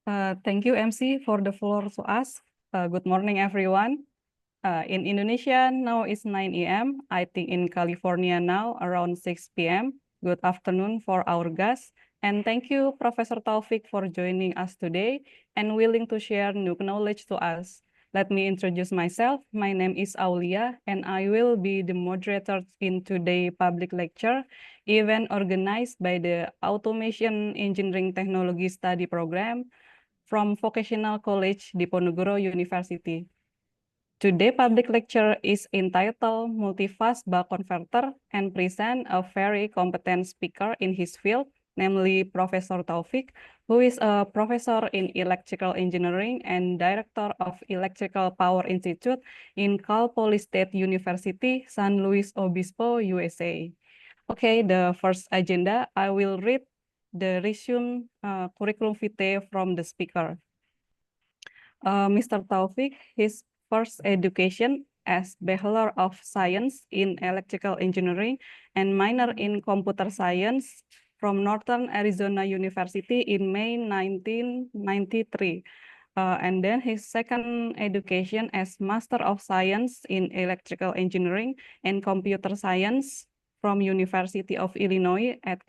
Thank you, MC, for the floor to us. Good morning, everyone. In Indonesia, now it's 9 a.m. I think in California now, around 6 p.m. Good afternoon for our guests. And thank you, Professor Taufik, for joining us today and willing to share new knowledge to us. Let me introduce myself. My name is Aulia, and I will be the moderator in today's public lecture, event organized by the Automation Engineering Technology Study Program from Vocational College Diponegoro University. Today's public lecture is entitled Multiphase Buck Converter and present a very competent speaker in his field, namely Professor Taufik, who is a professor in electrical engineering and director of Electrical Power Institute in Cal Poly State University, San Luis Obispo, USA. Okay, the first agenda, I will read the resume curriculum vitae from the speaker. Mr. Taufik, his first education as Bachelor of Science in Electrical Engineering and minor in Computer Science from Northern Arizona University in May 1993. And then his second education as Master of Science in Electrical Engineering and Computer Science from University of Illinois at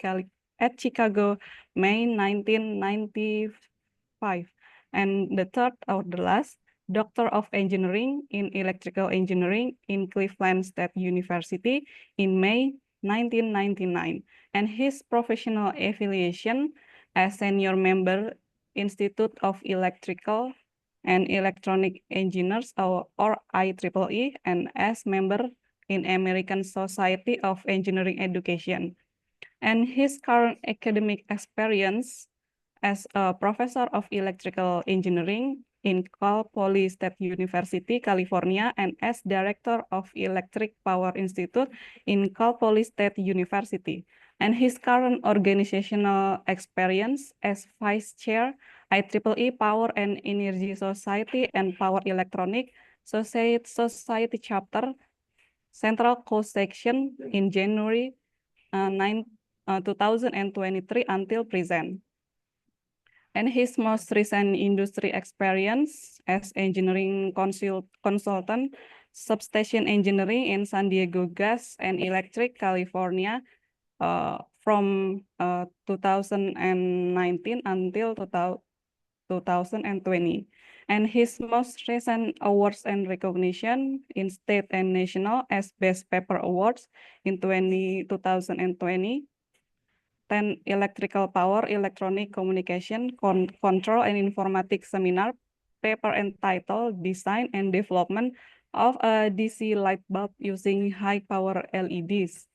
Chicago, May 1995. And the third or the last, Doctor of Engineering in Electrical Engineering in Cleveland State University in May 1999. And his professional affiliation as senior member Institute of Electrical and Electronic Engineers or IEEE and as member in American Society of Engineering Education. And his current academic experience as a professor of electrical engineering in Cal Poly State University, California, and as director of Electric Power Institute in Cal Poly State University. And his current organizational experience as vice chair, IEEE Power and Energy Society and Power Electronic Society Chapter, Central Coast Section in January 2023 until present. And his most recent industry experience as engineering consultant, substation engineering in San Diego Gas and Electric, California, from 2019 until 2020. And his most recent awards and recognition in state and national as Best Paper Awards in 2020, 10 Electrical Power, Electronic Communication, Control and Informatics Seminar, paper entitled Design and Development of a DC Light Bulb Using High Power LEDs.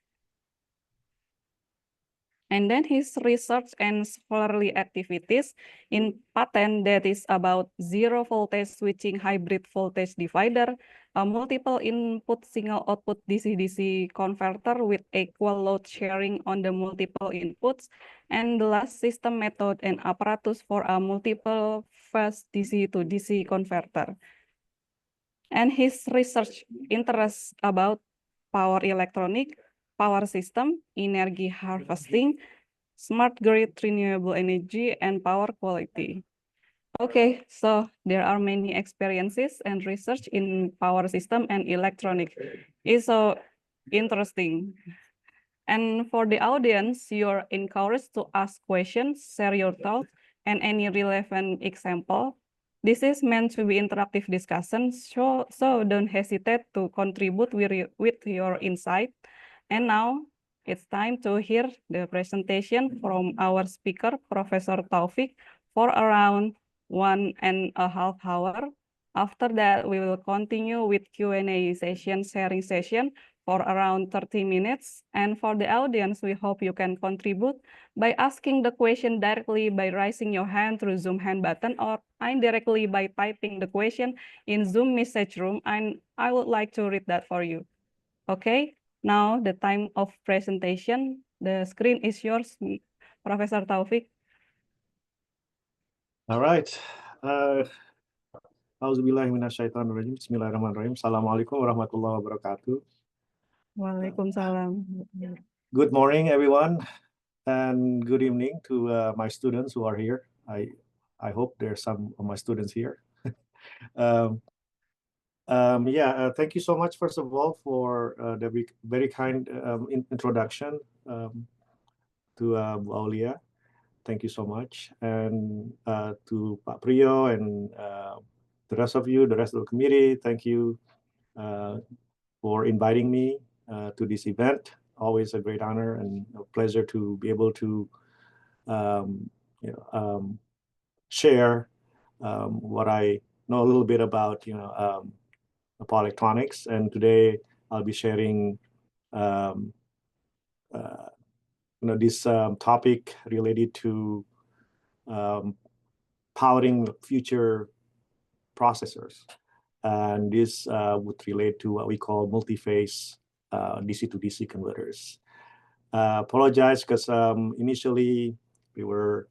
And then his research and scholarly activities in patent that is about zero voltage switching hybrid voltage divider, a multiple input single output DC-DC converter with equal load sharing on the multiple inputs, and the last system method and apparatus for a multiple phase DC to DC converter. And his research interests about power electronic, power system, energy harvesting, smart grid, renewable energy, and power quality. Okay, so there are many experiences and research in power system and electronic. It's so interesting. And for the audience, you're encouraged to ask questions, share your thoughts, and any relevant example. This is meant to be interactive discussion, so don't hesitate to contribute with your insight. And now it's time to hear the presentation from our speaker, Professor Taufik, for around 1.5 hours. After that, we will continue with Q&A session, sharing session for around 30 minutes. And for the audience, we hope you can contribute by asking the question directly by raising your hand through Zoom hand button or indirectly by typing the question in Zoom message room, and I would like to read that for you. Okay, now the time of presentation. The screen is yours, Professor Taufik. All right. Auzubillahiminasyaitonirrajim. Bismillahirrahmanirrahim. Assalamualaikum warahmatullahi wabarakatuh. Waalaikumsalam. Good morning, everyone, and good evening to my students who are here. I I hope there's some of my students here. Thank you so much, first of all, for the very kind introduction to Bu Aulia. Thank you so much. And to Pak Priyo and the rest of you, the rest of the committee, thank you for inviting me to this event. Always a great honor and a pleasure to be able to share what I know a little bit about, power electronics. And today I'll be sharing, this topic related to powering future processors. And this would relate to what we call multi-phase DC to DC converters. Apologize because initially we were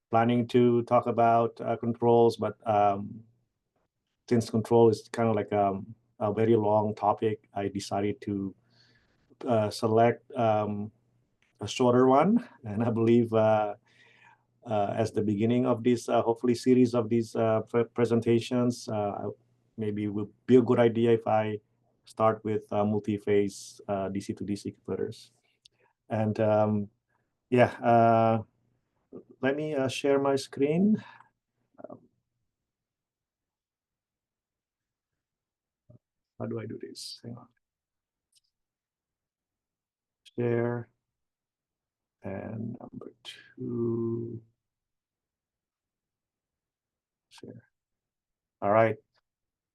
planning to talk about controls, but since control is kind of like a very long topic, I decided to select a shorter one. And I believe as the beginning of this, hopefully, series of these presentations, maybe it would be a good idea if I start with multi-phase DC to DC converters. And let me share my screen. How do I do this? Hang on. Share. And number 2. Share. All right.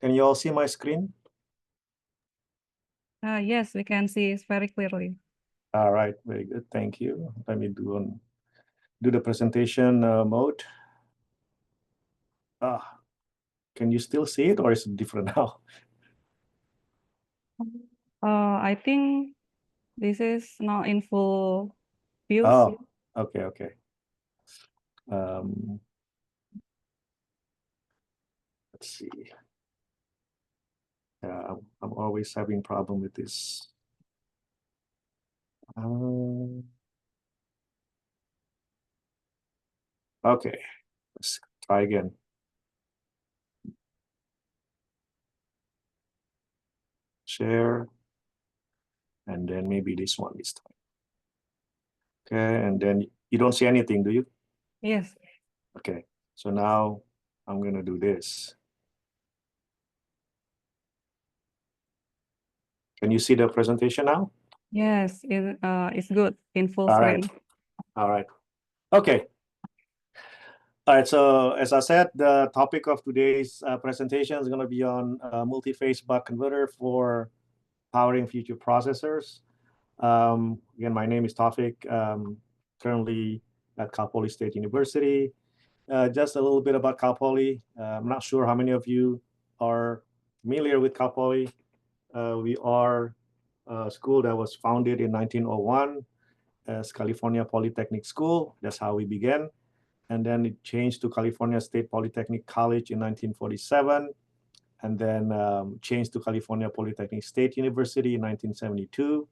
Can you all see my screen? Yes, we can see it very clearly. All right, very good. Thank you. Let me do the presentation mode. Can you still see it, or is it different now? I think this is not in full view. Oh, okay. Let's see. I'm always having problem with this. Okay, let's try again. Share, and then maybe this one this time. Okay, and then you don't see anything, do you? Yes. Okay, so now I'm gonna do this. Can you see the presentation now? Yes, it's good in full All screen. right. All right. Okay. All right. So as I said, the topic of today's presentation is going to be on multi-phase buck converter for powering future processors. Again, my name is Taufik, currently at Cal Poly State University. Just a little bit about Cal Poly. I'm not sure how many of you are familiar with Cal Poly. We are a school that was founded in 1901 as California Polytechnic School. That's how we began. And then it changed to California State Polytechnic College in 1947, and then changed to California Polytechnic State University in 1972.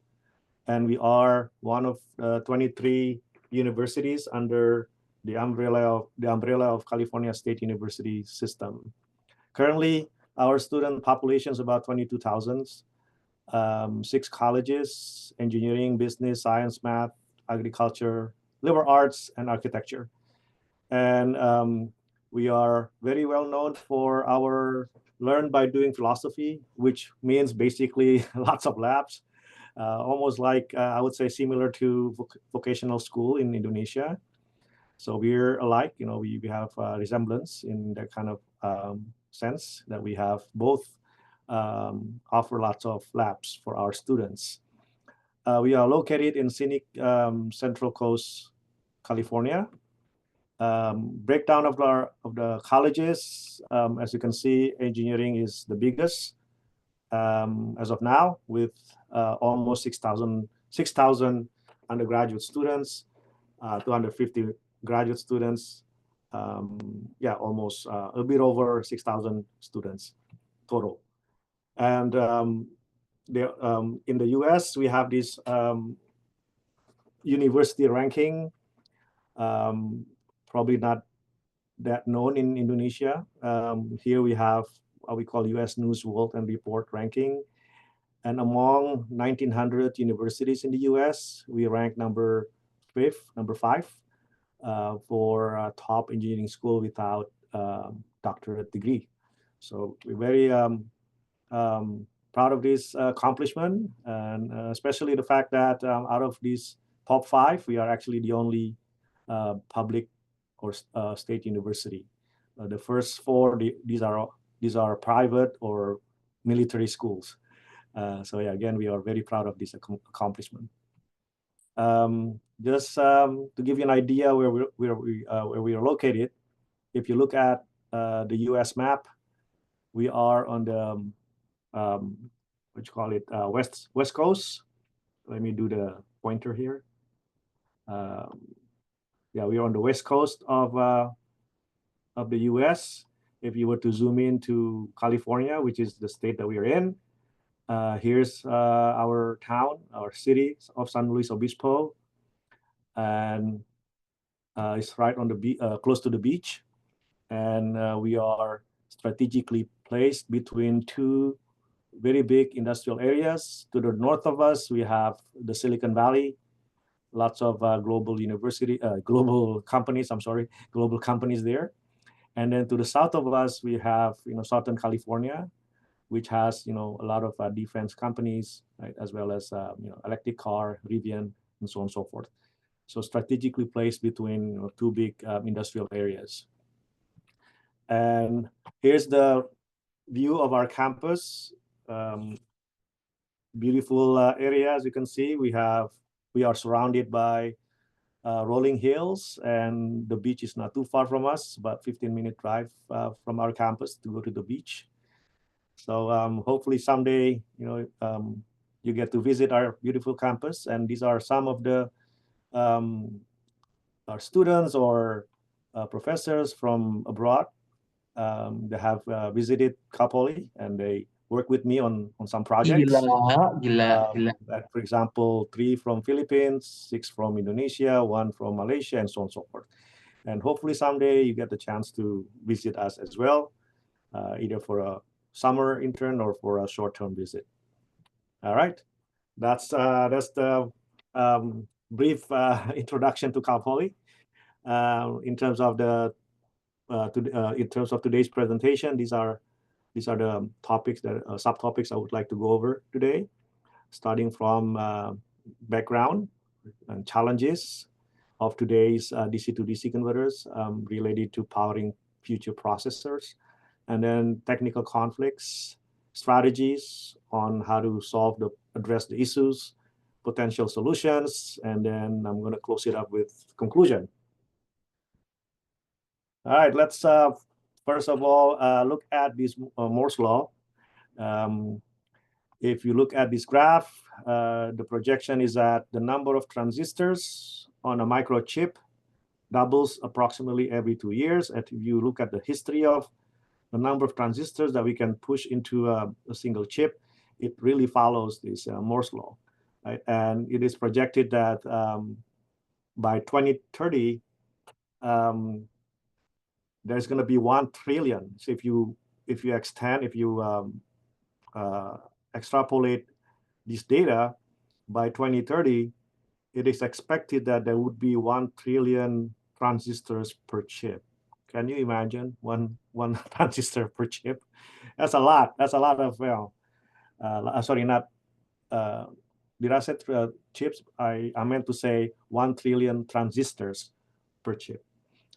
And we are one of 23 universities under the umbrella of California State University system. Currently, our student population is about 22,000. 6 colleges: engineering, business, science, math, agriculture, liberal arts, and architecture. And we are very well known for our learn by doing philosophy, which means basically lots of labs, almost like I would say similar to vocational school in Indonesia. So we're alike, we have resemblance in that kind of sense that we have both offer lots of labs for our students. We are located in scenic Central Coast, California. Breakdown of the colleges, as you can see, engineering is the biggest as of now, with almost 6,000 undergraduate students, 250 graduate students. Almost a bit over 6,000 students total. And in the US, we have this university ranking. Probably not that known in Indonesia. Here we have what we call U.S. News World and Report ranking. And among 1,900 universities in the U.S., we rank number five for top engineering school without doctorate degree. So we're very proud of this accomplishment, and especially the fact that out of these top five, we are actually the only public or state university. The first four, these are private or military schools. So yeah, again, we are very proud of this accomplishment. Just to give you an idea where we are located, if you look at the U.S. map, we are on the what you call it, west coast. Let me do the pointer here. Yeah, we are on the west coast of the U.S. If you were to zoom in to California, which is the state that we are in, here's our town, our city of San Luis Obispo, and it's right on the close to the beach, and we are strategically placed between two very big industrial areas. To the north of us, we have the Silicon Valley, lots of global companies there. And then to the south of us, we have Southern California, which has a lot of defense companies, right, as well as electric car, Rivian, and so on and so forth. So strategically placed between two big industrial areas. And here's the view of our campus. Beautiful area, as you can see. We are surrounded by rolling hills, and the beach is not too far from us, about 15-minute drive from our campus to go to the beach. So hopefully someday, you get to visit our beautiful campus, and these are some of the our students or professors from abroad. They have visited Cal Poly, and they work with me on some projects. Gila. For example, 3 from Philippines, 6 from Indonesia, 1 from Malaysia, and so on and so forth. And hopefully someday you get the chance to visit us as well, either for a summer intern or for a short-term visit. All right, that's the brief introduction to Cal Poly. In terms of today's presentation, these are the topics that subtopics I would like to go over today, starting from background and challenges of today's DC to DC converters related to powering future processors, and then technical conflicts, strategies on how to address the issues, potential solutions, and then I'm going to close it up with conclusion. All right, let's first of all look at this Moore's law. If you look at this graph, the projection is that the number of transistors on a microchip doubles approximately every 2 years. And if you look at the history of the number of transistors that we can push into a single chip, it really follows this Moore's law, right? And it is projected that by 2030, there's going to be 1 trillion. So if you extrapolate this data, by 2030, it is expected that there would be 1 trillion transistors per chip. Can you imagine one transistor per chip? That's a lot. That's a lot of, sorry, not, did I say chips? I meant to say 1 trillion transistors per chip.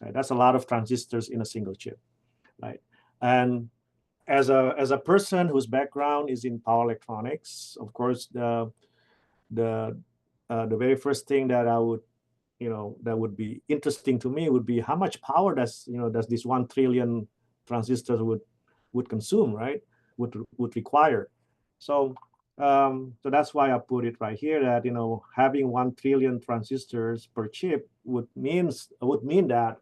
Right? That's a lot of transistors in a single chip, right? And as a person whose background is in power electronics, of course, the very first thing that I would, that would be interesting to me would be how much power does this 1 trillion transistors would consume, right? Would require. So that's why I put it right here that having 1 trillion transistors per chip would mean that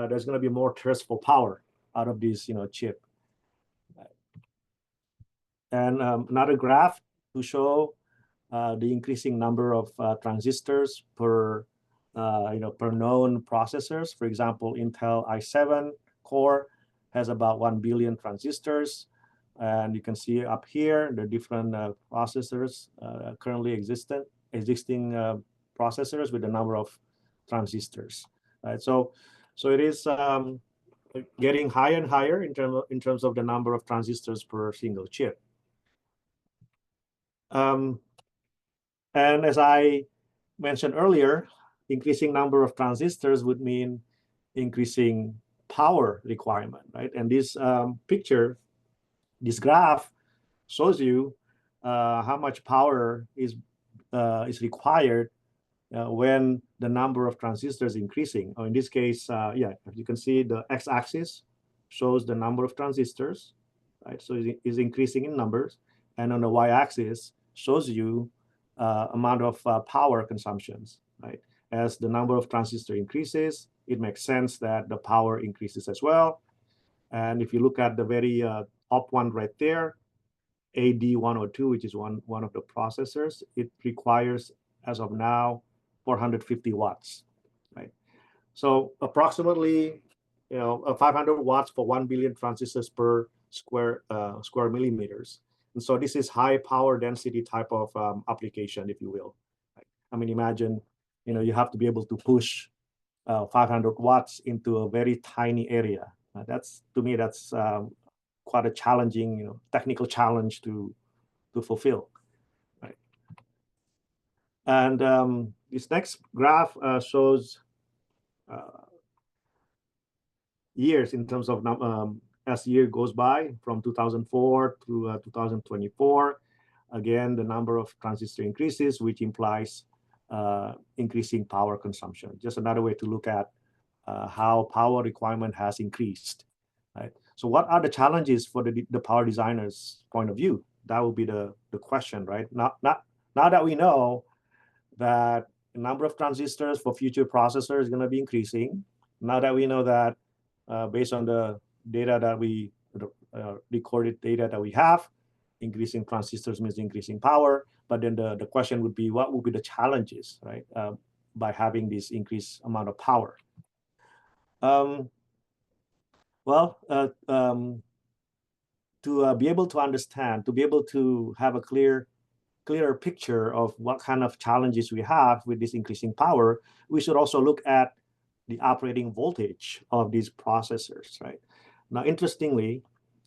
there's going to be more thirst for power out of this chip. And another graph to show the increasing number of transistors per per known processors. For example, Intel i7 core has about 1 billion transistors. And you can see up here the different processors currently existing processors with the number of transistors. Right? So it is getting higher and higher in terms of the number of transistors per single chip. And as I mentioned earlier, increasing number of transistors would mean increasing power requirement, right? And this picture, this graph shows you how much power is required when the number of transistors increasing. Or in this case, yeah, you can see the x-axis shows the number of transistors, right? So it's increasing in numbers, and on the y-axis shows you amount of power consumptions, right? As the number of transistors increases, it makes sense that the power increases as well. And if you look at the very top one right there, AD102, which is one of the processors, it requires, as of now, 450 watts, right? So approximately, 500 watts for 1 billion transistors per square millimeters. And so this is high power density type of application, if you will. Right? I mean, imagine, you have to be able to push 500 watts into a very tiny area. To me, that's quite a challenging, technical challenge to fulfill. Right? And this next graph shows years in terms of as year goes by from 2004 to 2024. Again, the number of transistors increases, which implies increasing power consumption. Just another way to look at how power requirement has increased. Right? So what are the challenges for the power designer's point of view? That would be the question, right? Now that we know that the number of transistors for future processors is going to be increasing, now that we know that based on the data that we recorded data that we have, increasing transistors means increasing power. But then the question would be, what would be the challenges, right, by having this increased amount of power? To be able to understand, to be able to have a clearer picture of what kind of challenges we have with this increasing power, we should also look at the operating voltage of these processors, right? Now, interestingly,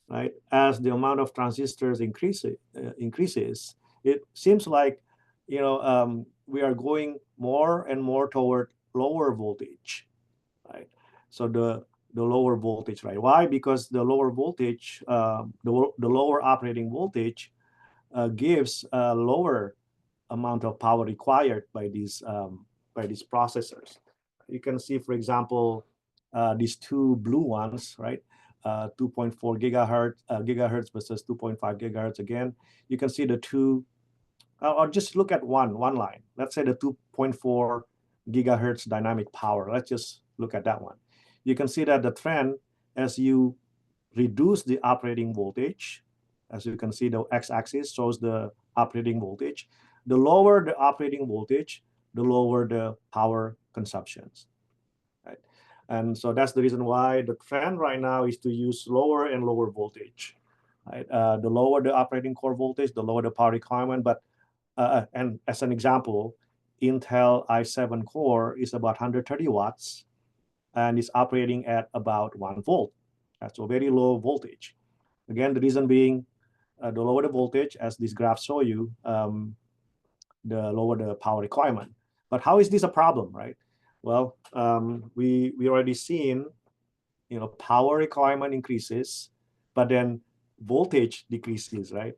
right, as the amount of transistors increases, it seems like, we are going more and more toward lower voltage, right? So the lower voltage, right? Why? Because the lower voltage, the lower operating voltage gives a lower amount of power required by these processors. You can see, for example, these two blue ones, right? 2.4 gigahertz versus 2.5 gigahertz. Again, you can see the two. Or just look at one line. Let's say the 2.4 gigahertz dynamic power. Let's just look at that one. You can see that the trend, as you reduce the operating voltage, as you can see, the x-axis shows the operating voltage. The lower the operating voltage, the lower the power consumptions, right? And so that's the reason why the trend right now is to use lower and lower voltage, right? The lower the operating core voltage, the lower the power requirement. But and as an example, Intel i7 core is about 130 watts and is operating at about 1 volt. That's a very low voltage. Again, the reason being, the lower the voltage, as this graph show you, the lower the power requirement. But how is this a problem, right? Well, we already seen, power requirement increases, but then voltage decreases, right?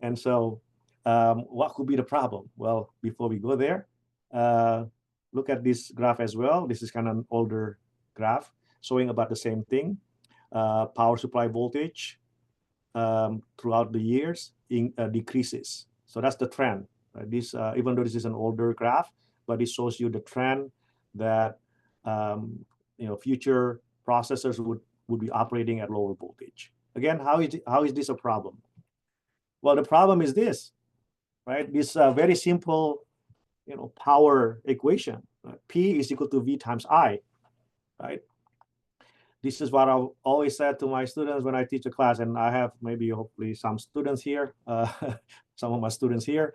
And so what could be the problem? Well, before we go there, look at this graph as well. This is kind of an older graph showing about the same thing. Power supply voltage throughout the years decreases. So that's the trend. Right? This, even though this is an older graph, but it shows you the trend that future processors would be operating at lower voltage. Again, how is this a problem? Well, the problem is this, right? This very simple, power equation, P is equal to V times I, right? This is what I've always said to my students when I teach a class, and I have maybe hopefully some students here, some of my students here.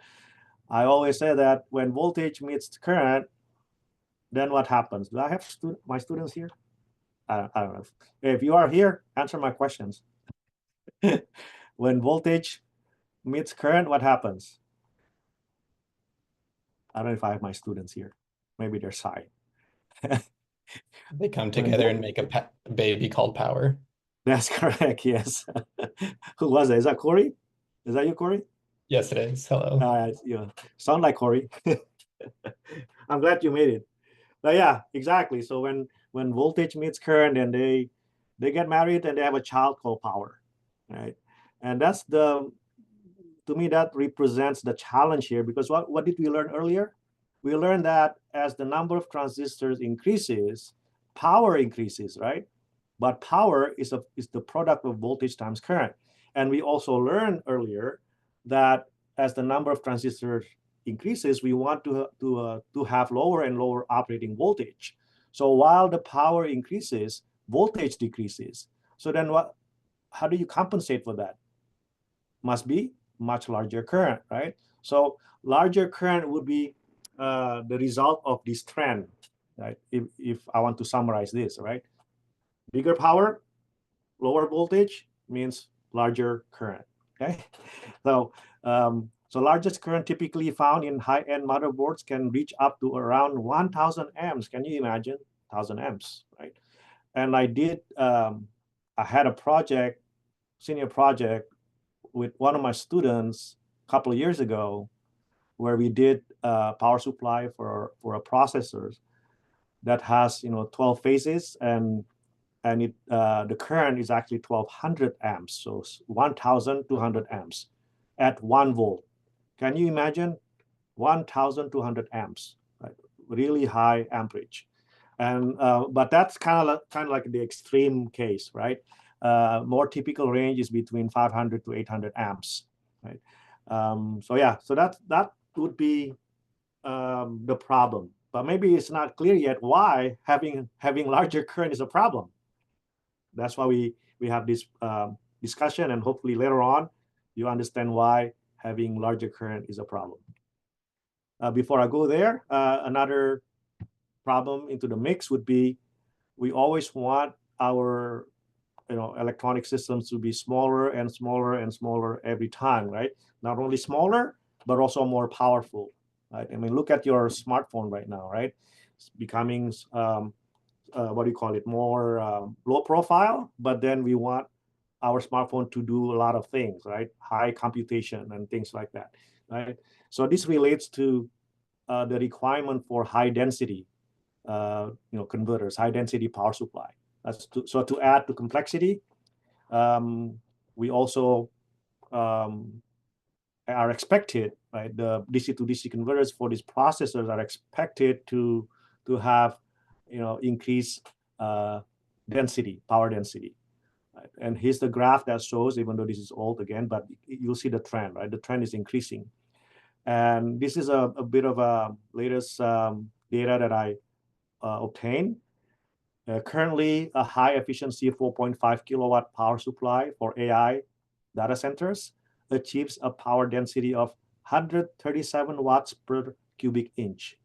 I always say that when voltage meets current, then what happens? Do I have my students here? I don't know. If you are here, answer my questions. When voltage meets current, what happens? I don't know if I have my students here. Maybe they're shy. They come together and make a baby called power. That's correct, yes. Who was that? Is that Corey? Is that you, Corey? Yes, it is. Hello. You sound like Corey. I'm glad you made it. But yeah, exactly. So when voltage meets current, and they get married and they have a child called power, right? And that's to me, that represents the challenge here, because what did we learn earlier? We learned that as the number of transistors increases, power increases, right? But power is the product of voltage times current. And we also learned earlier that as the number of transistors increases, we want to have lower and lower operating voltage. So while the power increases, voltage decreases. So then how do you compensate for that? Must be much larger current, right? So larger current would be the result of this trend, right? If I want to summarize this, right? Bigger power, lower voltage means larger current, okay? So largest current typically found in high-end motherboards can reach up to around 1,000 amps. Can you imagine? 1,000 amps, right? And I had a project, senior project, with one of my students a couple of years ago, where we did power supply for a processor that has 12 phases, and the current is actually 1,200 amps, so 1,200 amps at 1 volt. Can you imagine 1,200 amps, right? Really high amperage. And but that's kind of like the extreme case, right? More typical range is between 500 to 800 amps, right? So yeah, so that would be the problem. But maybe it's not clear yet why having larger current is a problem. That's why we have this discussion, and hopefully later on you understand why having larger current is a problem. Before I go there, another problem into the mix would be, we always want our electronic systems to be smaller and smaller and smaller every time, right? Not only smaller, but also more powerful, right? I mean, look at your smartphone right now, right? It's becoming what do you call it, more low profile, but then we want our smartphone to do a lot of things, right? High computation and things like that, right? So this relates to the requirement for high density converters, high density power supply. So to add to complexity, we also are expected, right? The DC to DC converters for these processors are expected to have increased density, power density. Right? And here's the graph that shows, even though this is old again, but you'll see the trend, right? The trend is increasing. And this is a bit of a latest data that I obtained. Currently, a high efficiency 4.5 kilowatt power supply for AI data centers achieves a power density of 137 watts per cubic inch.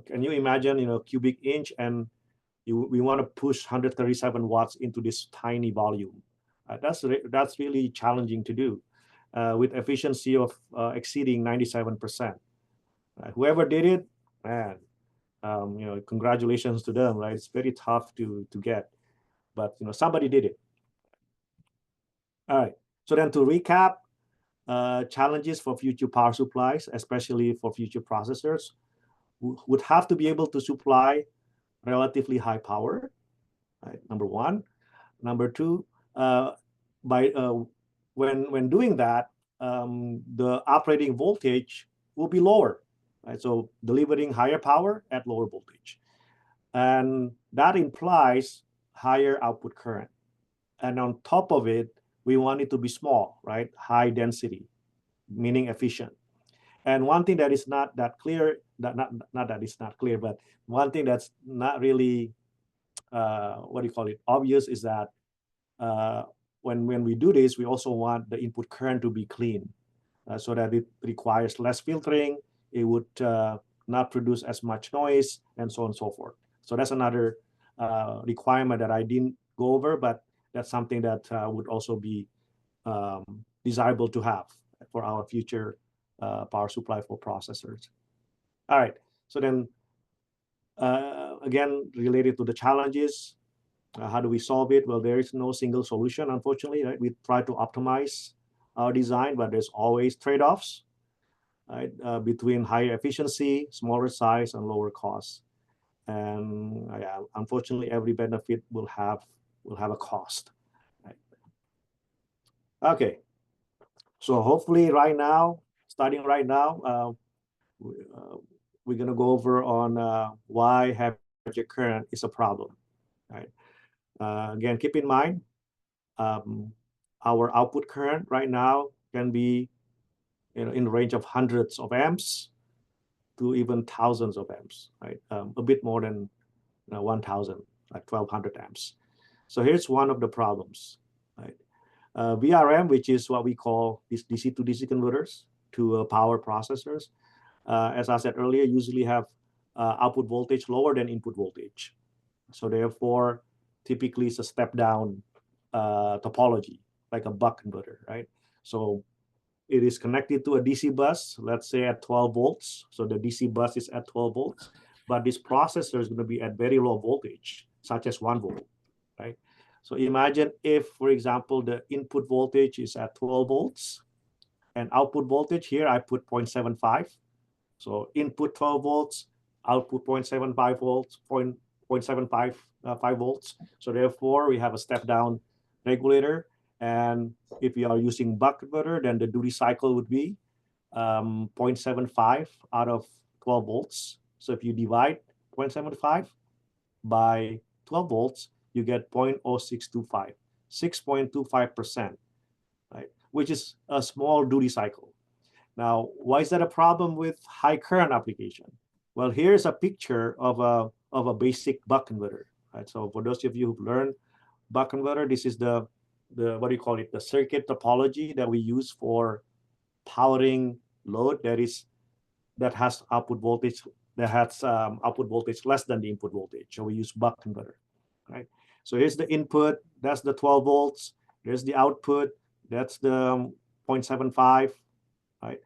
Can you imagine, cubic inch, and we want to push 137 watts into this tiny volume? That's really challenging to do with efficiency of exceeding 97%. Whoever did it, man, congratulations to them, right? It's very tough to get, but somebody did it. All right. So then to recap, challenges for future power supplies, especially for future processors, would have to be able to supply relatively high power, right? Number one. Number two, when doing that, the operating voltage will be lower, right? So delivering higher power at lower voltage. And that implies higher output current. And on top of it, we want it to be small, right? High density, meaning efficient. And one thing that is not that clear, not that it's not clear, but one thing that's not really, what do you call it, obvious is that when we do this, we also want the input current to be clean, so that it requires less filtering. It would not produce as much noise, and so on and so forth. So that's another requirement that I didn't go over, but that's something that would also be desirable to have for our future power supply for processors. All right, so then again, related to the challenges, how do we solve it? Well, there is no single solution, unfortunately, right? We try to optimize our design, but there's always trade-offs, right? Between higher efficiency, smaller size, and lower cost. And yeah, unfortunately, every benefit will have a cost. Right? Okay, so hopefully starting right now, we're gonna go over on why hemorrhagic current is a problem, right? Again, keep in mind, our output current right now can be, in the range of hundreds of amps to even thousands of amps, right? A bit more than 1,000, like 1,200 amps. So here's one of the problems, right? VRM, which is what we call these DC to DC converters to power processors, as I said earlier, usually have output voltage lower than input voltage. So therefore, typically it's a step down topology, like a buck converter, right? So it is connected to a DC bus, let's say at 12 volts. So the DC bus is at 12 volts, but this processor is going to be at very low voltage, such as 1 volt, right? So imagine if, for example, the input voltage is at 12 volts and output voltage here, I put 0.75. So input 12 volts, output 0.75 volts, 0.75 volts. So therefore, we have a step down regulator. And if you are using buck converter, then the duty cycle would be 0.75 out of 12 volts. So if you divide 0.75 by 12 volts, you get 0.0625, 6.25%, right? Which is a small duty cycle. Now, why is that a problem with high current application? Well, here's a picture of a basic buck converter, right? So for those of you who've learned buck converter, this is the what do you call it? The circuit topology that we use for powering load that has output voltage less than the input voltage. So we use buck converter, right? So here's the input, that's the 12 volts. There's the output, that's the 0.75, right?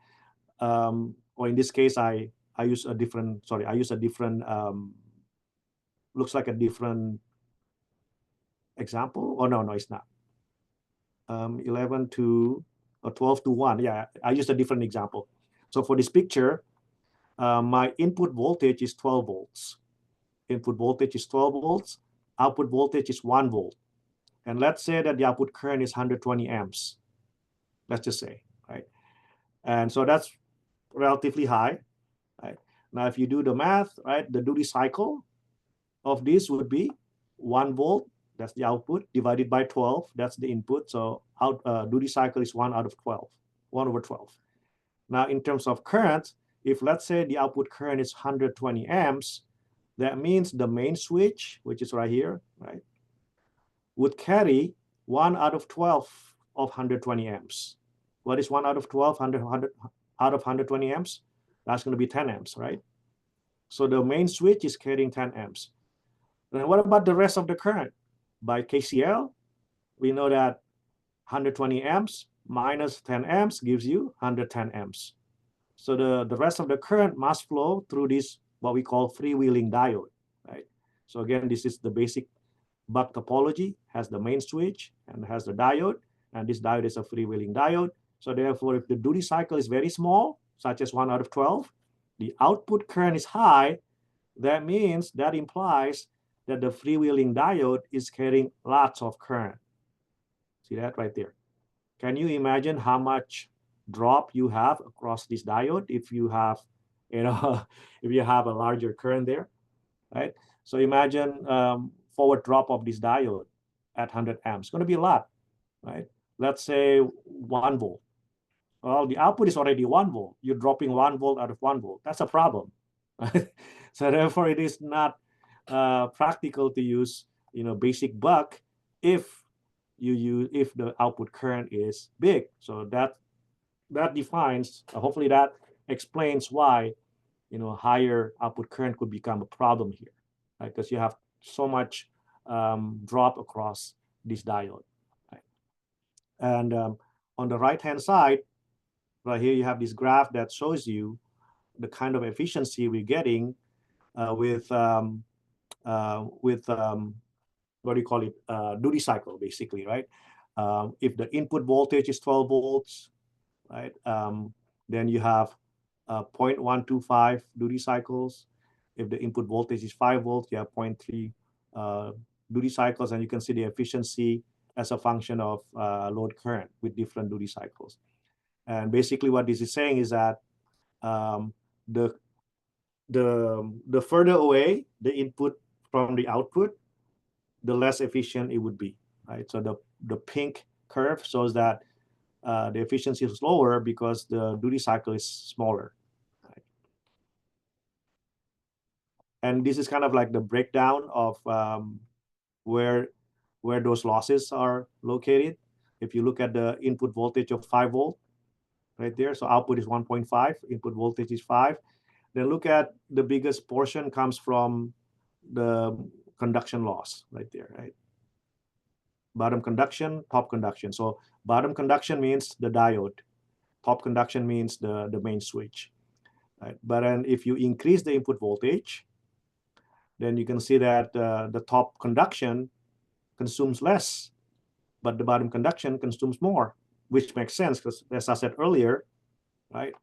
Or in this case, I use a different, looks like a different example. Oh, no, it's not. 11 to, or 12 to 1. Yeah, I used a different example. So for this picture, my input voltage is 12 volts. Input voltage is 12 volts. Output voltage is 1 volt. And let's say that the output current is 120 amps. Let's just say, right? And so that's relatively high, right? Now, if you do the math, right, the duty cycle of this would be 1 volt, that's the output, divided by 12, that's the input. So duty cycle is 1 over 12. Now, in terms of current, if let's say the output current is 120 amps, that means the main switch, which is right here, right, would carry 1 out of 12 of 120 amps. What is 1 out of 12, 100 out of 120 amps? That's going to be 10 amps, right? So the main switch is carrying 10 amps. Then what about the rest of the current? By KCL, we know that 120 amps minus 10 amps gives you 110 amps. So the rest of the current must flow through this, what we call freewheeling diode, right? So again, this is the basic buck topology, has the main switch and has the diode, and this diode is a freewheeling diode. So therefore, if the duty cycle is very small, such as 1 out of 12, the output current is high, that implies that the freewheeling diode is carrying lots of current. See that right there? Can you imagine how much drop you have across this diode if you have, if you have a larger current there, right? So imagine forward drop of this diode at 100 amps. It's going to be a lot, right? Let's say 1 volt. Well, the output is already 1 volt. You're dropping 1 volt out of 1 volt. That's a problem. Right? So therefore, it is not practical to use, basic buck if the output current is big. So that defines, hopefully that explains why, higher output current could become a problem here, right? Because you have so much drop across this diode. Right? And on the right-hand side, right here, you have this graph that shows you the kind of efficiency we're getting with what do you call it, duty cycle, basically, right? If the input voltage is 12 volts, right, then you have 0.125 duty cycles. If the input voltage is 5 volts, you have 0.3 duty cycles, and you can see the efficiency as a function of load current with different duty cycles. And basically what this is saying is that the further away the input from the output, the less efficient it would be, right? So the pink curve shows that the efficiency is lower because the duty cycle is smaller. Right? And this is kind of like the breakdown of where those losses are located. If you look at the input voltage of 5 volt, right there, so output is 1.5, input voltage is 5. Then look at the biggest portion comes from the conduction loss right there, right? Bottom conduction, top conduction. So bottom conduction means the diode. Top conduction means the main switch. Right? But then if you increase the input voltage, then you can see that the top conduction consumes less, but the bottom conduction consumes more, which makes sense because, as I said earlier, right,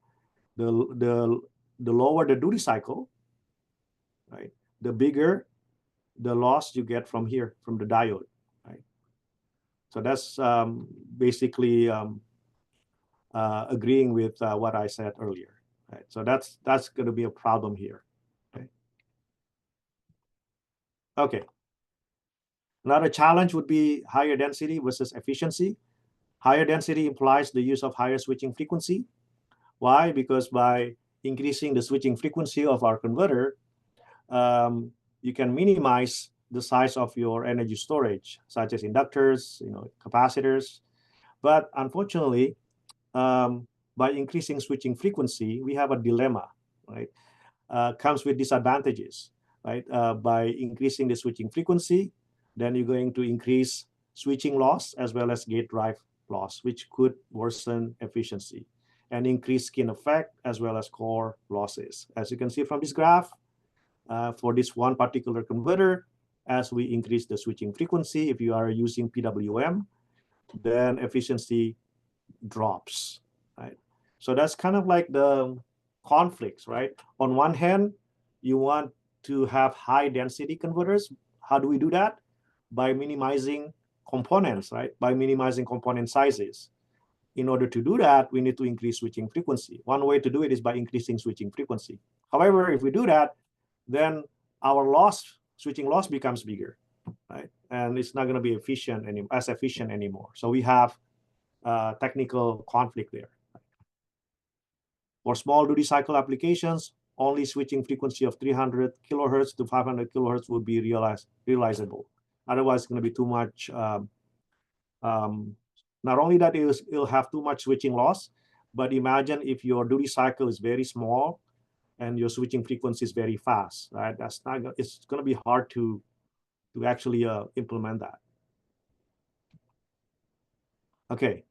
the lower the duty cycle, right, the bigger the loss you get from here, from the diode, right? So that's basically agreeing with what I said earlier, right? So that's going to be a problem here. Okay. Another challenge would be higher density versus efficiency. Higher density implies the use of higher switching frequency. Why? Because by increasing the switching frequency of our converter, you can minimize the size of your energy storage, such as inductors, capacitors. But unfortunately, by increasing switching frequency, we have a dilemma, right? Comes with disadvantages, right? By increasing the switching frequency, then you're going to increase switching loss as well as gate drive loss, which could worsen efficiency and increase skin effect as well as core losses. As you can see from this graph, for this one particular converter, as we increase the switching frequency, if you are using PWM, then efficiency drops, right? So that's kind of like the conflicts, right? On one hand, you want to have high density converters. How do we do that? By minimizing components, right? By minimizing component sizes. In order to do that, we need to increase switching frequency. One way to do it is by increasing switching frequency. However, if we do that, then our switching loss becomes bigger, right? And it's not going to be as efficient anymore. So we have technical conflict there. For small duty cycle applications, only switching frequency of 300 kilohertz to 500 kilohertz would be realizable. Otherwise, it's going to be too much. Not only that, it'll have too much switching loss, but imagine if your duty cycle is very small and your switching frequency is very fast, right? It's going to be hard to actually implement that. Okay.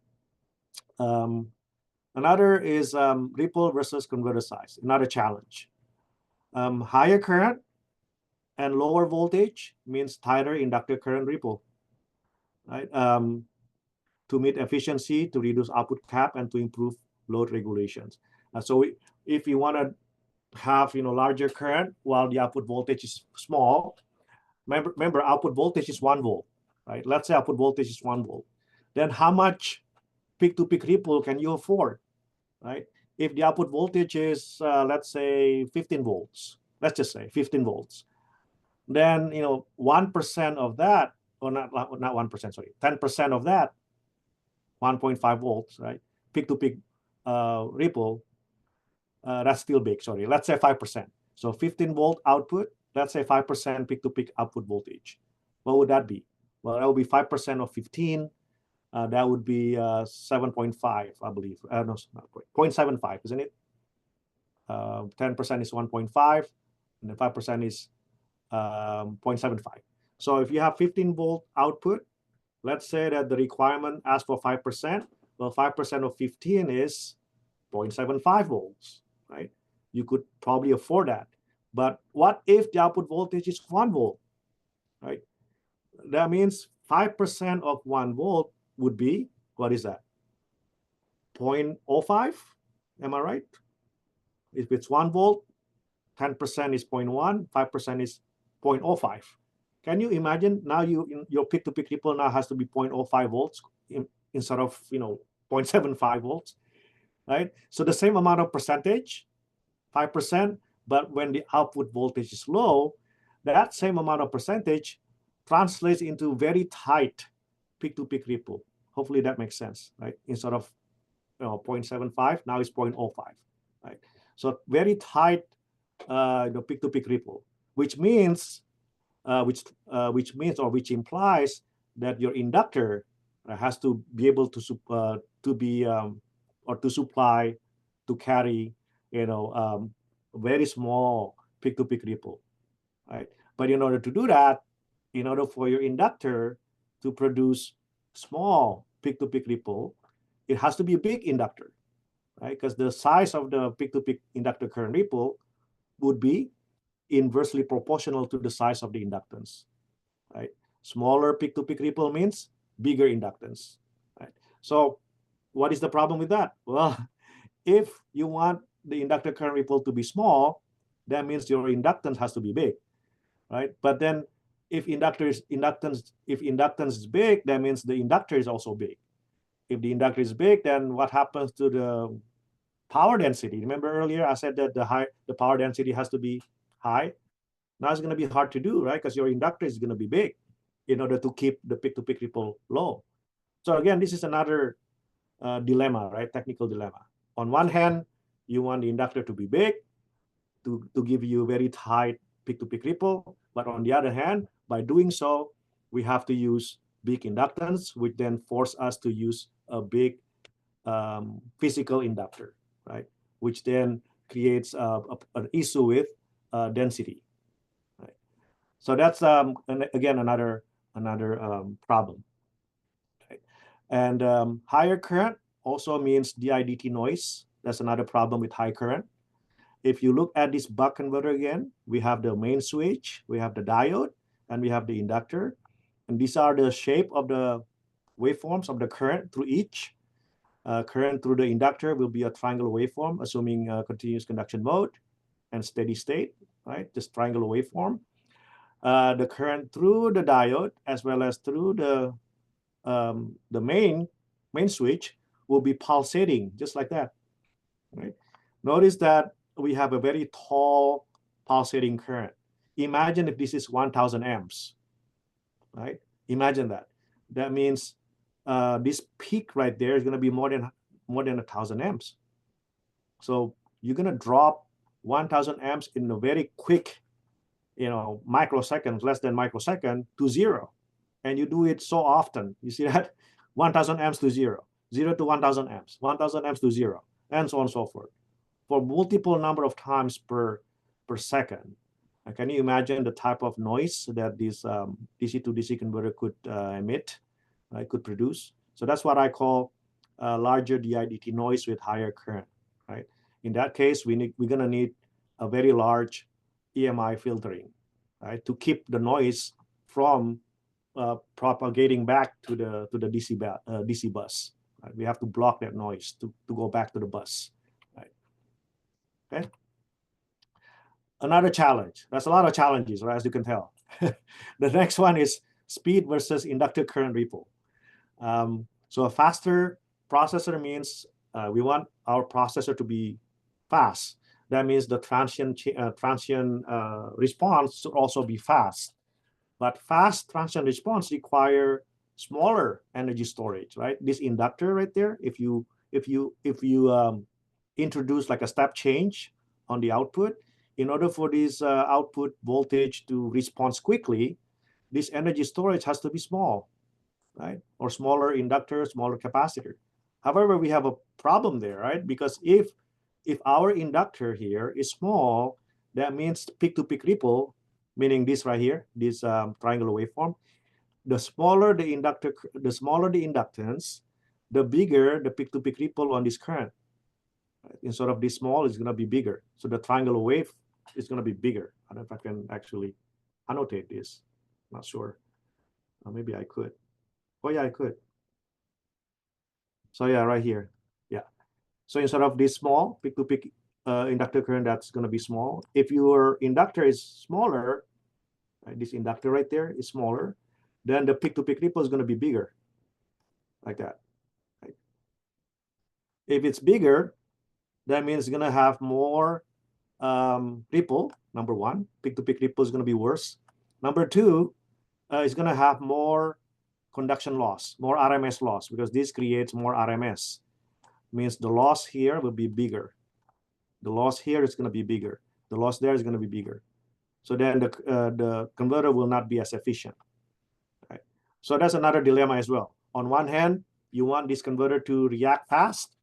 Another is ripple versus converter size, another challenge. Higher current and lower voltage means tighter inductor current ripple, right? To meet efficiency, to reduce output cap, and to improve load regulations. So if you want to have larger current while the output voltage is small, remember output voltage is 1 volt, right? Let's say output voltage is 1 volt. Then how much peak-to-peak ripple can you afford, right? If the output voltage is, let's say, 15 volts, let's just say 15 volts, then 1% of that, or not 1%, sorry, 10% of that, 1.5 volts, right? Peak-to-peak ripple, that's still big, sorry, let's say 5%. So 15 volt output, let's say 5% peak-to-peak output voltage. What would that be? Well, that would be 5% of 15. That would be 7.5, I believe. No, 0.75, isn't it? 10% is 1.5, and then 5% is 0.75. So if you have 15 volt output, let's say that the requirement asks for 5%. Well, 5% of 15 is 0.75 volts, right? You could probably afford that. But what if the output voltage is 1 volt, right? That means 5% of 1 volt would be, what is that? 0.05, am I right? If it's 1 volt, 10% is 0.1, 5% is 0.05. Can you imagine now your peak-to-peak ripple now has to be 0.05 volts instead of 0.75 volts, right? So the same amount of percentage, 5%, but when the output voltage is low, that same amount of percentage translates into very tight peak-to-peak ripple. Hopefully that makes sense, right? Instead of 0.75, now it's 0.05, right? So very tight peak-to-peak ripple, which means which implies that your inductor has to be able to supply, to carry very small peak-to-peak ripple, right? But in order to do that, in order for your inductor to produce small peak-to-peak ripple, it has to be a big inductor, right? Because the size of the peak-to-peak inductor current ripple would be inversely proportional to the size of the inductance, right? Smaller peak-to-peak ripple means bigger inductance, right? So what is the problem with that? Well, if you want the inductor current ripple to be small, that means your inductance has to be big, right? But then if inductance is big, that means the inductor is also big. If the inductor is big, then what happens to the power density? Remember earlier I said that the power density has to be high. Now it's going to be hard to do, right? Because your inductor is going to be big in order to keep the peak-to-peak ripple low. So again, this is another dilemma, right? Technical dilemma. On one hand, you want the inductor to be big to give you very tight peak-to-peak ripple. But on the other hand, by doing so, we have to use big inductance, which then force us to use a big physical inductor, right? Which then creates an issue with density. Right? So that's again another problem. Right? And higher current also means di/dt noise. That's another problem with high current. If you look at this buck converter again, we have the main switch, we have the diode, and we have the inductor. And these are the shape of the waveforms of the current through each. Current through the inductor will be a triangular waveform, assuming continuous conduction mode and steady state, right? Just triangular waveform. The current through the diode as well as through the main switch will be pulsating, just like that, right? Notice that we have a very tall pulsating current. Imagine if this is 1,000 amps, right? Imagine that. That means this peak right there is going to be more than 1,000 amps. So you're going to drop 1,000 amps in a very quick, microseconds, less than microsecond, to zero. And you do it so often. You see that? 1,000 amps to zero, 0 to 1,000 amps, 1,000 amps to zero, and so on and so forth, for multiple number of times per second. Can you imagine the type of noise that this DC to DC converter could emit, could produce? So that's what I call larger di/dt noise with higher current, right? In that case, we're going to need a very large EMI filtering, right, to keep the noise from propagating back to the DC bus. Right? We have to block that noise to go back to the bus. Right? Okay. Another challenge. There's a lot of challenges, right, as you can tell. The next one is speed versus inductor current ripple. So a faster processor means we want our processor to be fast. That means the transient response should also be fast. But fast transient response require smaller energy storage, right? This inductor right there, if you if you introduce like a step change on the output, in order for this output voltage to respond quickly, this energy storage has to be small, right? Or smaller inductor, smaller capacitor. However, we have a problem there, right? Because if our inductor here is small, that means peak-to-peak ripple, meaning this right here, this triangular waveform, the smaller the inductance, the bigger the peak-to-peak ripple on this current. Instead of this small, it's going to be bigger. So the triangular wave is going to be bigger. I don't know if I can actually annotate this. Not sure. Maybe I could. Oh yeah, I could. So yeah, right here. Yeah. So instead of this small peak-to-peak inductor current, that's going to be small. If your inductor is smaller, right, this inductor right there is smaller, then the peak-to-peak ripple is going to be bigger, like that. Right? If it's bigger, that means it's going to have more ripple. Number one, peak-to-peak ripple is going to be worse. Number two, it's going to have more conduction loss, more RMS loss, because this creates more RMS. Means the loss here will be bigger. The loss here is going to be bigger. The loss there is going to be bigger. So then the converter will not be as efficient. Right? So that's another dilemma as well. On one hand, you want this converter to react fast,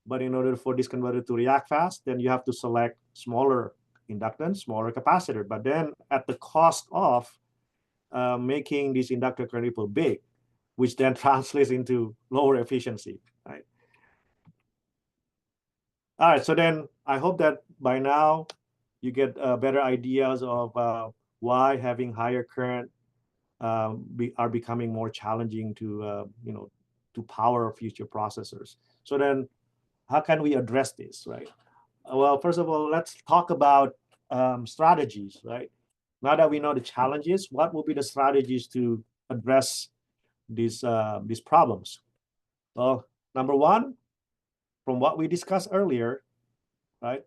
but in order for this converter to react fast, then you have to select smaller inductance, smaller capacitor, but then at the cost of making this inductor current ripple big, which then translates into lower efficiency, right? All right, so then I hope that by now you get better ideas of why having higher current are becoming more challenging to to power future processors. So then, how can we address this, right? Well, first of all, let's talk about strategies, right? Now that we know the challenges, what will be the strategies to address these problems? Well, number one, from what we discussed earlier, right?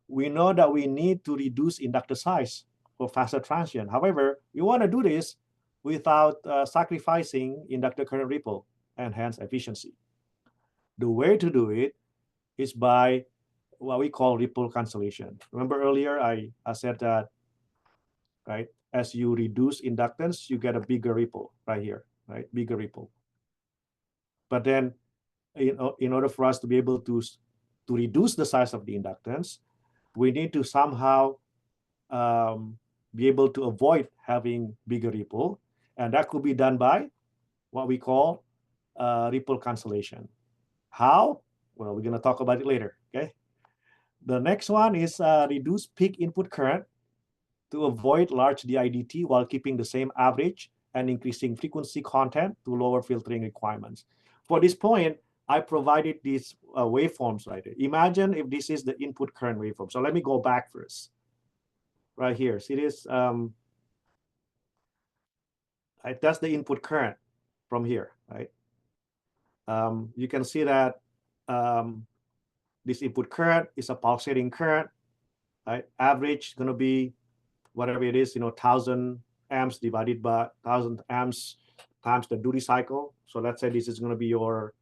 We know that we need to reduce inductor size for faster transient. However, we want to do this without sacrificing inductor current ripple and hence efficiency. The way to do it is by what we call ripple cancellation. Remember earlier I said that, right? As you reduce inductance, you get a bigger ripple right here, right? Bigger ripple. But then in order for us to be able to reduce the size of the inductance, we need to somehow be able to avoid having bigger ripple. And that could be done by what we call ripple cancellation. How? Well, we're going to talk about it later, okay? The next one is reduce peak input current to avoid large DIDT while keeping the same average and increasing frequency content to lower filtering requirements. For this point, I provided these waveforms right here. Imagine if this is the input current waveform. So let me go back first. Right here, see this? That's the input current from here, right? You can see that this input current is a pulsating current, right? Average is going to be whatever it is, 1,000 amps divided by 1,000 amps times the duty cycle. So let's say this is going to be your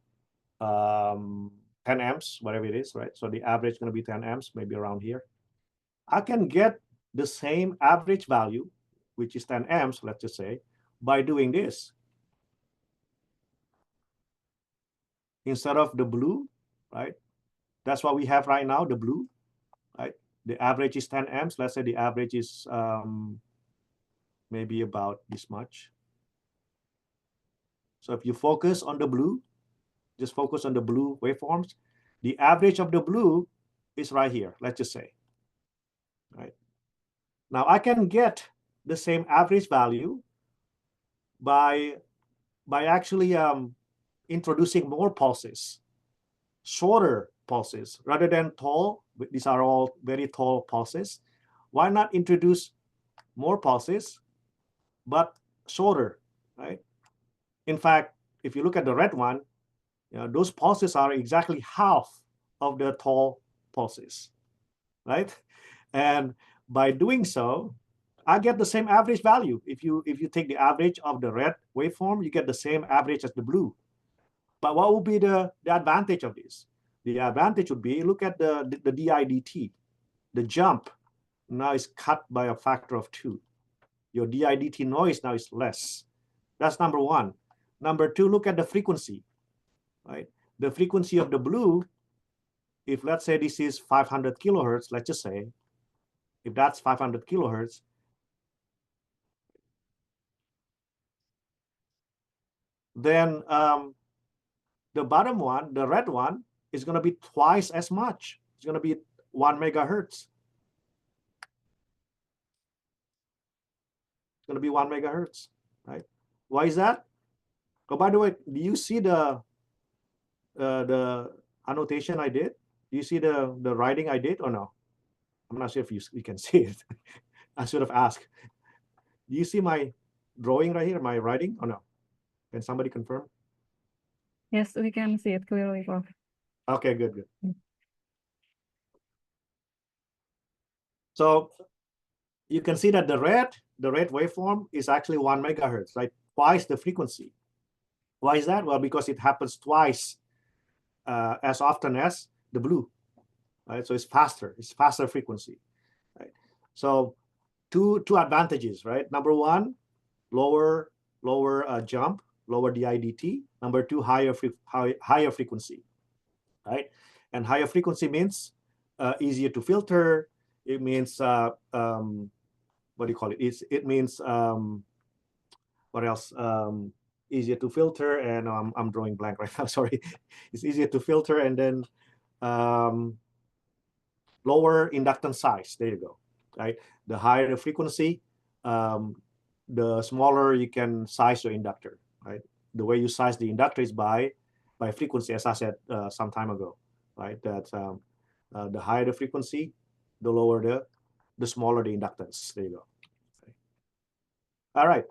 10 amps, whatever it is, right? So the average is going to be 10 amps, maybe around here. I can get the same average value, which is 10 amps, let's just say, by doing this. Instead of the blue, right? That's what we have right now, the blue, right? The average is 10 amps. Let's say the average is maybe about this much. So if you focus on the blue, just focus on the blue waveforms, the average of the blue is right here, let's just say, right? Now I can get the same average value by actually introducing more pulses, shorter pulses, rather than tall. These are all very tall pulses. Why not introduce more pulses, but shorter, right? In fact, if you look at the red one, those pulses are exactly half of the tall pulses, right? And by doing so, I get the same average value. If you take the average of the red waveform, you get the same average as the blue. But what will be the advantage of this? The advantage would be, look at the DIDT. The jump now is cut by a factor of 2. Your DIDT noise now is less. That's number one. Number two, look at the frequency, right? The frequency of the blue, if let's say this is 500 kilohertz, let's just say, if that's 500 kilohertz, then the bottom one, the red one, is going to be twice as much. It's going to be 1 megahertz. It's going to be 1 megahertz, right? Why is that? Oh, by the way, do you see the annotation I did? Do you see the writing I did or no? I'm not sure if you can see it. I should have asked. Do you see my drawing right here, my writing or no? Can somebody confirm? Yes, we can see it clearly, Prof. Okay, good, good. So you can see that the red waveform is actually 1 megahertz, right? Twice the frequency. Why is that? Well, because it happens twice as often as the blue, right? So it's faster frequency, right? So two advantages, right? Number one, lower jump, lower DIDT. Number two, higher frequency, right? And higher frequency means easier to filter. It means what do you call it? It means what else? Easier to filter, and I'm drawing blank right now. Sorry. It's easier to filter, and then lower inductance size. There you go. Right. The higher the frequency, the smaller you can size your inductor. Right. The way you size the inductor is by frequency, as I said some time ago. Right. That the higher the frequency, the lower the smaller the inductance. There you go. Okay. All right.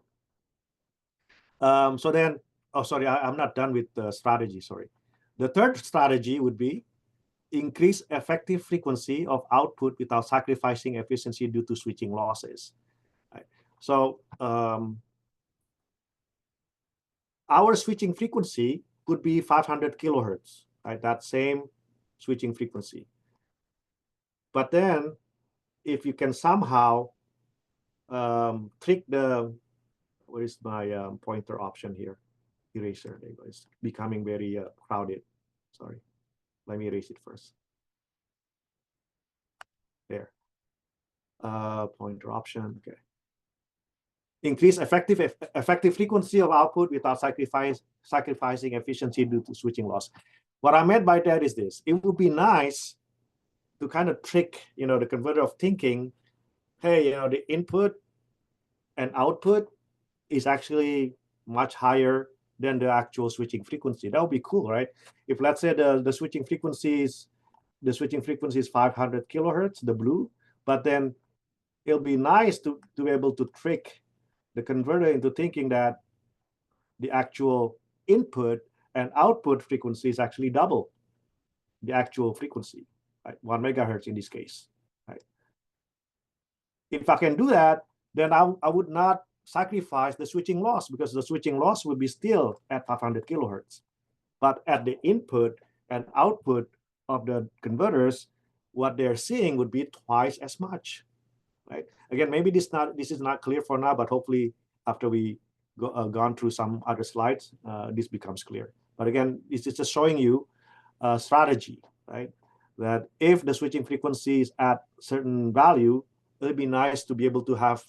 So then, oh, sorry, I'm not done with the strategy, sorry. The third strategy would be increase effective frequency of output without sacrificing efficiency due to switching losses. Right. So our switching frequency could be 500 kilohertz, right? That same switching frequency. But then if you can somehow trick the, where is my pointer option here? Eraser, there you go. It's becoming very crowded. Sorry, let me erase it first. There. Pointer option, okay. Increase effective frequency of output without sacrificing efficiency due to switching loss. What I meant by that is this: it would be nice to kind of trick, the converter of thinking, hey, the input and output is actually much higher than the actual switching frequency. That would be cool, right? If let's say the switching frequency is 500 kilohertz, the blue, but then it'll be nice to be able to trick the converter into thinking that the actual input and output frequency is actually double the actual frequency, right? 1 megahertz in this case, right? If I can do that, then I would not sacrifice the switching loss, because the switching loss would be still at 500 kilohertz. But at the input and output of the converters, what they're seeing would be twice as much, right? Again, maybe this is not clear for now, but hopefully after we gone through some other slides, this becomes clear. But again, it's just showing you a strategy, right? That if the switching frequency is at certain value, it'd be nice to be able to have,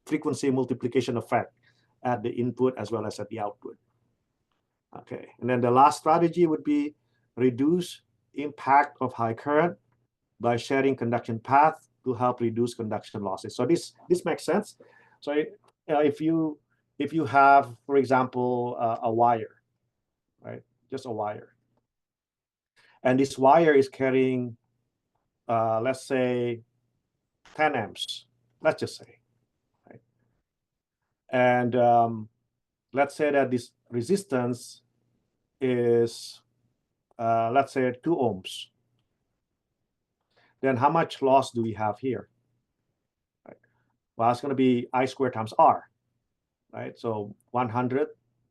frequency multiplication effect at the input as well as at the output. Okay, and then the last strategy would be reduce impact of high current by sharing conduction path to help reduce conduction losses. So this makes sense. So if you have, for example, a wire, right, just a wire, and this wire is carrying, let's say, 10 amps, let's just say, right? And let's say that this resistance is, let's say, 2 ohms. Then how much loss do we have here? Right. Well, it's going to be I squared times R, right? So 100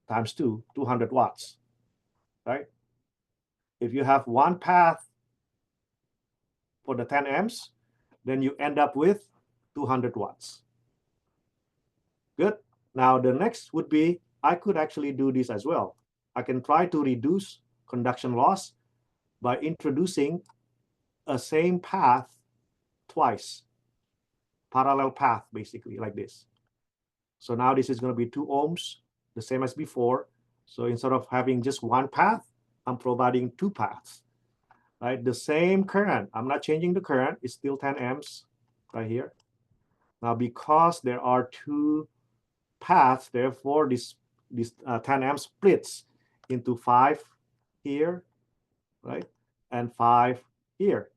times 2, 200 watts, right? if you have one path for the 10 amps, then you end up with 200 watts. Good. Now the next would be, I could actually do this as well. I can try to reduce conduction loss by introducing a same path twice, parallel path, basically like this. So now this is going to be 2 ohms, the same as before. So instead of having just one path, I'm providing 2 paths, right? The same current. I'm not changing the current. It's still 10 amps right here. Now, because there are 2 paths, therefore this 10 amps splits into 5 here, right? And 5 here,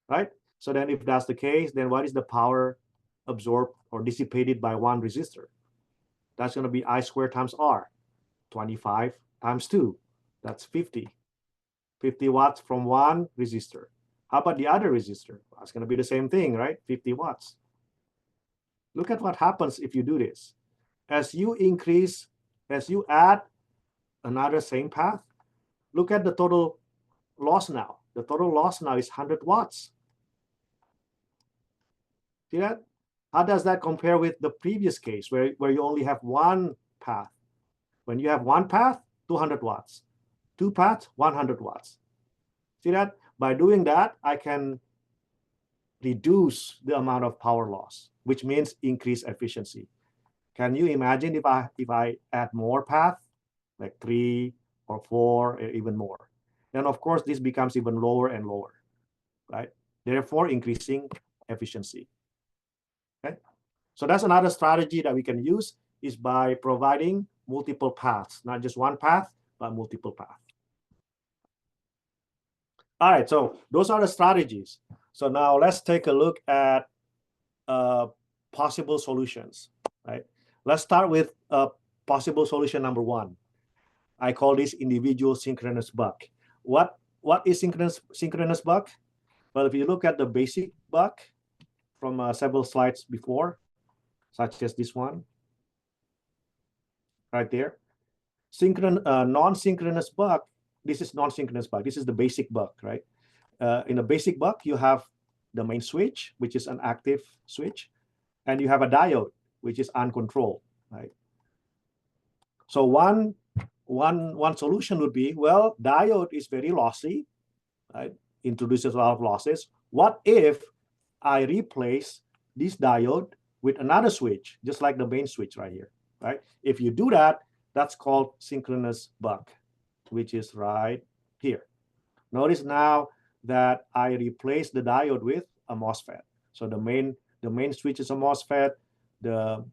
right? So then if that's the case, then what is the power absorbed or dissipated by one resistor? That's going to be I squared times R. 25 times 2, that's 50. 50 watts from one resistor. How about the other resistor? That's going to be the same thing, right? 50 watts. Look at what happens if you do this. As you add another same path, look at the total loss now. The total loss now is 100 watts. See that? How does that compare with the previous case where you only have one path? When you have one path, 200 watts. 2 paths, 100 watts. See that? By doing that, I can reduce the amount of power loss, which means increase efficiency. Can you imagine if I add more paths, like 3 or 4, or even more? Then of course this becomes even lower and lower, right? Therefore increasing efficiency. Okay, so that's another strategy that we can use, is by providing multiple paths, not just one path, but multiple paths. All right, so those are the strategies. So now let's take a look at possible solutions, right? Let's start with possible solution number 1. I call this individual synchronous buck. What is synchronous buck? Well, if you look at the basic buck from several slides before, such as this one, right there, non-synchronous buck. This is non-synchronous buck. This is the basic buck, right? In a basic buck, you have the main switch, which is an active switch, and you have a diode, which is uncontrolled, right? So one solution would be, well, diode is very lossy, right? Introduces a lot of losses. What if I replace this diode with another switch, just like the main switch right here, right? If you do that, that's called synchronous buck, which is right here. Notice now that I replace the diode with a MOSFET. So the main switch is a MOSFET. The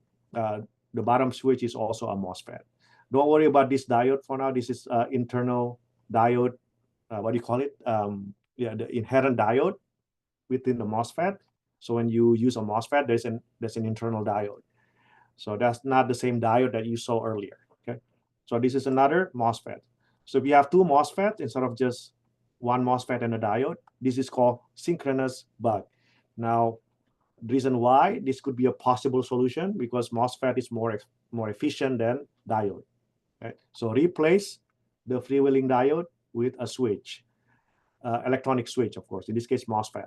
bottom switch is also a MOSFET. Don't worry about this diode for now. This is internal diode. What do you call it? The inherent diode within the MOSFET. So when you use a MOSFET, there's an internal diode. So that's not the same diode that you saw earlier. Okay. So this is another MOSFET. So if you have 2 MOSFETs instead of just one MOSFET and a diode, this is called synchronous buck. Now, the reason why this could be a possible solution, because MOSFET is more efficient than diode. Right? So replace the freewheeling diode with a switch, electronic switch, of course, in this case MOSFET.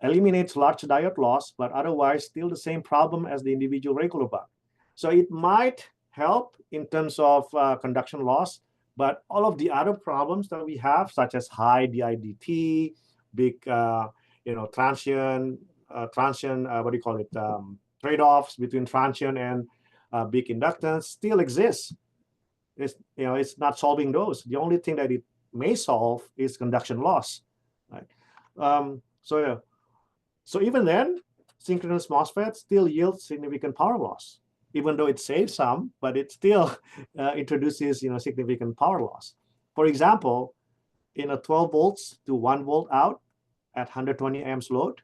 Eliminates large diode loss, but otherwise still the same problem as the individual regular buck. So it might help in terms of conduction loss, but all of the other problems that we have, such as high DIDT, big transient, what do you call it, trade-offs between transient and big inductance still exists. It's not solving those. The only thing that it may solve is conduction loss, right? So even then, synchronous MOSFET still yields significant power loss, even though it saves some, but it still introduces significant power loss. For example, in a 12 volts to 1 volt out at 120 amps load,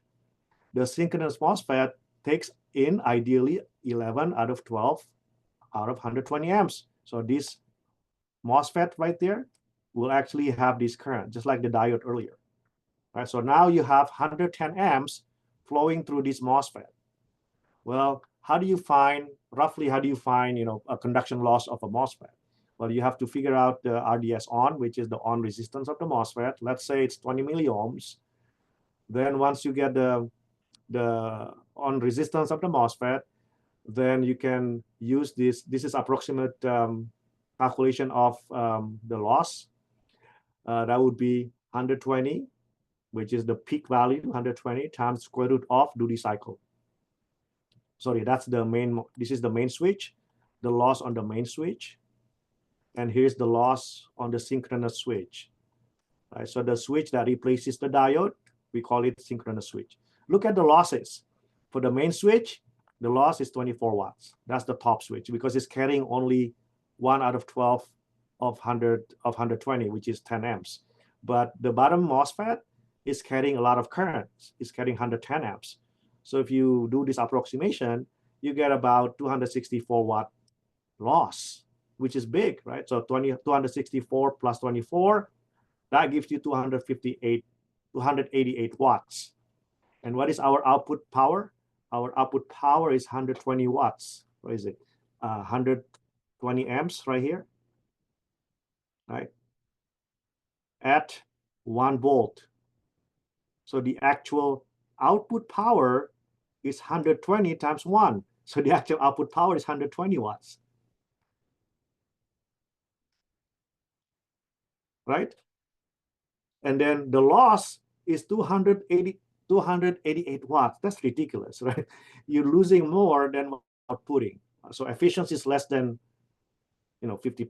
the synchronous MOSFET takes in ideally 11 out of 12 out of 120 amps. So this MOSFET right there will actually have this current, just like the diode earlier. Right? So now you have 110 amps flowing through this MOSFET. Well, roughly how do you find a conduction loss of a MOSFET? Well, you have to figure out the RDS on, which is the on resistance of the MOSFET. Let's say it's 20 milliohms. Then once you get the on resistance of the MOSFET, then you can use this. This is approximate calculation of the loss. That would be 120, which is the peak value, 120 times square root of duty cycle. Sorry, that's the main. This is the main switch, the loss on the main switch. And here's the loss on the synchronous switch. Right, so the switch that replaces the diode, we call it synchronous switch. Look at the losses. For the main switch, the loss is 24 watts. That's the top switch because it's carrying only 1 out of 12 of 120, which is 10 amps. But the bottom MOSFET is carrying a lot of current. It's carrying 110 amps. So if you do this approximation, you get about 264 watt loss, which is big, right? So 264 plus 24, that gives you 288 watts. And what is our output power? Our output power is 120 watts. What is it? 120 amps right here, right? At 1 volt. So the actual output power is 120 times 1. So the actual output power is 120 watts. Right? And then the loss is 288 watts. That's ridiculous, right? You're losing more than outputting. So efficiency is less than, 50.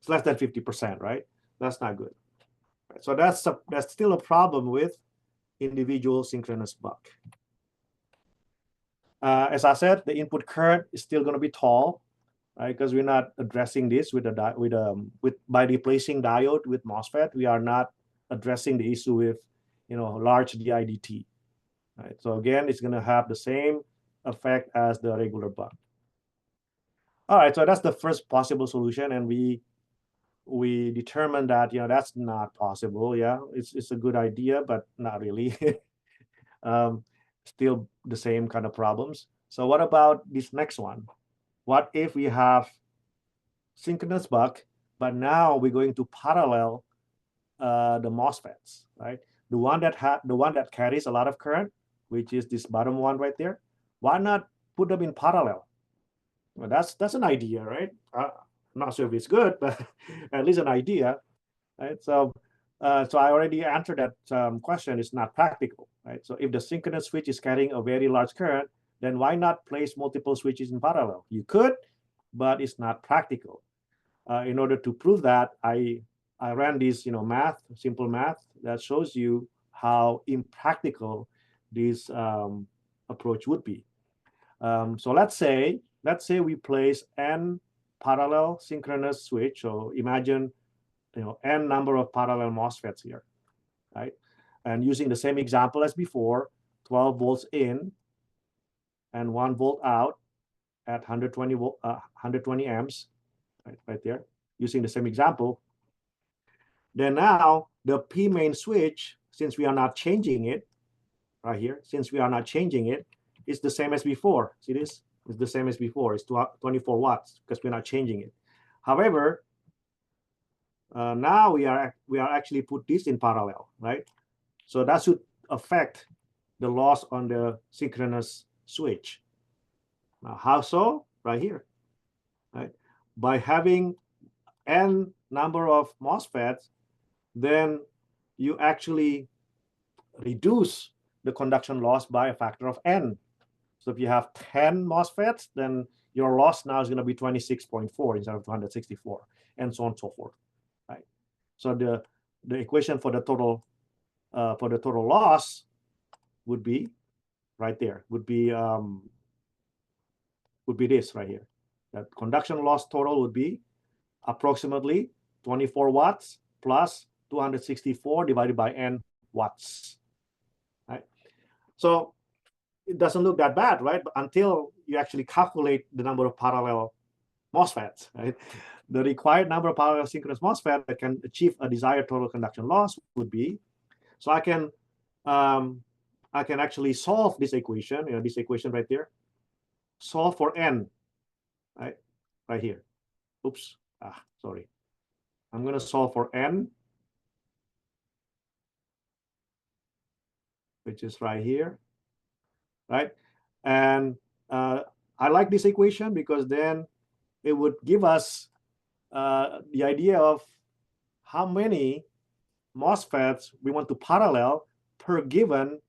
It's less than 50%, right? That's not good. So that's still a problem with individual synchronous buck. As I said, the input current is still going to be tall, right? Because we're not addressing this by replacing diode with MOSFET. We are not addressing the issue with, large DIDT. Right? So again, it's going to have the same effect as the regular buck. All right, so that's the first possible solution, and we determined that that's not possible. Yeah, it's a good idea, but not really. Still the same kind of problems. So what about this next one? What if we have synchronous buck, but now we're going to parallel the MOSFETs, right? The one that carries a lot of current, which is this bottom one right there. Why not put them in parallel? Well, that's an idea, right? I'm not sure if it's good, but at least an idea, right? So I already answered that question. It's not practical, right? So if the synchronous switch is carrying a very large current, then why not place multiple switches in parallel? You could, but it's not practical. In order to prove that, I ran this, simple math that shows you how impractical this approach would be. So let's say we place n parallel synchronous switch. So imagine, n number of parallel MOSFETs here, right? And using the same example as before, 12 volts in and 1 volt out at 120 amps, right there, using the same example. Then now the P main switch, since we are not changing it, right here, since we are not changing it, it's the same as before. See this? It's the same as before. It's 24 watts because we're not changing it. However, now we are actually put this in parallel, right? So that should affect the loss on the synchronous switch. Now, how so? Right here, right? By having n number of MOSFETs, then you actually reduce the conduction loss by a factor of n. So if you have 10 MOSFETs, then your loss now is going to be 26.4 instead of 264, and so on and so forth. Right? So the equation for the total loss would be right there. Would be this right here. That conduction loss total would be approximately 24 watts plus 264 divided by n watts. Right? So it doesn't look that bad, right? But until you actually calculate the number of parallel MOSFETs, right? The required number of parallel synchronous MOSFET that can achieve a desired total conduction loss would be, so I can actually solve this equation, this equation right there, solve for n, right here. Oops, sorry. I'm going to solve for n, which is right here, right? And I like this equation because then it would give us the idea of how many MOSFETs we want to parallel per given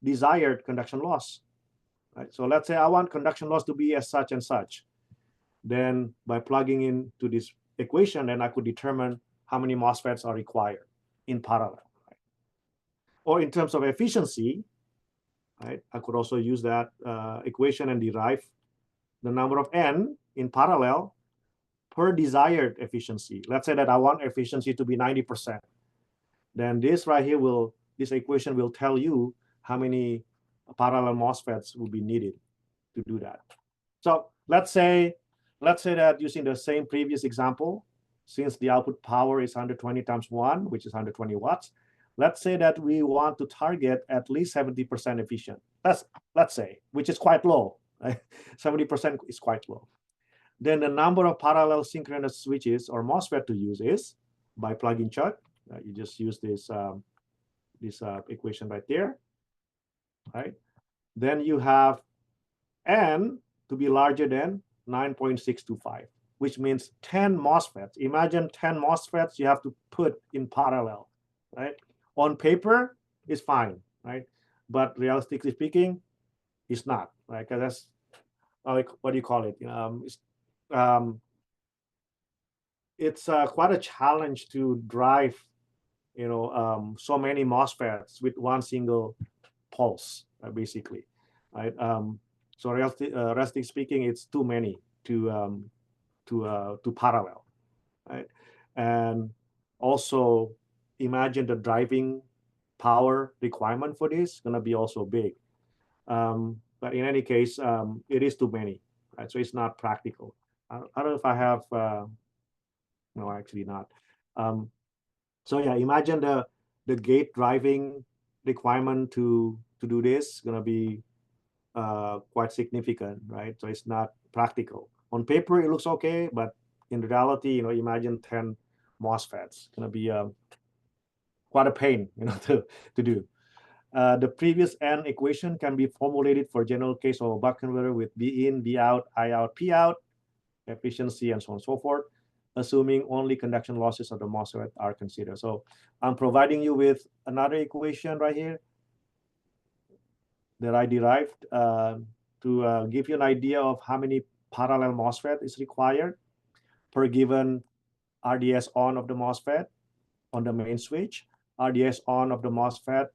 desired conduction loss. Right? So let's say I want conduction loss to be as such and such. Then by plugging into this equation, then I could determine how many MOSFETs are required in parallel. Right? Or in terms of efficiency, right, I could also use that equation and derive the number of n in parallel per desired efficiency. Let's say that I want efficiency to be 90%. Then this right here this equation will tell you how many parallel MOSFETs will be needed to do that. So let's say that using the same previous example, since the output power is 120 times 1, which is 120 watts, let's say that we want to target at least 70% efficient. Let's say, which is quite low. Right? 70% is quite low. Then the number of parallel synchronous switches or MOSFET to use is by plug-in chart. You just use this equation right there, right? Then you have n to be larger than 9.625, which means 10 MOSFETs. Imagine 10 MOSFETs you have to put in parallel, right? On paper, it's fine, right? But realistically speaking, it's not, right? Because that's, what do you call it? It's quite a challenge to drive, so many MOSFETs with one single pulse, basically, right? So realistically speaking, it's too many to parallel, right? And also imagine the driving power requirement for this is going to be also big. But in any case, it is too many, right? So it's not practical. I don't know if I have, no, actually not. So yeah, imagine the gate driving requirement to do this is going to be quite significant, right? So it's not practical. On paper, it looks okay, but in reality, imagine 10 MOSFETs. It's going to be quite a pain, to do. The previous N equation can be formulated for general case of a buck converter with B in, B out, I out, P out, efficiency, and so on and so forth, assuming only conduction losses of the MOSFET are considered. So I'm providing you with another equation right here that I derived to give you an idea of how many parallel MOSFET is required per given RDS on of the MOSFET on the main switch, RDS on of the MOSFET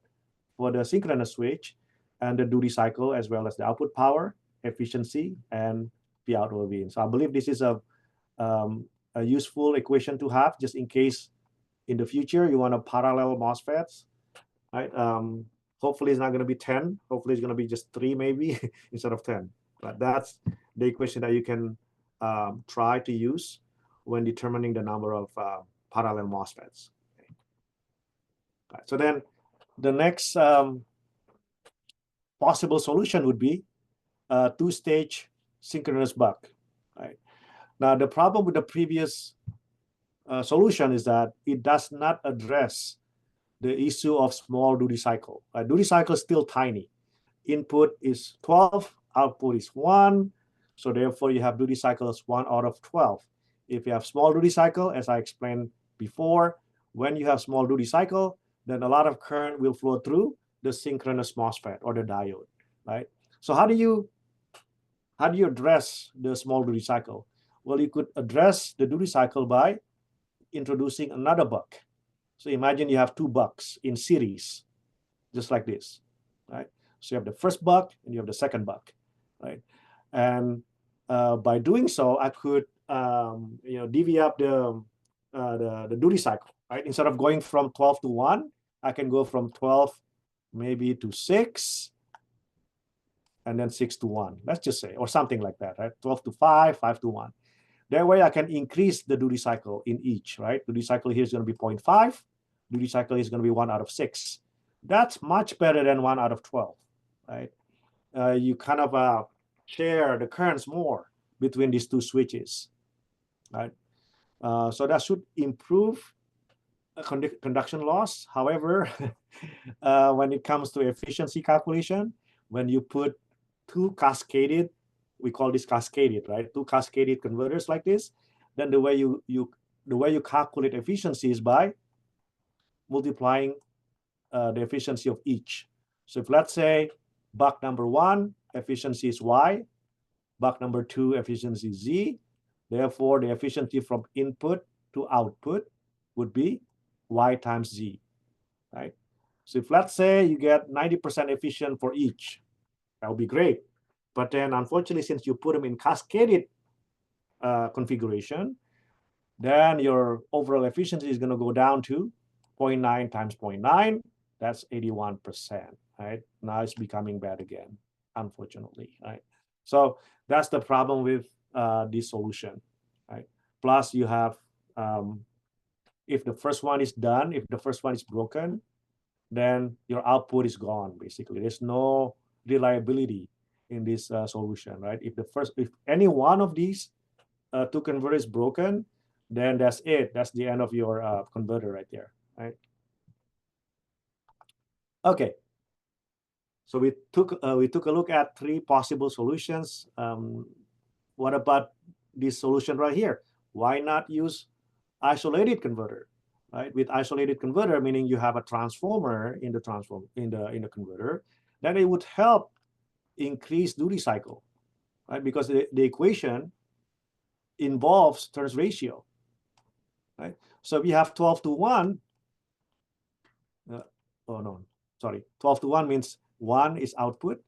for the synchronous switch, and the duty cycle, as well as the output power, efficiency, and P out over V in. So I believe this is a useful equation to have, just in case in the future you want to parallel MOSFETs, right? Hopefully it's not going to be 10. Hopefully it's going to be just 3 maybe instead of 10. But that's the equation that you can try to use when determining the number of parallel MOSFETs. Okay. Right. So then the next possible solution would be a two-stage synchronous buck. Right. Now the problem with the previous solution is that it does not address the issue of small duty cycle. Duty cycle is still tiny. Input is 12, output is 1. So therefore, you have duty cycle as 1 out of 12. If you have small duty cycle, as I explained before, when you have small duty cycle, then a lot of current will flow through the synchronous MOSFET or the diode, right? So how do you address the small duty cycle? Well, you could address the duty cycle by introducing another buck. So imagine you have 2 bucks in series, just like this, right? So you have the first buck and you have the second buck, right? And by doing so, I could divvy up the duty cycle, right? Instead of going from 12 to 1, I can go from 12 maybe to 6, and then 6 to 1, let's just say, or something like that, right? 12 to 5, 5 to 1. That way I can increase the duty cycle in each, right? Duty cycle here is going to be 0.5. Duty cycle is going to be 1 out of 6. That's much better than 1 out of 12, right? You kind of share the currents more between these 2 switches, right? So that should improve conduction loss. However, when it comes to efficiency calculation, when you put two cascaded, we call this cascaded, right? Two cascaded converters like this, then the way you calculate efficiency is by multiplying the efficiency of each. So if let's say buck number 1 efficiency is Y, buck number 2 efficiency is Z, therefore the efficiency from input to output would be Y times Z, right? So if let's say you get 90% efficient for each, that would be great. But then unfortunately, since you put them in cascaded configuration, then your overall efficiency is going to go down to 0.9 times 0.9. That's 81%, right? Now it's becoming bad again, unfortunately, right? So that's the problem with this solution, right? Plus you have, if the first one is done, if the first one is broken, then your output is gone, basically. There's no reliability in this solution, right? If any one of these two converters is broken, then that's it. That's the end of your converter right there, right? Okay. So we took a look at 3 possible solutions. What about this solution right here? Why not use isolated converter, right? With isolated converter, meaning you have a transformer in the converter, then it would help increase duty cycle, right? Because the equation involves turns ratio, right? So we have 12 to 1. Oh no, sorry. 12 to 1 means 1 is output,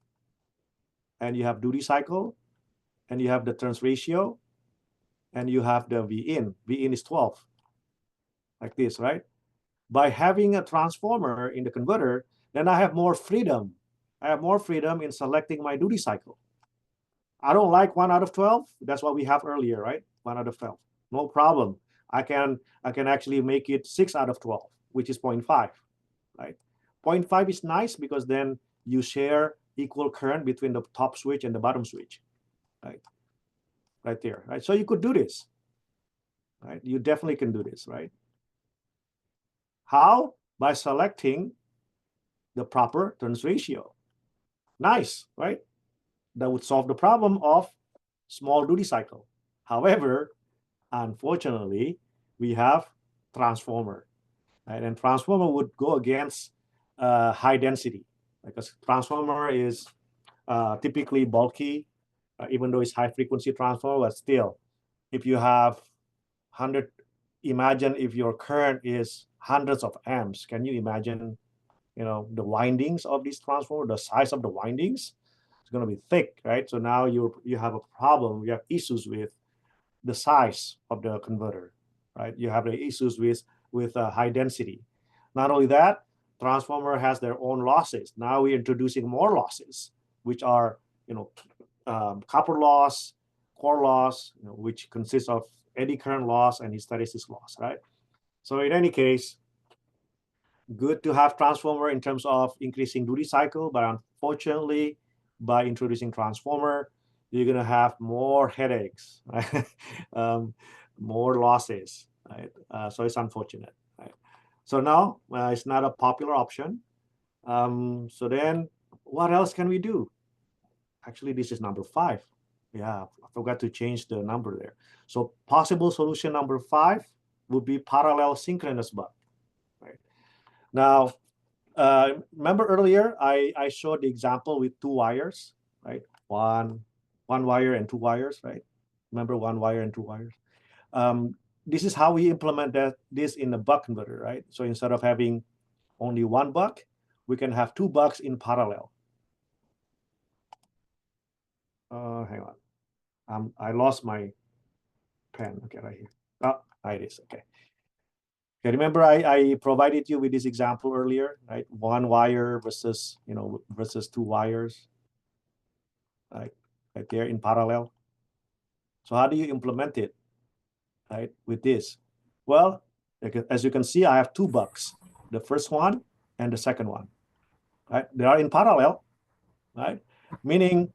and you have duty cycle, and you have the turns ratio, and you have the V in. V in is 12, like this, right? By having a transformer in the converter, then I have more freedom. I have more freedom in selecting my duty cycle. I don't like 1 out of 12. That's what we have earlier, right? 1 out of 12. No problem. I can actually make it 6 out of 12, which is 0.5, right? 0.5 is nice because then you share equal current between the top switch and the bottom switch, right? Right there, right? So you could do this, right? You definitely can do this, right? How? By selecting the proper turns ratio. Nice, right? That would solve the problem of small duty cycle. However, unfortunately, we have transformer, right? And transformer would go against high density, because transformer is typically bulky, even though it's high frequency transformer, but still, if you have 100, imagine if your current is hundreds of amps. Can you imagine, the windings of this transformer, the size of the windings? It's going to be thick, right? So now you have a problem. You have issues with the size of the converter, right? You have the issues with high density. Not only that, transformer has their own losses. Now we're introducing more losses, which are copper loss, core loss, which consists of eddy current loss and hysteresis loss, right? So in any case, good to have transformer in terms of increasing duty cycle, but unfortunately, by introducing transformer, you're going to have more headaches, right? More losses, right? So it's unfortunate, right? So now it's not a popular option. So then what else can we do? Actually, this is number 5. Yeah, I forgot to change the number there. So possible solution number 5 would be parallel synchronous buck, right? Now, remember earlier, I showed the example with 2 wires, right? One wire and 2 wires, right? Remember 1 wire and 2 wires? This is how we implement this in a buck converter, right? So instead of having only 1 buck, we can have 2 bucks in parallel. Hang on. I lost my pen. Okay, right here. Oh, it is. Okay. Okay, remember I provided you with this example earlier, right? 1 wire versus 2 wires, right there in parallel. So how do you implement it, right, with this? Well, as you can see, I have 2 bucks, the first one and the second one, right? They are in parallel, right? Meaning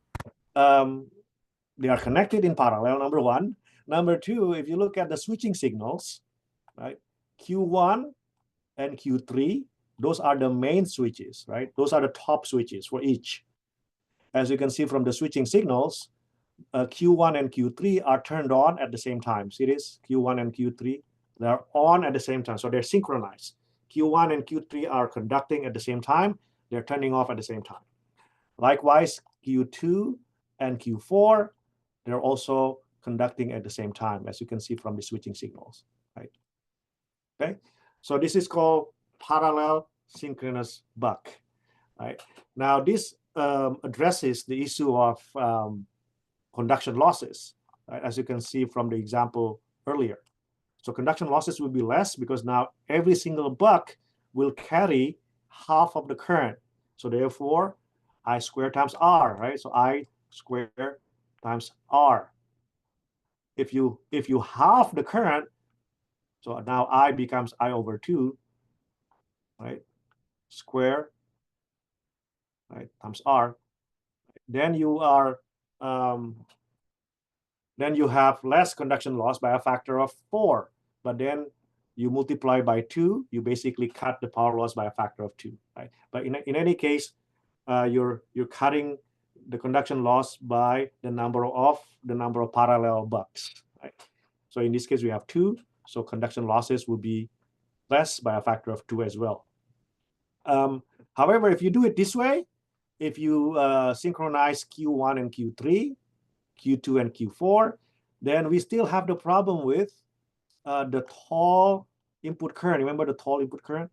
they are connected in parallel, number 1, Number two, if you look at the switching signals, right? Q1 and Q3, those are the main switches, right? Those are the top switches for each. As you can see from the switching signals, Q1 and Q3 are turned on at the same time. See this? Q1 and Q3, they're on at the same time, so they're synchronized. Q1 and Q3 are conducting at the same time, they're turning off at the same time. Likewise, Q2 and Q4, they're also conducting at the same time, as you can see from the switching signals, right? Okay, so this is called parallel synchronous buck, right? Now this addresses the issue of conduction losses, right? As you can see from the example earlier. So conduction losses will be less because now every single buck will carry half of the current. So therefore, I square times R, right? So I square times R. If you halve the current, so now I becomes I over 2, right? Square, right, times R. Then you are then you have less conduction loss by a factor of 4. But then you multiply by 2, you basically cut the power loss by a factor of 2, right? But in any case, you're cutting the conduction loss by the number of parallel bucks, right? So in this case, we have 2, so conduction losses will be less by a factor of 2 as well. However, if you do it this way, if you synchronize Q1 and Q3, Q2 and Q4, then we still have the problem with the tall input current. Remember the tall input current,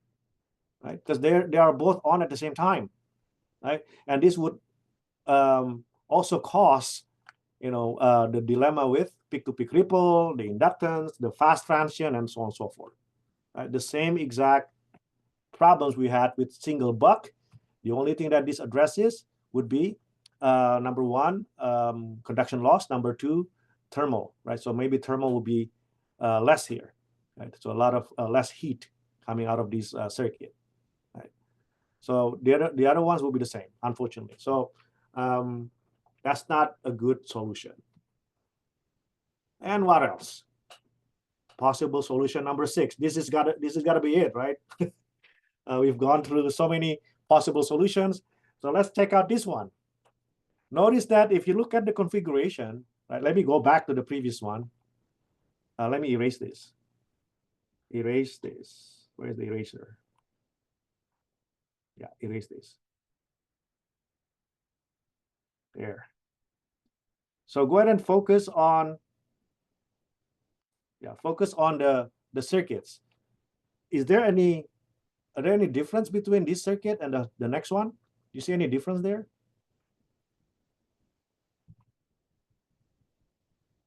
right? Because they are both on at the same time, right? And this would also cause, the dilemma with peak-to-peak ripple, the inductance, the fast transient, and so on and so forth. Right? The same exact problems we had with single buck. The only thing that this addresses would be number one, conduction loss. Number two, thermal, right? So maybe thermal will be less here, right? So a lot of less heat coming out of this circuit, right? So the other ones will be the same, unfortunately. So that's not a good solution. And what else? Possible solution number 6. This has got to be it, right? We've gone through so many possible solutions. So let's check out this one. Notice that if you look at the configuration, right? Let me go back to the previous one. Let me erase this. Erase this. Where's the eraser? Yeah, erase this. There. So go ahead and focus on the circuits. Are there any difference between this circuit and the next one? Do you see any difference there?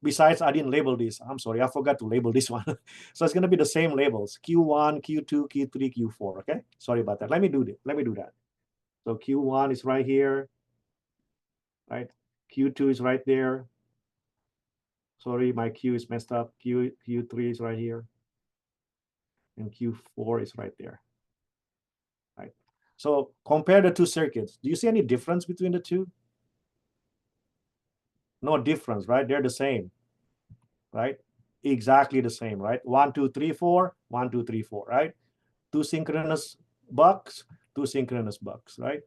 Besides, I didn't label this. I'm sorry, I forgot to label this one. So it's going to be the same labels: Q1, Q2, Q3, Q4. Okay, sorry about that. Let me do that. So Q1 is right here, right? Q2 is right there. Sorry, my Q is messed up. Q3 is right here, and Q4 is right there. Right. So compare the two circuits. Do you see any difference between the two? No difference, right? They're the same, right? Exactly the same, right? 1, 2, 3, 4, 1, 2, 3, 4, right? Two synchronous bucks, right?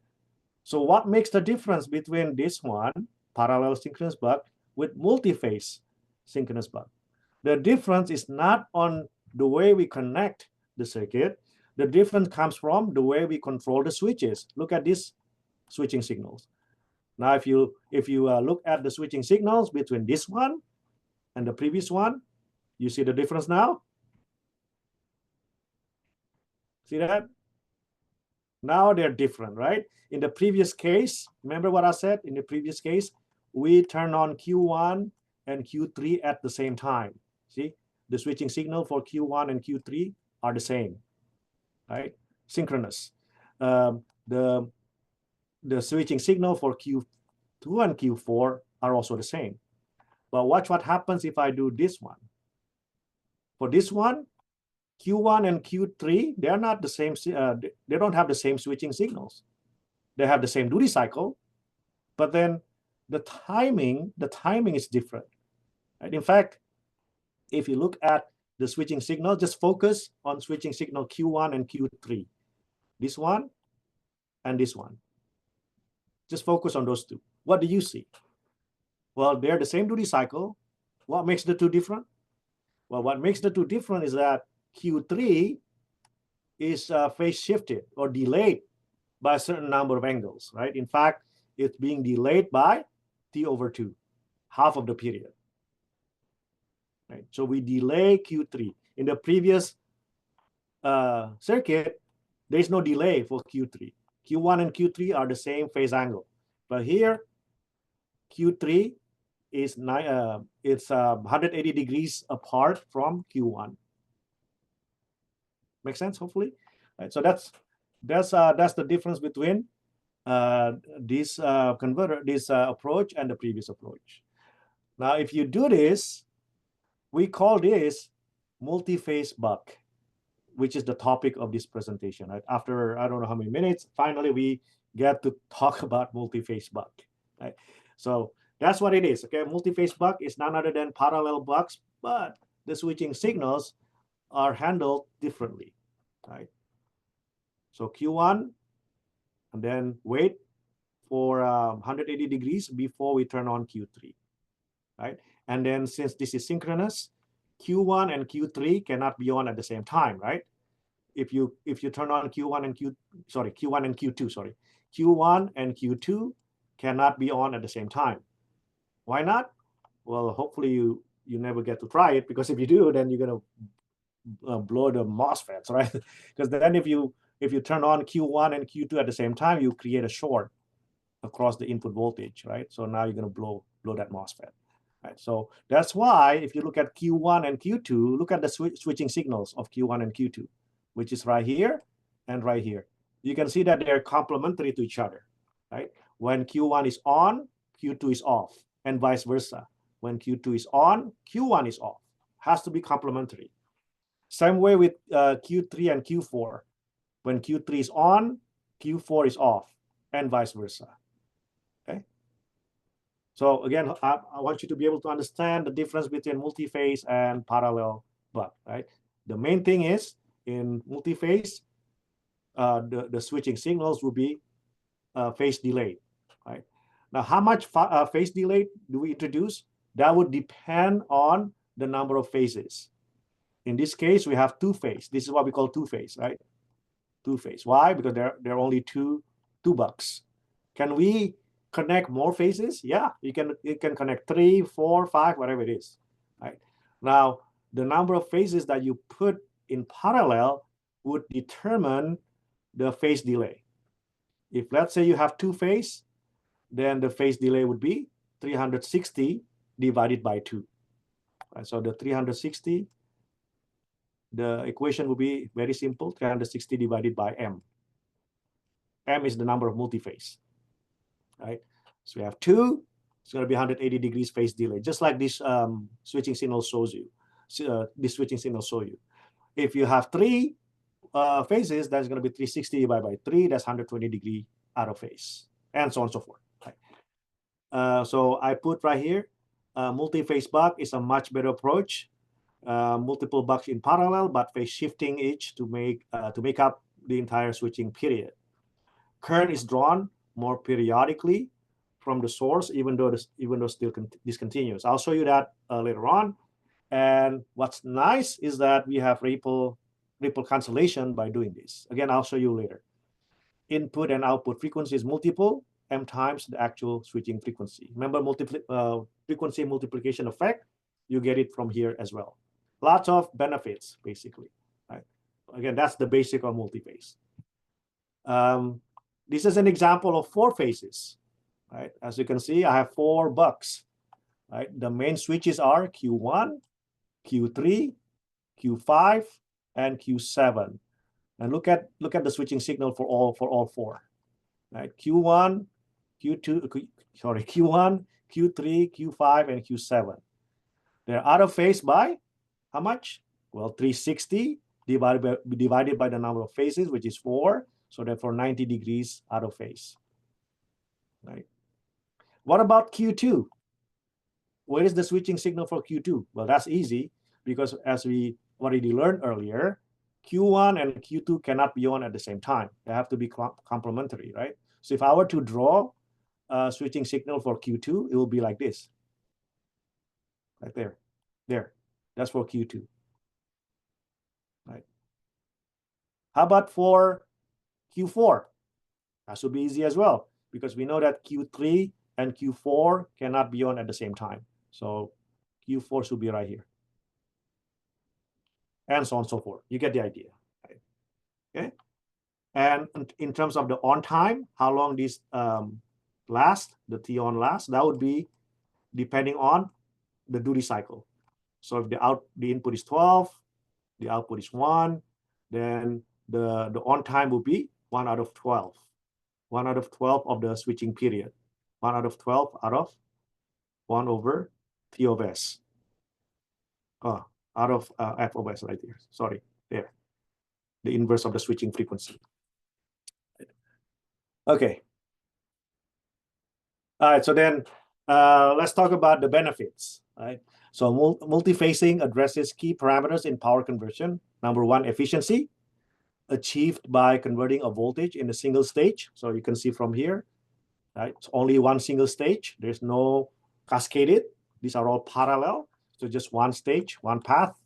So what makes the difference between this one, parallel synchronous buck, with multiphase synchronous buck? The difference is not on the way we connect the circuit. The difference comes from the way we control the switches. Look at these switching signals. Now, if you look at the switching signals between this one and the previous one, you see the difference now? See that? Now they're different, right? In the previous case, remember what I said? In the previous case, we turn on Q1 and Q3 at the same time. See? The switching signal for Q1 and Q3 are the same, right? Synchronous. The switching signal for Q2 and Q4 are also the same. But watch what happens if I do this one. For this one, Q1 and Q3, they're not the same. They don't have the same switching signals. They have the same duty cycle, but then the timing is different. Right? In fact, if you look at the switching signal, just focus on switching signal Q1 and Q3. This one and this one. Just focus on those two. What do you see? Well, they're the same duty cycle. What makes the two different? Well, what makes the two different is that Q3 is phase shifted or delayed by a certain number of angles, right? In fact, it's being delayed by T/2, half of the period. Right? So we delay Q3. In the previous circuit, there's no delay for Q3. Q1 and Q3 are the same phase angle. But here, Q3 is 180 degrees apart from Q1. Make sense, hopefully? Right, so that's the difference between this converter, this approach and the previous approach. Now, if you do this, we call this multi-phase buck, which is the topic of this presentation. Right? After I don't know how many minutes, finally we get to talk about multi-phase buck. Right? So that's what it is. Okay, multi-phase buck is none other than parallel bucks, but the switching signals are handled differently. Right? So Q1, and then wait for 180 degrees before we turn on Q3. Right? And then since this is synchronous, Q1 and Q3 cannot be on at the same time, right? If you turn on Q1 and Q2, Q1 and Q2 cannot be on at the same time. Why not? Well, hopefully you never get to try it, because if you do, then you're gonna blow the MOSFETs, right? Because then if you turn on Q1 and Q2 at the same time, you create a short across the input voltage, right? So now you're gonna blow that MOSFET. Right, so that's why if you look at Q1 and Q2, look at the switching signals of Q1 and Q2, which is right here and right here. You can see that they're complementary to each other, right? When Q1 is on, Q2 is off, and vice versa. When Q2 is on, Q1 is off. Has to be complementary. Same way with Q3 and Q4. When Q3 is on, Q4 is off, and vice versa. Okay. So again, I want you to be able to understand the difference between multi-phase and parallel buck, right? The main thing is in multi-phase, the switching signals will be phase delayed, right? Now, how much phase delay do we introduce? That would depend on the number of phases. In this case, we have two phase. This is what we call two phase, right? Two phase. Why? Because there are only two bucks. Can we connect more phases? Yeah, you can connect 3, 4, 5, whatever it is. Right? Now, the number of phases that you put in parallel would determine the phase delay. If let's say you have two phase, then the phase delay would be 360 divided by 2. Right? So the 360, the equation would be very simple, 360 divided by M. M is the number of multi-phase. Right? So we have 2, it's going to be 180 degrees phase delay, just like this switching signal shows you. This switching signal show you. If you have 3 phases, that's going to be 360 divided by 3, that's 120 degree out of phase, and so on and so forth. Right? So I put right here, multi-phase buck is a much better approach. Multiple bucks in parallel, but phase shifting each to make up the entire switching period. Current is drawn more periodically from the source, even though still discontinuous. I'll show you that later on. And what's nice is that we have ripple cancellation by doing this. Again, I'll show you later. Input and output frequency is multiple, M times the actual switching frequency. Remember frequency multiplication effect? You get it from here as well. Lots of benefits, basically. Right? Again, that's the basic of multi-phase. This is an example of 4 phases. Right? As you can see, I have 4 bucks. Right? The main switches are Q1, Q3, Q5, and Q7. And look at the switching signal for all 4. Right? Q1, Q3, Q5, and Q7. They're out of phase by how much? Well, 360 divided by the number of phases, which is 4. So therefore 90 degrees out of phase. Right? What about Q2? Where is the switching signal for Q2? Well, that's easy. because as we already learned earlier, Q1 and Q2 cannot be on at the same time. They have to be complementary, right? So if I were to draw a switching signal for Q2, it will be like this. Right there. There. That's for Q2. Right. How about for Q4? That should be easy as well, because we know that Q3 and Q4 cannot be on at the same time. So Q4 should be right here. And so on and so forth. You get the idea. Right? Okay. And in terms of the on time, how long this lasts, the T on lasts, that would be depending on the duty cycle. So if the input is 12, the output is 1, then the on time will be 1 out of 12. 1 out of 12 of the switching period. 1 out of 12 out of 1 over T of S. Oh, out of F of S right there. Sorry, there. The inverse of the switching frequency. Okay. All right, so then let's talk about the benefits. Right. So multiphasing addresses key parameters in power conversion. Number one, efficiency, achieved by converting a voltage in a single stage. So you can see from here, right? It's only one single stage. There's no cascaded. These are all parallel. So just one stage, one path.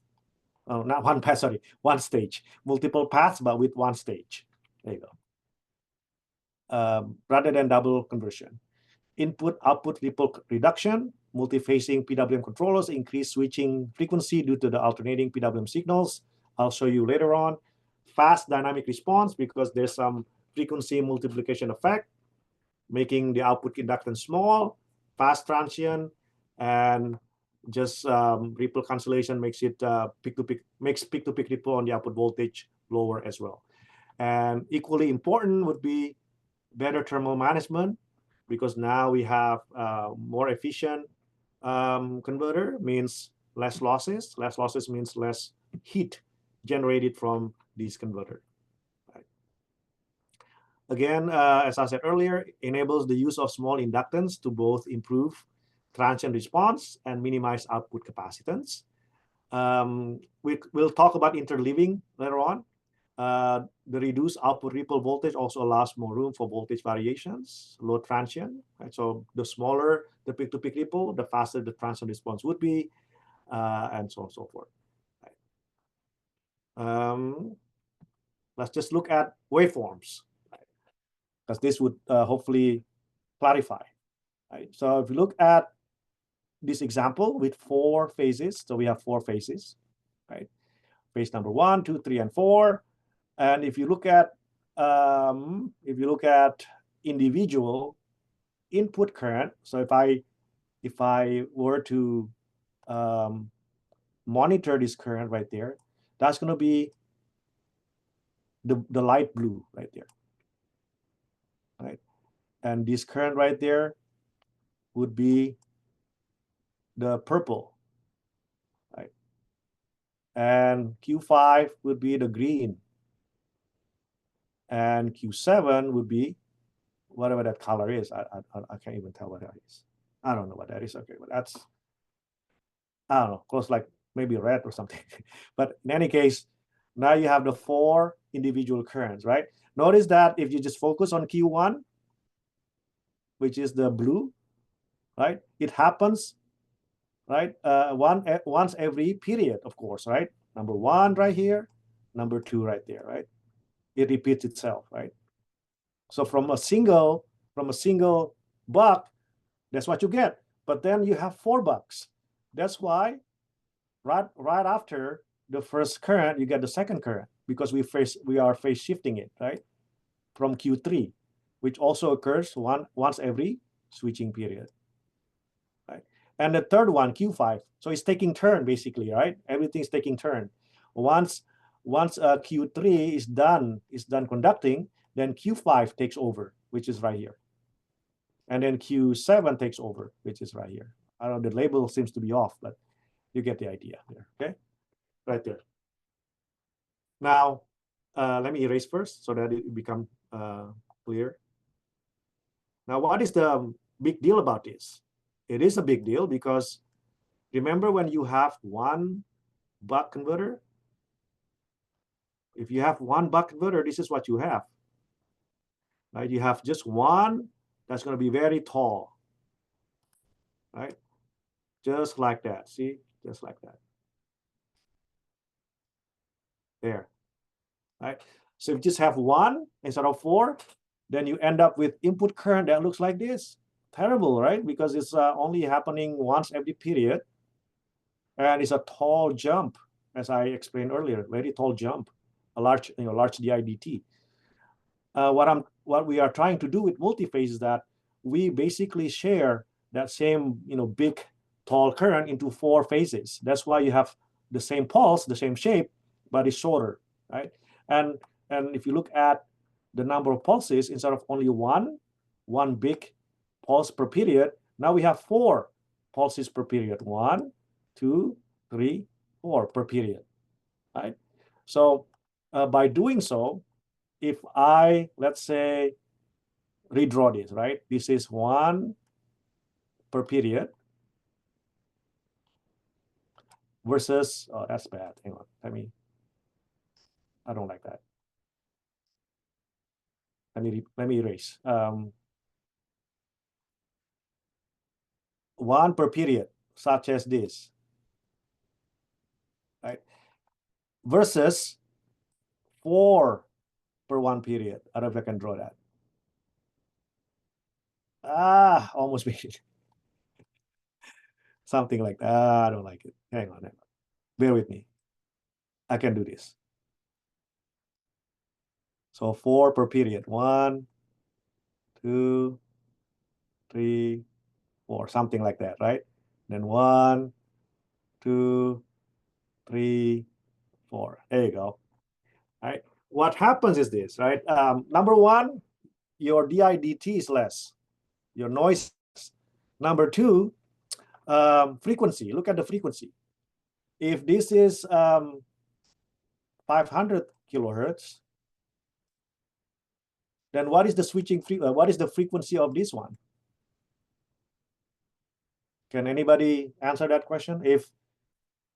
Oh, not one path, sorry, one stage. Multiple paths, but with one stage. There you go. Rather than double conversion. Input-output ripple reduction. Multiphasing PWM controllers increase switching frequency due to the alternating PWM signals. I'll show you later on. Fast dynamic response, because there's some frequency multiplication effect, making the output inductance small. Fast transient, and just ripple cancellation makes it peak-to-peak ripple on the output voltage lower as well. And equally important would be better thermal management, because now we have more efficient converter, means less losses. Less losses means less heat generated from these converter. Right. Again, as I said earlier, enables the use of small inductance to both improve transient response and minimize output capacitance. We'll talk about interleaving later on. The reduced output ripple voltage also allows more room for voltage variations, low transient. Right? So the smaller the peak-to-peak ripple, the faster the transient response would be, and so on and so forth. Right? Let's just look at waveforms, because this would hopefully clarify. Right? So if you look at this example with 4 phases, so we have 4 phases, right? Phase number 1, 2, 3, and 4. And if you look at individual input current, so if I were to monitor this current right there, that's going to be the light blue right there, right? And this current right there would be the purple, right? And Q5 would be the green. And Q7 would be whatever that color is. I can't even tell what that is. I don't know what that is. Okay, but that's, I don't know, close like maybe red or something. But in any case, now you have the 4 individual currents, right? Notice that if you just focus on Q1, which is the blue, right? It happens, right? Once every period, of course, right? Number 1 right here, number 2 right there, right? It repeats itself, right? So from a single buck, that's what you get. But then you have 4 bucks. That's why right after the first current, you get the second current, because we are phase shifting it, right? From Q3, which also occurs once every switching period. Right? And the third one, Q5, so it's taking turn basically, right? Everything's taking turn. Once Q3 is done conducting, then Q5 takes over, which is right here. And then Q7 takes over, which is right here. I don't know, the label seems to be off, but you get the idea there, okay? Right there. Now, let me erase first so that it becomes clear. Now, what is the big deal about this? It is a big deal because remember when you have one buck converter, if you have one buck converter, this is what you have. Right? You have just one that's going to be very tall. Right? Just like that. See? Just like that. There. Right? So if you just have one instead of four, then you end up with input current that looks like this. Terrible, right? Because it's only happening once every period. And it's a tall jump, as I explained earlier, very tall jump, a large DIDT. What we are trying to do with multiphase is that we basically share that same big tall current into 4 phases. That's why you have the same pulse, the same shape, but it's shorter, right? And if you look at the number of pulses, instead of only one big pulse per period, now we have 4 pulses per period. 1, 2, 3, 4 per period, right? So by doing so, if I, let's say, redraw this, right? This is 1 per period versus, oh, that's bad. Hang on, I don't like that. Let me erase. 1 per period, such as this, right? Versus 4 per 1 period. I don't know if I can draw that. Almost made it. Something like that. I don't like it. Hang on. Bear with me. I can do this. So 4 per period. 1, 2, 3, 4, something like that, right? Then 1, 2, 3, 4. There you go. All right. What happens is this, right? Number 1, your DIDT is less, your noise. Number 2, frequency. Look at the frequency. If this is 500 kilohertz, then what is the what is the frequency of this one? Can anybody answer that question? If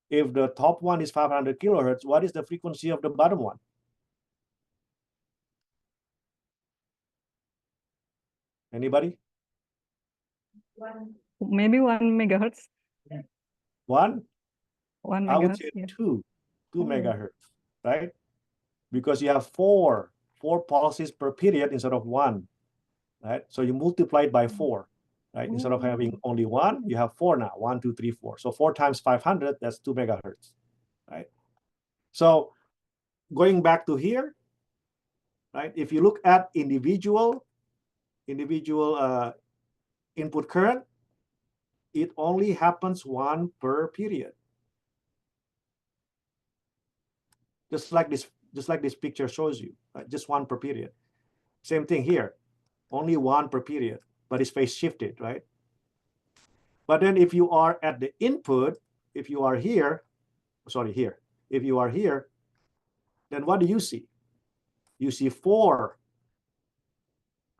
the top one is 500 kilohertz, what is the frequency of the bottom one? Anybody? Maybe 1 megahertz. 1? 1 I would megahertz. say Yeah. 2 megahertz, right? Because you have 4 pulses per period instead of 1, right? So you multiply it by 4, right? Instead of having only 1, you have 4 now. 1, 2, 3, 4. So 4 times 500, that's 2 megahertz, right? So going back to here, right? If you look at individual input current, it only happens 1 per period. Just like this picture shows you, right? Just 1 per period. Same thing here, only 1 per period, but it's phase shifted, right? But then if you are at the input, if you are here, if you are here, then what do you see? You see 4,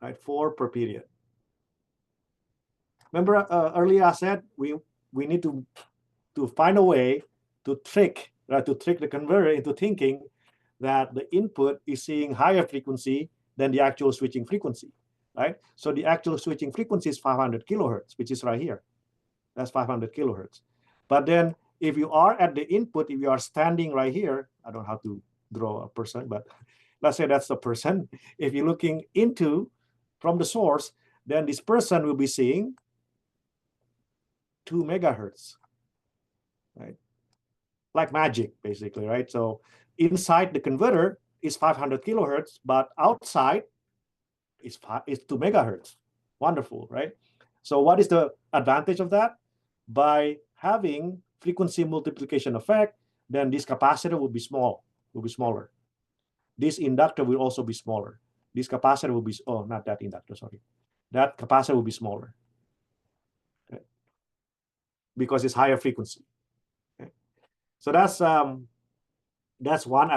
right? 4 per period. Remember earlier I said we need to find a way to trick the converter into thinking that the input is seeing higher frequency than the actual switching frequency, right? So the actual switching frequency is 500 kilohertz, which is right here. That's 500 kilohertz. But then if you are at the input, if you are standing right here, I don't have to draw a person, but let's say that's the person. If you're looking into from the source, then this person will be seeing 2 megahertz, right? Like magic, basically, right? So inside the converter is 500 kilohertz, but outside is 2 megahertz. Wonderful, right? So what is the advantage of that? By having frequency multiplication effect, then this capacitor will be smaller. This inductor will also be smaller. This capacitor will be, oh, not that inductor, sorry. That capacitor will be smaller, okay? Because it's higher frequency. Okay? So that's one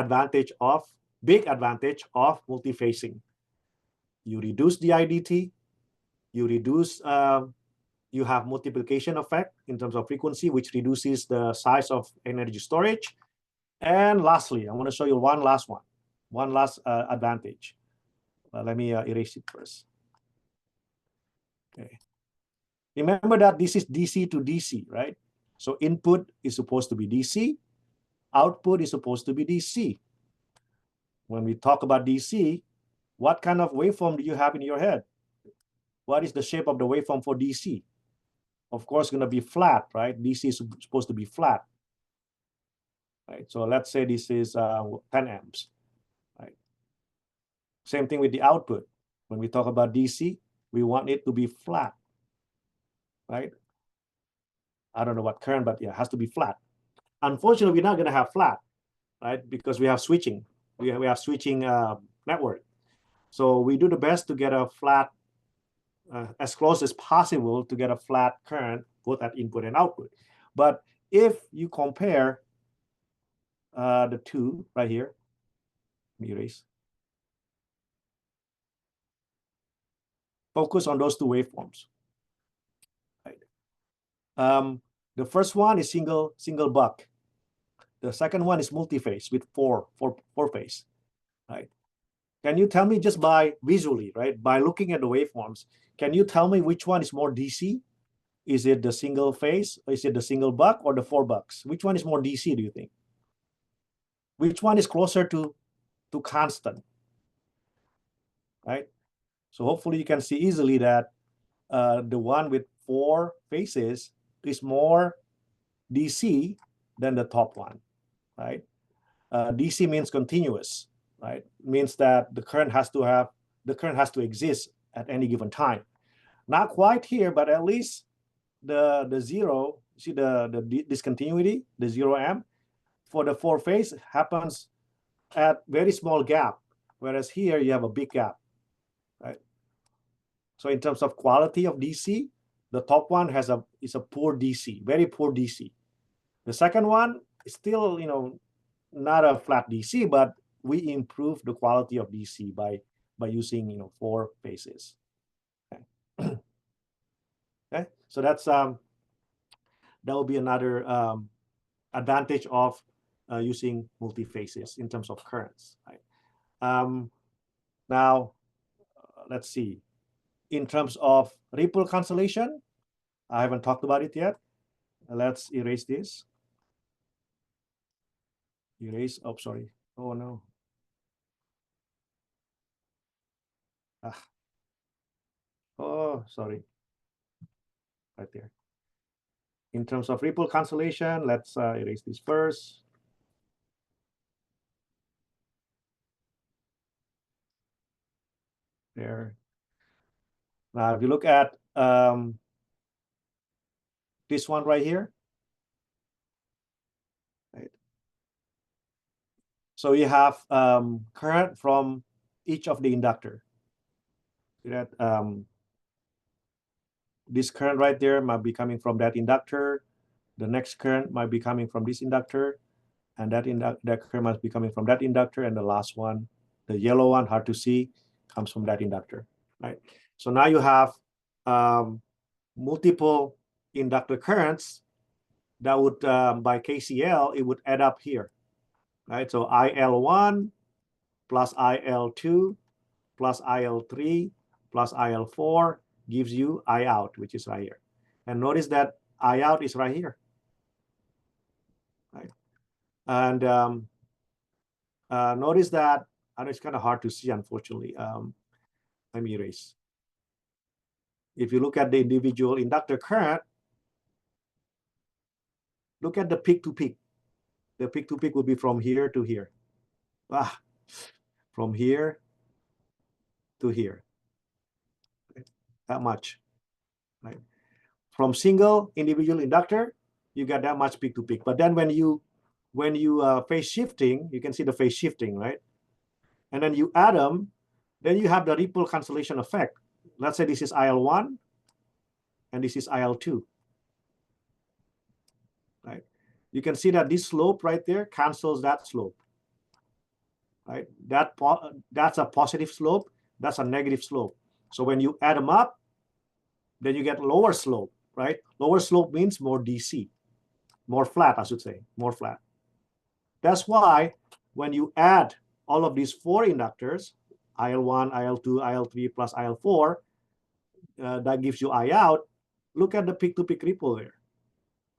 big advantage of multiphasing. You reduce the IDT, you reduce you have multiplication effect in terms of frequency, which reduces the size of energy storage. And lastly, I want to show you one last advantage. Let me erase it first. Okay. Remember that this is DC to DC, right? So input is supposed to be DC, output is supposed to be DC. When we talk about DC, what kind of waveform do you have in your head? What is the shape of the waveform for DC? Of course, going to be flat, right? DC is supposed to be flat, right? So let's say this is 10 amps, right? Same thing with the output. When we talk about DC, we want it to be flat, right? I don't know what current, but yeah, it has to be flat. Unfortunately, we're not going to have flat, right? Because we have switching. We have switching network. So we do the best to get a flat, as close as possible to get a flat current, both at input and output. But if you compare the two right here, let me erase. Focus on those two waveforms. Right. The first one is single buck. The second one is multi-phase with four phase. Right. Can you tell me just by visually, right, by looking at the waveforms, can you tell me which one is more DC? Is it the single phase? Is it the single buck or the 4 bucks? Which one is more DC, do you think? Which one is closer to constant? Right. So hopefully you can see easily that the one with 4 phases is more DC than the top one, right? DC means continuous, right? Means that the current has to exist at any given time. Not quite here, but at least the zero, see the discontinuity, the 0 amp for the 4 phase happens at very small gap, whereas here you have a big gap, right? So in terms of quality of DC, the top one is a poor DC, very poor DC. The second one is still, not a flat DC, but we improve the quality of DC by using 4 phases. Okay. Okay, so that's that will be another advantage of using multi-phases in terms of currents. Right? Now, let's see. In terms of ripple cancellation, I haven't talked about it yet. Let's erase this. Erase. Oh, sorry. Oh no. Oh, sorry. Right there. In terms of ripple cancellation, let's erase this first. There. Now, if you look at this one right here, right? So you have current from each of the inductor. See that this current right there might be coming from that inductor. The next current might be coming from this inductor, and that current must be coming from that inductor, and the last one, the yellow one, hard to see, comes from that inductor, right? So now you have multiple inductor currents that would, by KCL, it would add up here, right? So IL1 plus IL2 plus IL3 plus IL4 gives you I out, which is right here. And notice that I out is right here, right? And notice that, I know it's kind of hard to see, unfortunately. Let me erase. If you look at the individual inductor current, look at the peak to peak. The peak to peak will be from here to here. From here to here. Okay. That much, right? From single individual inductor, you get that much peak to peak. But then when you phase shifting, you can see the phase shifting, right? And then you add them, then you have the ripple cancellation effect. Let's say this is IL1 and this is IL2, right? You can see that this slope right there cancels that slope, right? That's a positive slope, that's a negative slope. So when you add them up, then you get lower slope, right? Lower slope means more DC, more flat, I should say, more flat. That's why when you add all of these 4 inductors, IL1, IL2, IL3 plus IL4, that gives you I out. Look at the peak-to-peak ripple there,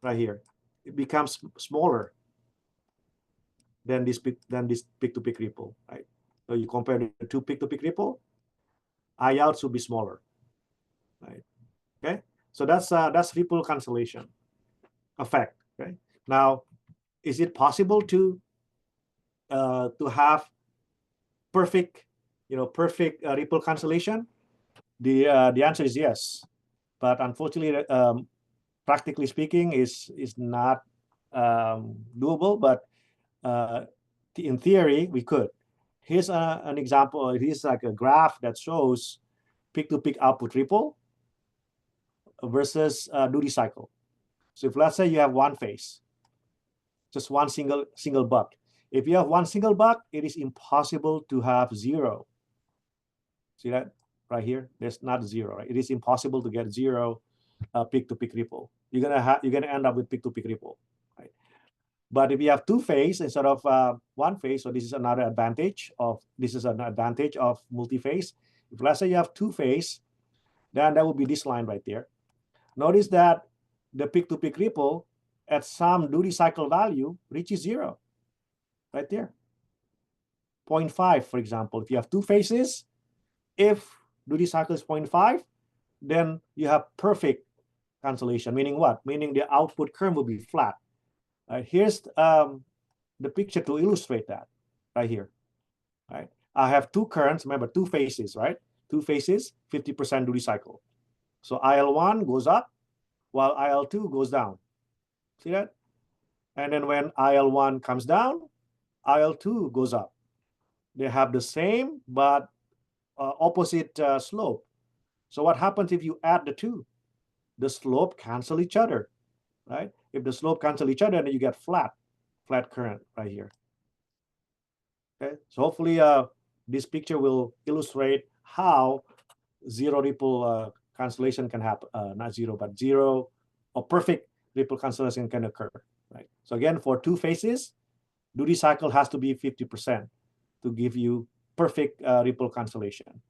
right here. It becomes smaller than this peak-to-peak ripple, right? So you compare the 2 peak-to-peak ripple, I out should be smaller, right? Okay, so that's ripple cancellation effect. Okay, now is it possible to have perfect, perfect ripple cancellation? The answer is yes, but unfortunately, practically speaking, is not doable. But in theory, we could. Here's an example. Here's like a graph that shows peak-to-peak output ripple versus duty cycle. So if let's say you have one phase, just one single buck. If you have one single buck, it is impossible to have zero. See that right here? There's not zero, right? It is impossible to get zero peak-to-peak ripple. You're gonna end up with peak-to-peak ripple, right? But if you have two phase instead of one phase, so this is another advantage of multi-phase. If let's say you have two phase, then that would be this line right there. Notice that the peak-to-peak ripple at some duty cycle value reaches zero, right there. 0.5, for example. If you have two phases, if duty cycle is 0.5, then you have perfect cancellation. Meaning what? Meaning the output curve will be flat. Here's the picture to illustrate that, right here. Right? I have two currents. Remember, two phases, right? Two phases, 50% duty cycle. So IL1 goes up while IL2 goes down. See that? And then when IL1 comes down, IL2 goes up. They have the same but opposite slope. So what happens if you add the two? The slope cancel each other, right? If the slope cancel each other, then you get flat current right here. Okay, so hopefully this picture will illustrate how zero ripple cancellation can happen. Not zero, but zero or perfect ripple cancellation can occur, right? So again, for two phases, duty cycle has to be 50% to give you perfect ripple cancellation.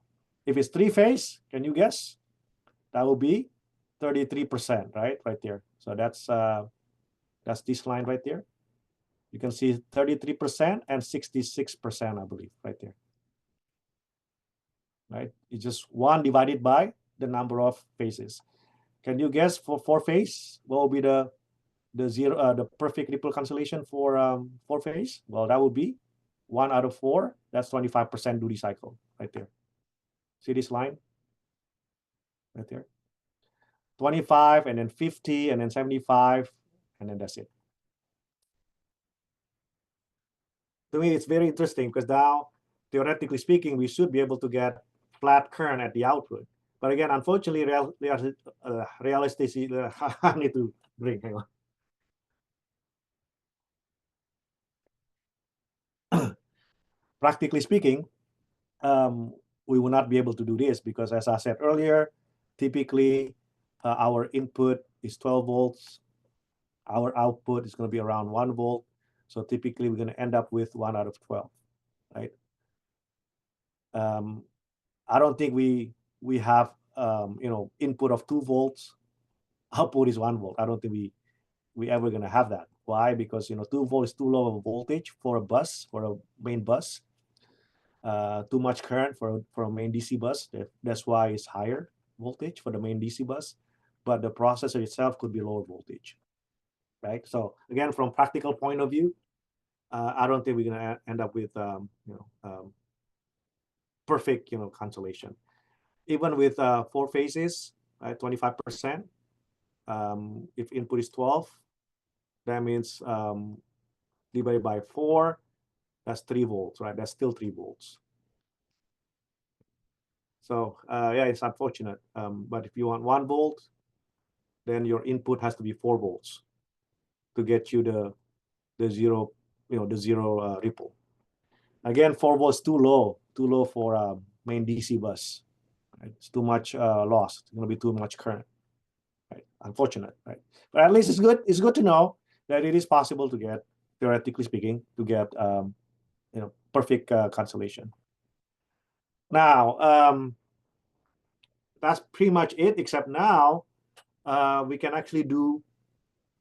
If it's three phase, can you guess? That will be 33%, right there. So that's this line right there. You can see 33% and 66%, I believe, right there. Right? It's just 1 divided by the number of phases. Can you guess for 4 phase what will be the perfect ripple cancellation for 4 phase? Well, that would be 1 out of 4. That's 25% duty cycle right there. See this line right there? 25 and then 50 and then 75 and then that's it. To me, it's very interesting because now, theoretically speaking, we should be able to get flat current at the output. But again, unfortunately, realistically, I need to drink. Hang on. Practically speaking, we will not be able to do this because, as I said earlier, typically our input is 12 volts. Our output is going to be around 1 volt. So typically, we're going to end up with 1 out of 12, right? I don't think we have input of 2 volts, output is 1 volt. I don't think we ever gonna have that. Why? Because 2 volts is too low of a voltage for a bus, for a main bus. Too much current for a main DC bus. That's why it's higher voltage for the main DC bus. But the processor itself could be lower voltage, right? So again, from practical point of view, I don't think we're gonna end up with perfect cancellation. Even with 4 phases, 25%. If input is 12, that means divided by 4, that's 3 volts, right? That's still 3 volts. So yeah, it's unfortunate. But if you want 1 volt, then your input has to be 4 volts to get you the zero, the zero ripple. Again, 4 volts too low for main DC bus. Right? It's too much loss. It's going to be too much current. Right? unfortunate, right? But at least it's good. It's good to know that it is possible to get, theoretically speaking, to get perfect cancellation. Now, that's pretty much it. Except now we can actually do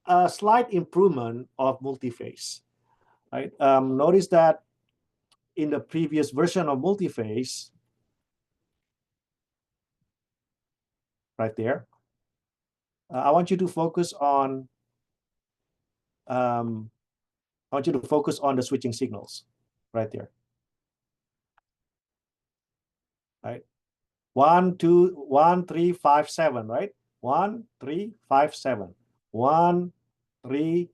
a slight improvement of multiphase. Right? Notice that in the previous version of multiphase, right there, I want you to focus on the switching signals, right there. Right, 1, 2, 1, 3, 5, 7, right? 1, 3, 5, 7. 1, 3,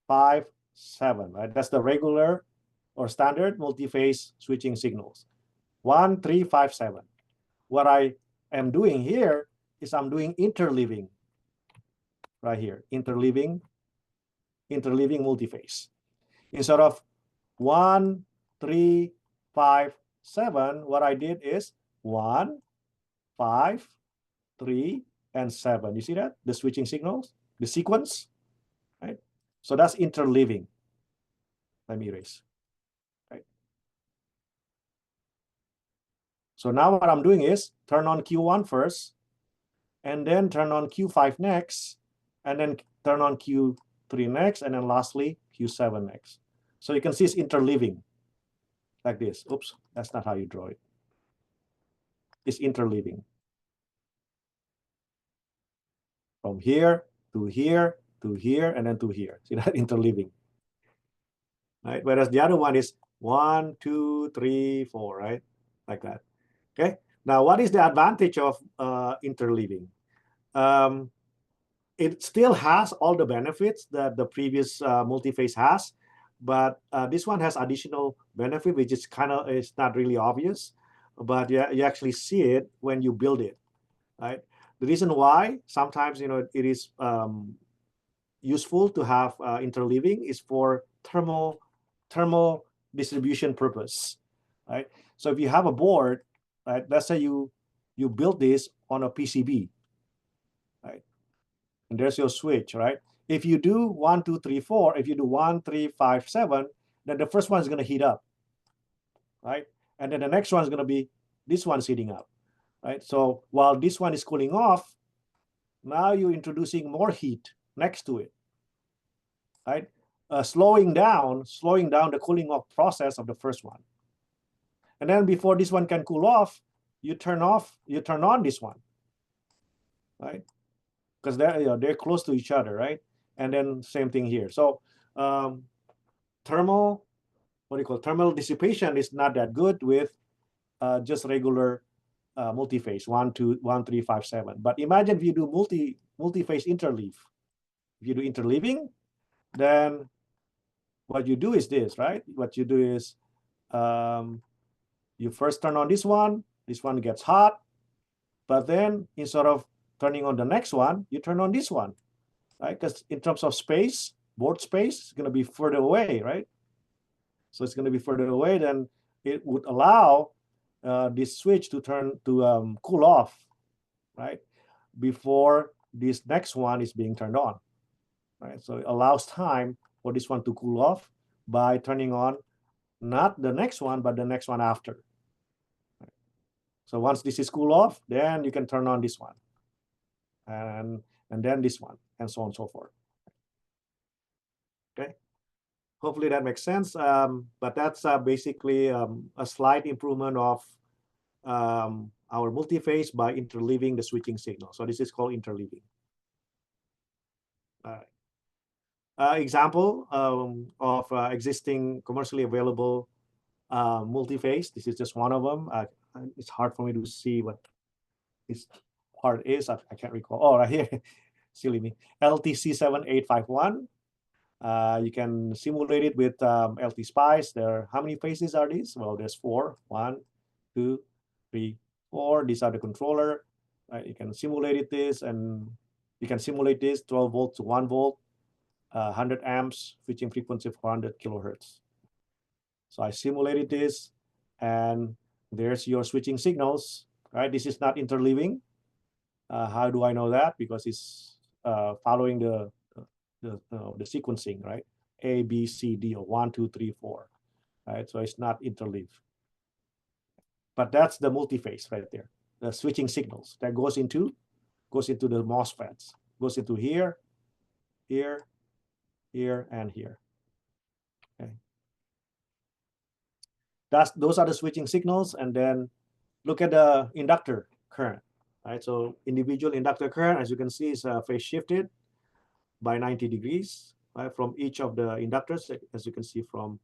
5, 7, right? That's the regular or standard multiphase switching signals. 1, 3, 5, 7. What I am doing here is I'm doing interleaving right here, interleaving multiphase. Instead of 1, 3, 5, 7, what I did is 1, 5, 3, and 7. You see that? The switching signals, the sequence, right? So that's interleaving. Let me erase. Right. So now what I'm doing is turn on Q1 first, and then turn on Q5 next, and then turn on Q3 next, and then lastly Q7 next. So you can see it's interleaving like this. Oops, that's not how you draw it. It's interleaving. From here to here to here, and then to here. See that? Interleaving. Right? Whereas the other one is 1, 2, 3, 4, right? Like that. Okay. Now, what is the advantage of interleaving? It still has all the benefits that the previous multiphase has, but this one has additional benefit, which is it's not really obvious, but you actually see it when you build it, right? The reason why sometimes it is useful to have interleaving is for thermal distribution purpose, right? So if you have a board, right, let's say you build this on a PCB, right, and there's your switch, right? If you do 1, 2, 3, 4, if you do 1, 3, 5, 7, then the first one is going to heat up, right? And then the next one is going to be this one's heating up, right? So while this one is cooling off, now you're introducing more heat next to it, right? Slowing down the cooling off process of the first one. And then before this one can cool off, you turn on this one, right? Because they're close to each other, right? And then same thing here. So thermal dissipation is not that good with just regular multiphase 1, 2, 1, 3, 5, 7. But imagine if you do multiphase interleave. If you do interleaving, then what you do is this, right? What you do is you first turn on this one gets hot, but then instead of turning on the next one, you turn on this one, right? Because in terms of space, board space, it's going to be further away, right? So it's going to be further away, then it would allow this switch to cool off, right? Before this next one is being turned on, right? So it allows time for this one to cool off by turning on not the next one, but the next one after. Right? So once this is cool off, then you can turn on this one, and then this one, and so on and so forth. Okay. Hopefully that makes sense. But that's basically a slight improvement of our multiphase by interleaving the switching signal. So this is called interleaving. Example of existing commercially available multiphase. This is just one of them. It's hard for me to see what this part is. I can't recall. Oh, right here. Silly me. LTC7851. You can simulate it with LT Spice. How many phases are these? Well, there's 4. 1, 2, 3, 4. These are the controller. You can simulate this, and you can simulate this 12 volts to 1 volt, 100 amps, switching frequency of 400 kilohertz. So I simulated this, and there's your switching signals. Right? This is not interleaving. How do I know that? Because it's following the sequencing, right? A, B, C, D, or 1, 2, 3, 4, right? So it's not interleave. But that's the multiphase right there. The switching signals that goes into the MOSFETs, goes into here, here, here, and here. Okay. Those are the switching signals, and then look at the inductor current, right? So individual inductor current, as you can see, is phase shifted by 90 degrees, right? From each of the inductors, as you can see from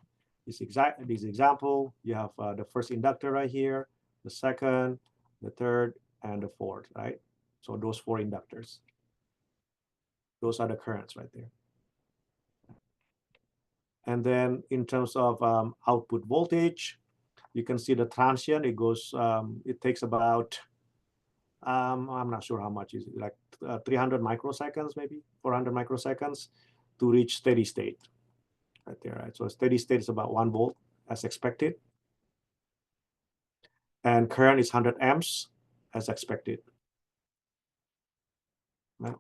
this example, you have the first inductor right here, the second, the third, and the fourth, right? So those 4 inductors. Those are the currents right there. And then in terms of output voltage, you can see the transient. It goes, it takes about, I'm not sure how much is it, like 300 microseconds, maybe 400 microseconds to reach steady state right there, right? So steady state is about 1 volt as expected. And current is 100 amps as expected. Right?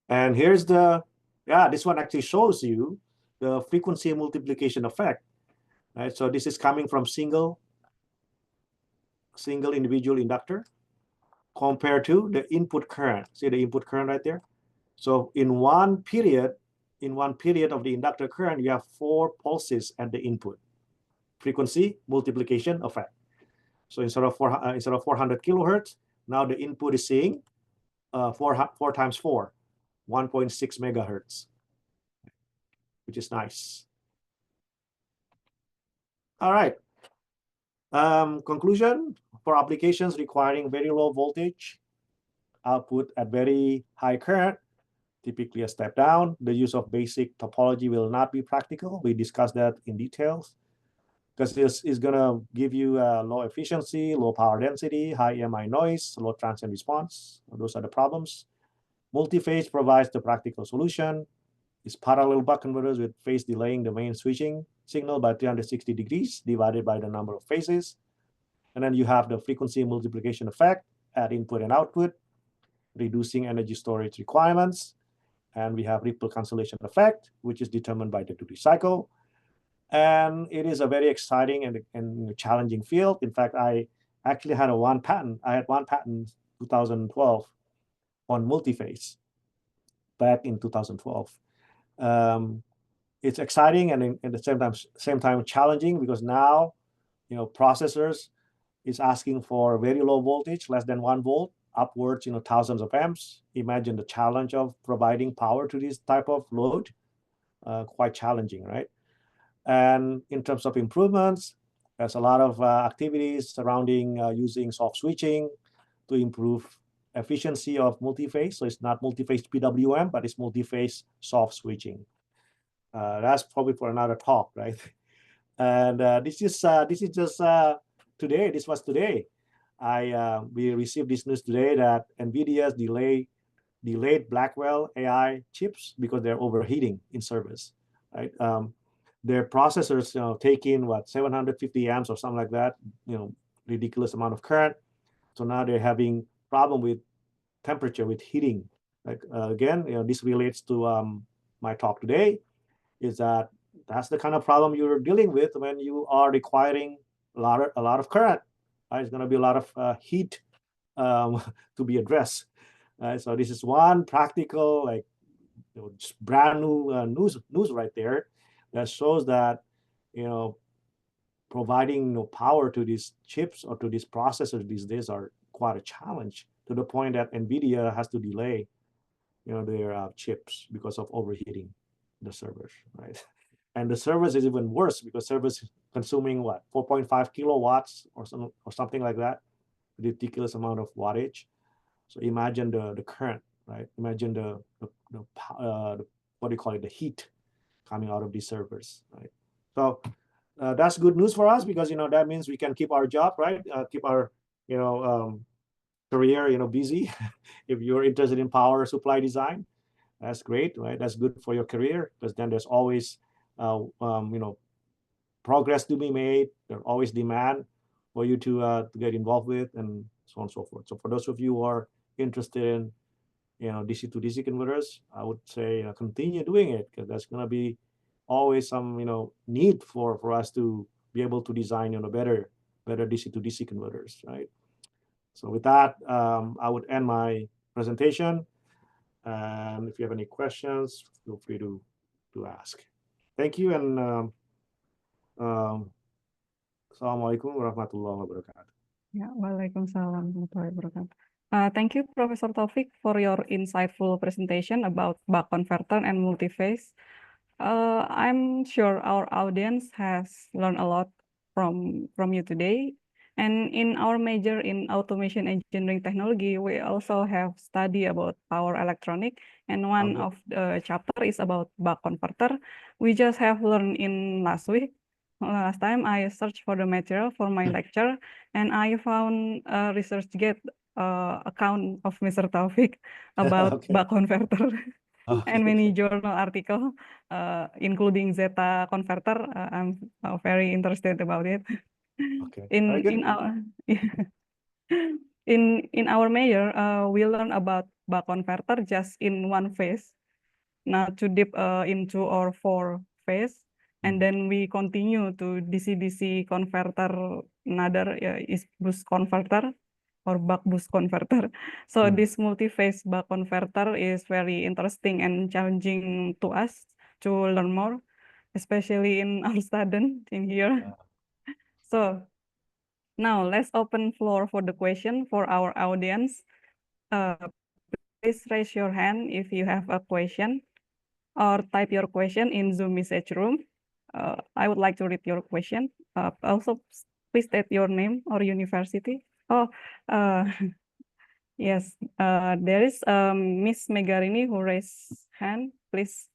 And here's this one actually shows you the frequency multiplication effect, right? So this is coming from single individual inductor compared to the input current. See the input current right there? So in one period of the inductor current, you have 4 pulses at the input. Frequency multiplication effect. So instead of 400 kilohertz, now the input is seeing 4 times 4, 1.6 megahertz, which is nice. All right. Conclusion: for applications requiring very low voltage output at very high current, typically a step down, the use of basic topology will not be practical. We discussed that in details because this is going to give you low efficiency, low power density, high EMI noise, low transient response. Those are the problems. Multiphase provides the practical solution. It's parallel buck converters with phase delaying the main switching signal by 360 degrees divided by the number of phases. And then you have the frequency multiplication effect at input and output, reducing energy storage requirements. And we have ripple cancellation effect, which is determined by the duty cycle. And it is a very exciting and challenging field. In fact, I actually had one patent. I had one patent 2012 on multiphase back in 2012. It's exciting and at the same time challenging because now, processors is asking for very low voltage, less than 1 volt, upwards, thousands of amps. Imagine the challenge of providing power to this type of load. Quite challenging, right? And in terms of improvements, there's a lot of activities surrounding using soft switching to improve efficiency of multiphase. So it's not multiphase PWM, but it's multiphase soft switching. That's probably for another talk, right? And this is just today. This was today. We received this news today that NVIDIA's delayed Blackwell AI chips because they're overheating in service, right? Their processors, take in 750 amps or something like that, ridiculous amount of current. So now they're having problem with temperature, with heating. Like again, this relates to my talk today. Is that's the kind of problem you're dealing with when you are requiring a lot of current. Right? It's going to be a lot of heat to be addressed. So this is one practical, just brand new news right there that shows that providing power to these chips or to these processors these days are quite a challenge, to the point that NVIDIA has to delay their chips because of overheating the servers, right? And the servers is even worse because servers consuming 4.5 kilowatts or something like that, ridiculous amount of wattage. So imagine the current, right? Imagine the what do you call it, the heat coming out of these servers, right? So that's good news for us because that means we can keep our job, right? Keep our career busy. If you're interested in power supply design, that's great, right? That's good for your career because then there's always progress to be made. There's always demand for you to get involved with, and so on and so forth. So for those of you who are interested in DC to DC converters, I would say continue doing it, because there's going to be always some need for us to be able to design better DC to DC converters, right? So with that, I would end my presentation. And if you have any questions, feel free to ask. Thank you, and Assalamualaikum warahmatullahi wabarakatuh. Yeah, Waalaikumsalam warahmatullahi wabarakatuh. Thank you, Professor Taufik, for your insightful presentation about buck converter and multiphase. I'm sure our audience has learned a lot from you today. And in our major in automation engineering technology, we also have study about power electronic, and one of the chapter is about buck converter. We just have learned in last week. Last time I searched for the material for my lecture, and I found a ResearchGate account of Mr. Taufik about buck converter. And many journal article, including Zeta converter. I'm very interested about it. Okay. In our in our major, we learn about buck converter just in one phase, not too deep into our 4 phase, and then we continue to DC-DC converter, another is boost converter or buck boost converter. So this multi-phase buck converter is very interesting and challenging to us to learn more, especially in our student in here. So now let's open floor for the question for our audience. Please raise your hand if you have a question, or type your question in Zoom message room. I would like to read your question. Also, please state your name or university. Oh, yes, there is Miss Megarini who raised hand. Please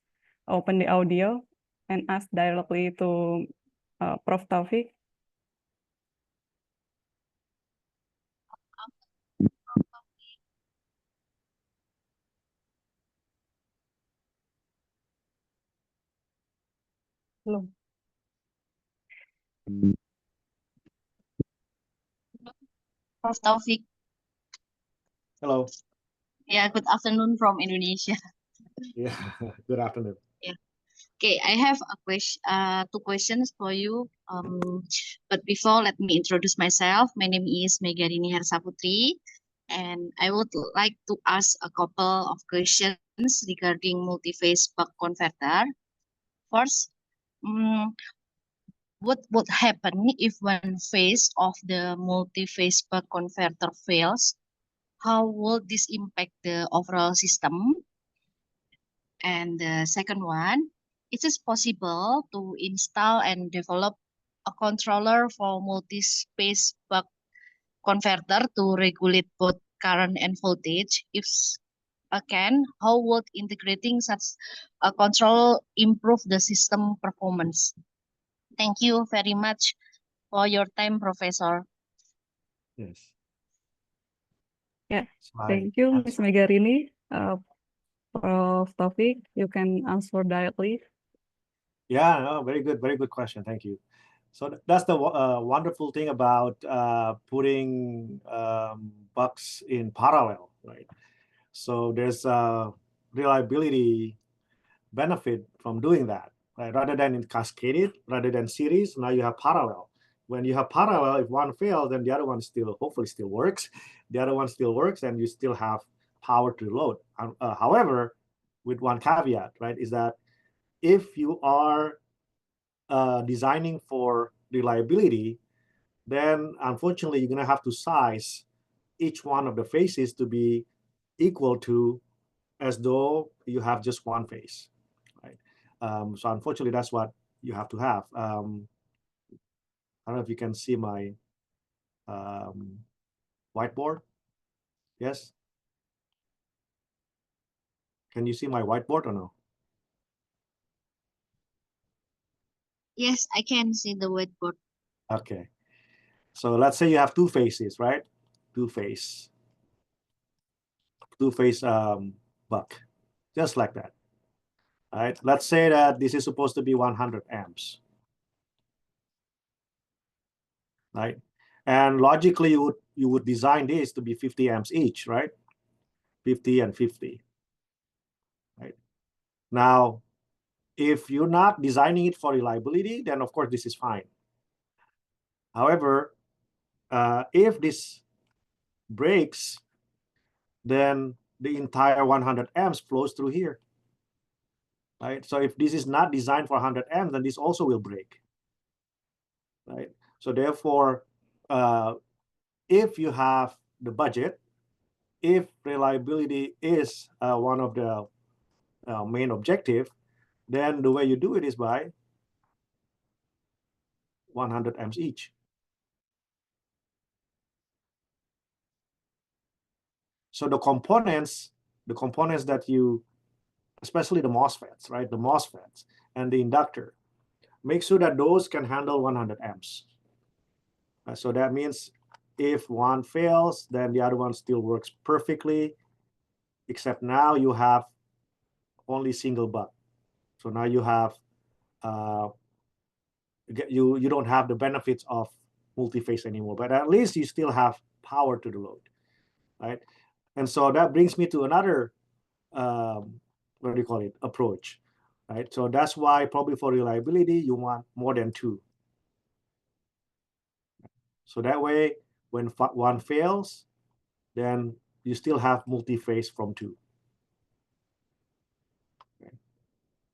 open the audio and ask directly to Prof. Taufik. Hello. Prof. Taufik. Hello. Yeah, good afternoon from Indonesia. Yeah, good afternoon. Yeah. Okay, I have a question, 2 questions for you. But before, let me introduce myself. My name is Megarini Hersaputri, and I would like to ask a couple of questions regarding multi-phase buck converter. First, what would happen if one phase of the multi-phase buck converter fails? How will this impact the overall system? And the second one, is it possible to install and develop a controller for multi-phase buck converter to regulate both current and voltage? If can, how would integrating such a control improve the system performance? Thank you very much for your time, Professor. Yes. Yeah, thank you, Ms. Megarini. Prof. Taufik, you can answer directly. Yeah, no, very good question. Thank you. So that's the wonderful thing about putting bucks in parallel, right? So there's a reliability benefit from doing that, right? Rather than in cascaded, rather than series, now you have parallel. When you have parallel, if one fails, then the other one hopefully still works. The other one still works, and you still have power to load. However, with one caveat, right, is that if you are designing for reliability, then unfortunately you're going to have to size each one of the phases to be equal to as though you have just one phase, right? So unfortunately, that's what you have to have. I don't know if you can see my whiteboard. Yes? Can you see my whiteboard or no? Yes, I can see the whiteboard. Okay. So let's say you have 2 phases, right? 2 phase buck, just like that. All right. Let's say that this is supposed to be 100 amps, right? And logically, you would design this to be 50 amps each, right? 50 and 50, right? Now, if you're not designing it for reliability, then of course this is fine. However, if this breaks, then the entire 100 amps flows through here, right? So if this is not designed for 100 amps, then this also will break, right? So therefore, if you have the budget, if reliability is one of the main objective, then the way you do it is by 100 amps each. So the components that you, especially the MOSFETs, right? The MOSFETs and the inductor, make sure that those can handle 100 amps. So that means if one fails, then the other one still works perfectly, except now you have only single buck. So now you have, you don't have the benefits of multi-phase anymore, but at least you still have power to the load, right? And so that brings me to another, what do you call it, approach, right? So that's why probably for reliability, you want more than two. So that way, when one fails, then you still have multi-phase from two. Okay.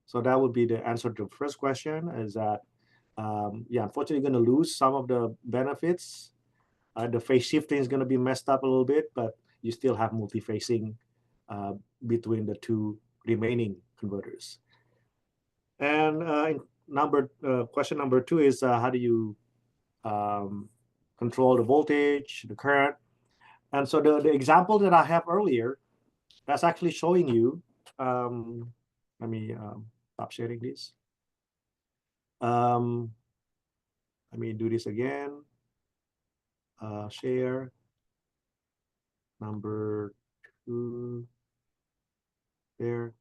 So that would be the answer to the first question, is that, yeah, unfortunately, you're going to lose some of the benefits. The phase shifting is going to be messed up a little bit, but you still have multi-phasing between the two remaining converters. And question number two is how do you control the voltage, the current? And so the example that I have earlier, that's actually showing you, let me stop sharing this. Let me do this again. Share number 2 there.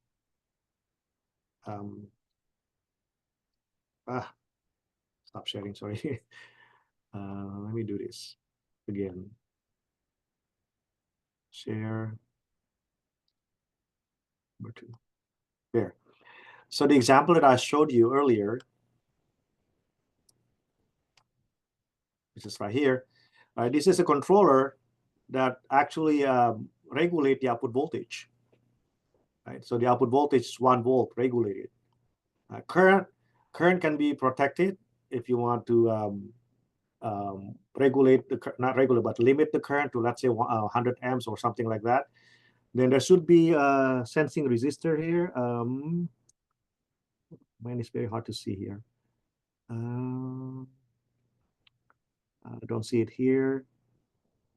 Stop sharing, sorry. Let me do this again. Share number 2 there. So the example that I showed you earlier, which is right here, right? This is a controller that actually regulate the output voltage, right? So the output voltage is 1 volt regulated. Current can be protected if you want to regulate the, not regulate, but limit the current to, let's say, 100 amps or something like that. Then there should be a sensing resistor here. Mine is very hard to see here. I don't see it here.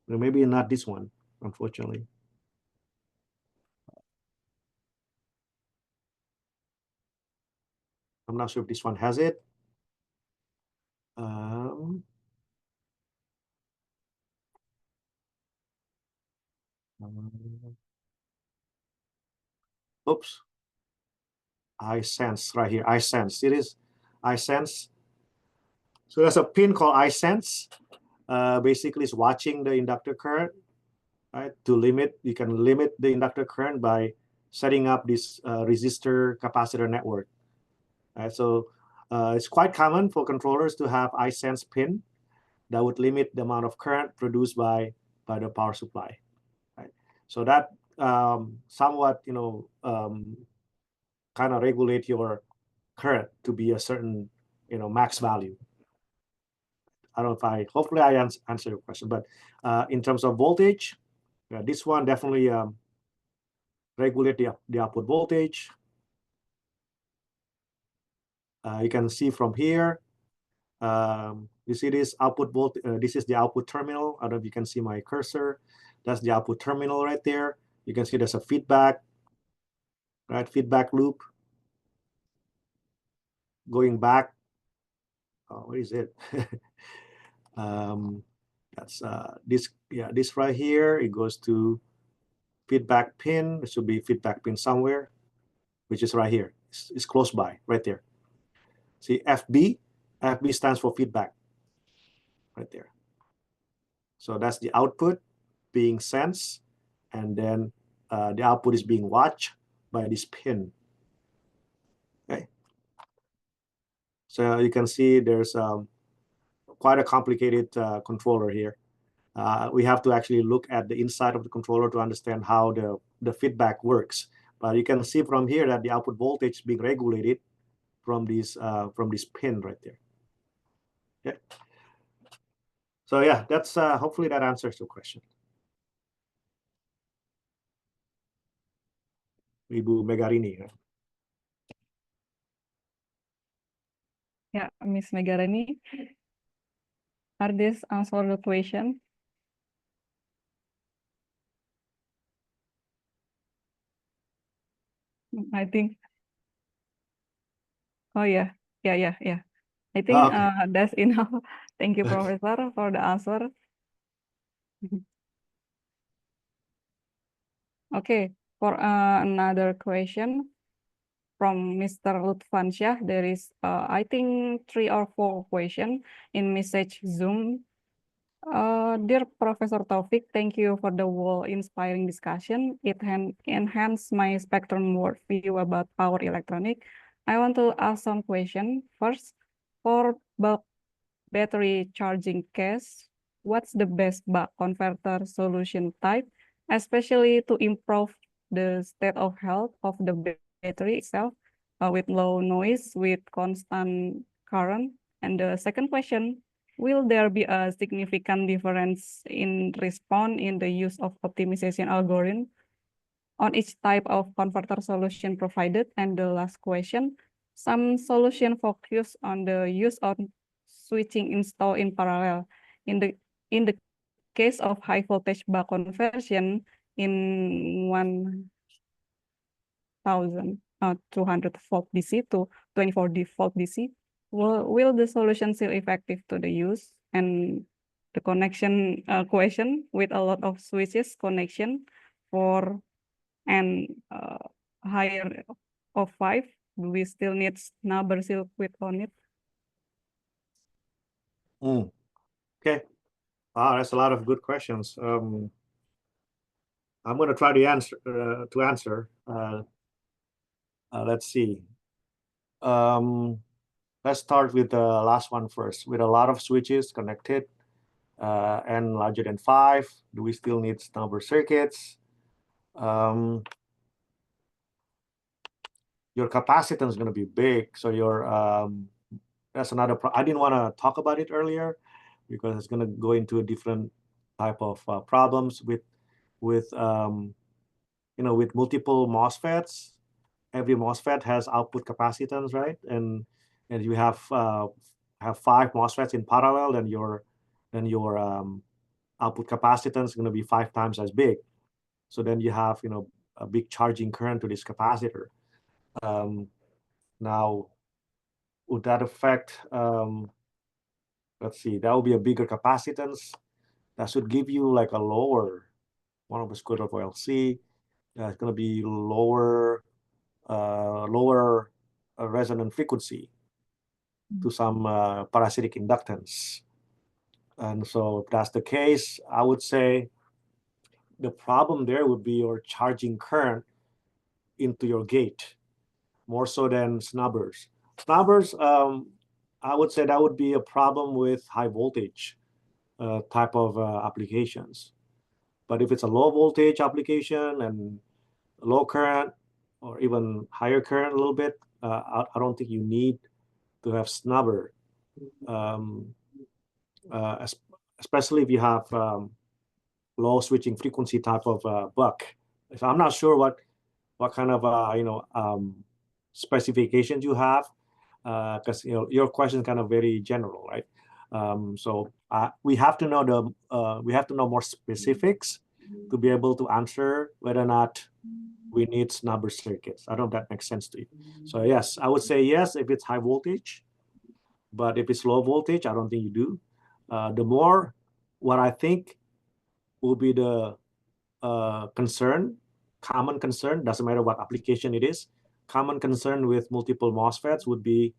Well, maybe not this one, unfortunately. I'm not sure if this one has it. Oops. iSense right here. iSense. It is iSense. So there's a pin called iSense. Basically, it's watching the inductor current, right? To limit, you can limit the inductor current by setting up this resistor capacitor network. Right? So it's quite common for controllers to have iSense pin that would limit the amount of current produced by the power supply. Right? So that somewhat, kind of regulate your current to be a certain, max value. I don't know if hopefully I answer your question, but in terms of voltage, this one definitely regulate the output voltage. You can see from here, you see this output voltage, this is the output terminal. I don't know if you can see my cursor. That's the output terminal right there. You can see there's a feedback, right? Feedback loop going back. Oh, what is it? That's this, yeah, this right here. It goes to feedback pin. There should be feedback pin somewhere, which is right here. It's close by, right there. See, FB stands for feedback, right there. So that's the output being sensed, and then the output is being watched by this pin. Okay. So you can see there's quite a complicated controller here. We have to actually look at the inside of the controller to understand how the feedback works. But you can see from here that the output voltage is being regulated from this pin right there. Yeah. So yeah, that's hopefully that answers your question. Ibu Megarini. Right? Yeah, Miss Megarani. Are this answer the question? I think. Oh yeah, yeah. I think Okay. that's enough. Thank you, Professor, for the answer. Okay, for another question from Mr. Lutfansyah, there is I think 3 or 4 questions in message Zoom. Dear Professor Taufik, thank you for the whole inspiring discussion. It enhanced my spectrum worldview about power electronic. I want to ask some questions. First, for bulk battery charging case, what's the best buck converter solution type, especially to improve the state of health of the battery itself with low noise, with constant current? And the second question, will there be a significant difference in response in the use of optimization algorithm on each type of converter solution provided? And the last question, some solution focus on the use of switching install in parallel. In the case of high voltage buck conversion in 1200 volt DC to 24 volt DC, will the solution still effective to the use? And the connection question with a lot of switches connection for and higher of 5, do we still need snubber circuit on it? Okay. Wow, that's a lot of good questions. I'm going to try to answer. Let's see. Let's start with the last one first. With a lot of switches connected and larger than 5, do we still need snubber circuits? Your capacitance is going to be big, so your that's another. I didn't want to talk about it earlier because it's going to go into a different type of problems with with multiple MOSFETs. Every MOSFET has output capacitance, right? And you have 5 MOSFETs in parallel, then your output capacitance is going to be 5 times as big. So then you have a big charging current to this capacitor. Now, would that affect? Let's see. That will be a bigger capacitance. That should give you like a lower 1/square of LC. It's going to be lower resonant frequency to some parasitic inductance. And so if that's the case, I would say the problem there would be your charging current into your gate, more so than snubbers. Snubbers, I would say that would be a problem with high voltage type of applications. But if it's a low voltage application and low current or even higher current a little bit, I don't think you need to have snubber, especially if you have low switching frequency type of buck. So I'm not sure what kind of specifications you have, because your question is kind of very general, right? So we have to know more specifics to be able to answer whether or not we need snubber circuits. I don't know if that makes sense to you. So yes, I would say yes if it's high voltage, but if it's low voltage, I don't think you do. The more, what I think will be the common concern, doesn't matter what application it is, common concern with multiple MOSFETs would be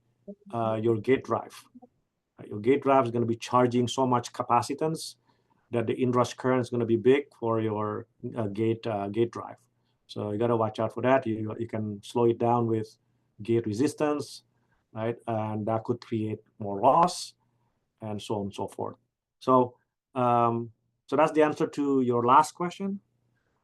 your gate drive. Your gate drive is going to be charging so much capacitance that the inrush current is going to be big for your gate drive. So you got to watch out for that. You can slow it down with gate resistance, right? And that could create more loss and so on and so forth. So, so that's the answer to your last question.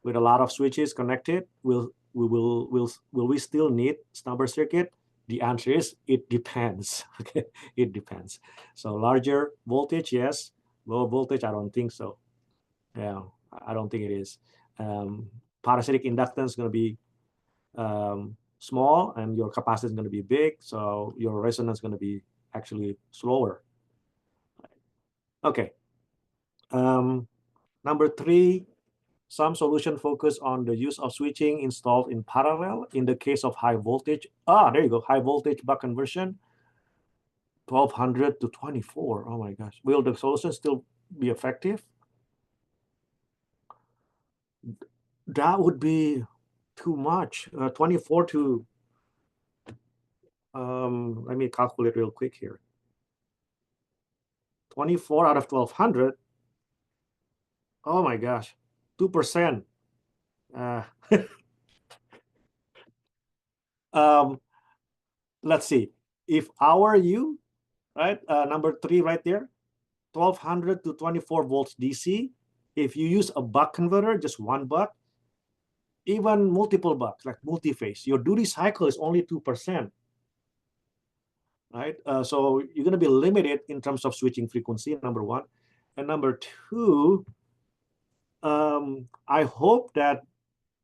With a lot of switches connected, will we still need snubber circuit? The answer is it depends. Okay, it depends. So larger voltage, yes. Lower voltage, I don't think so. Yeah, I don't think it is. Parasitic inductance is going to be small, and your capacitance is going to be big, so your resonance is going to be actually slower. Okay. Number 3, some solution focus on the use of switching installed in parallel in the case of high voltage. There you go, high voltage buck conversion, 1200 to 24. Oh my gosh, will the solution still be effective? That would be too much. 24 to, let me calculate real quick here. 24 out of 1200. Oh my gosh, 2%. Let's see. If I were you, right, number 3 right there, 1200 to 24 volts DC. If you use a buck converter, just one buck, even multiple bucks, like multiphase, your duty cycle is only 2%. Right? So you're going to be limited in terms of switching frequency, number 1. And number 2, I hope that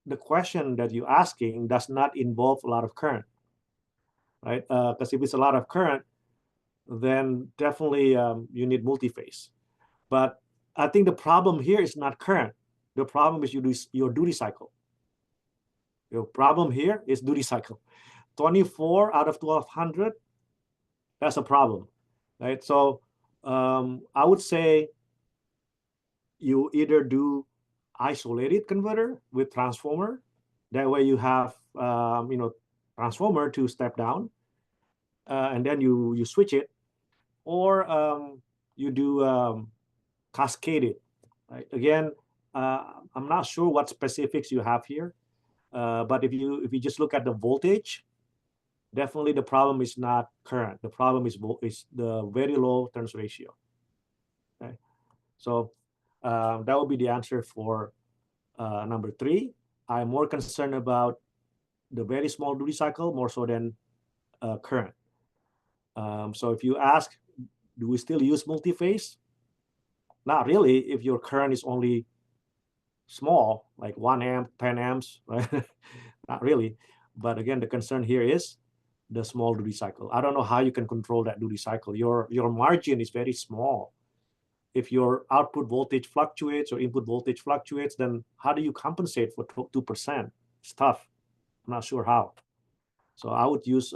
the question that you're asking does not involve a lot of current, right? Because if it's a lot of current, then definitely you need multiphase. But I think the problem here is not current. The problem is your duty cycle. Your problem here is duty cycle. 24 out of 1200, that's a problem, right? So I would say you either do isolated converter with transformer. That way you have transformer to step down, and then you switch it, or you do cascaded. Right? Again, I'm not sure what specifics you have here, but if you just look at the voltage, definitely the problem is not current. The problem is the very low turns ratio. Okay, so that would be the answer for number 3. I'm more concerned about the very small duty cycle more so than current. So if you ask, do we still use multiphase? Not really, if your current is only small, like 1 amp, 10 amps, right? Not really. But again, the concern here is the small duty cycle. I don't know how you can control that duty cycle. Your margin is very small. If your output voltage fluctuates or input voltage fluctuates, then how do you compensate for 2%? It's tough. I'm not sure how. So I would use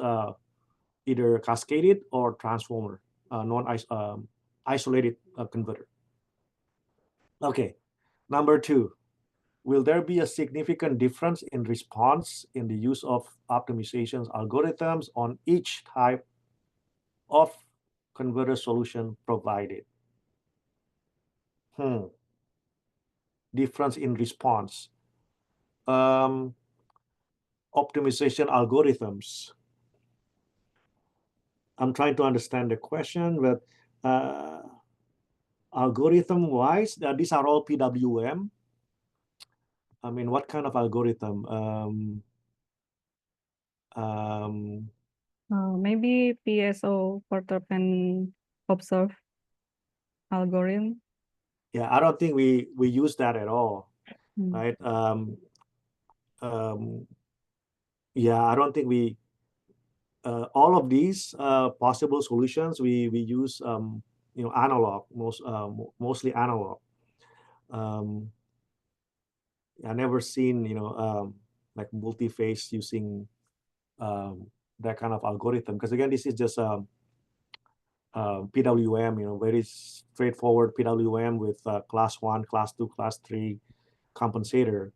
either cascaded or transformer, isolated converter. Okay, number 2. Will there be a significant difference in response in the use of optimization algorithms on each type of converter solution provided? Difference in response. Optimization algorithms. I'm trying to understand the question, but algorithm-wise, these are all PWM. I mean, what kind of algorithm? Maybe PSO, perturb and observe algorithm. Yeah, I don't think we use that at all, right? Yeah, I don't think we all of these possible solutions we use analog, mostly analog. I never seen like multiphase using that kind of algorithm, because again, this is just PWM, very straightforward PWM with class 1, class 2, class 3 compensator.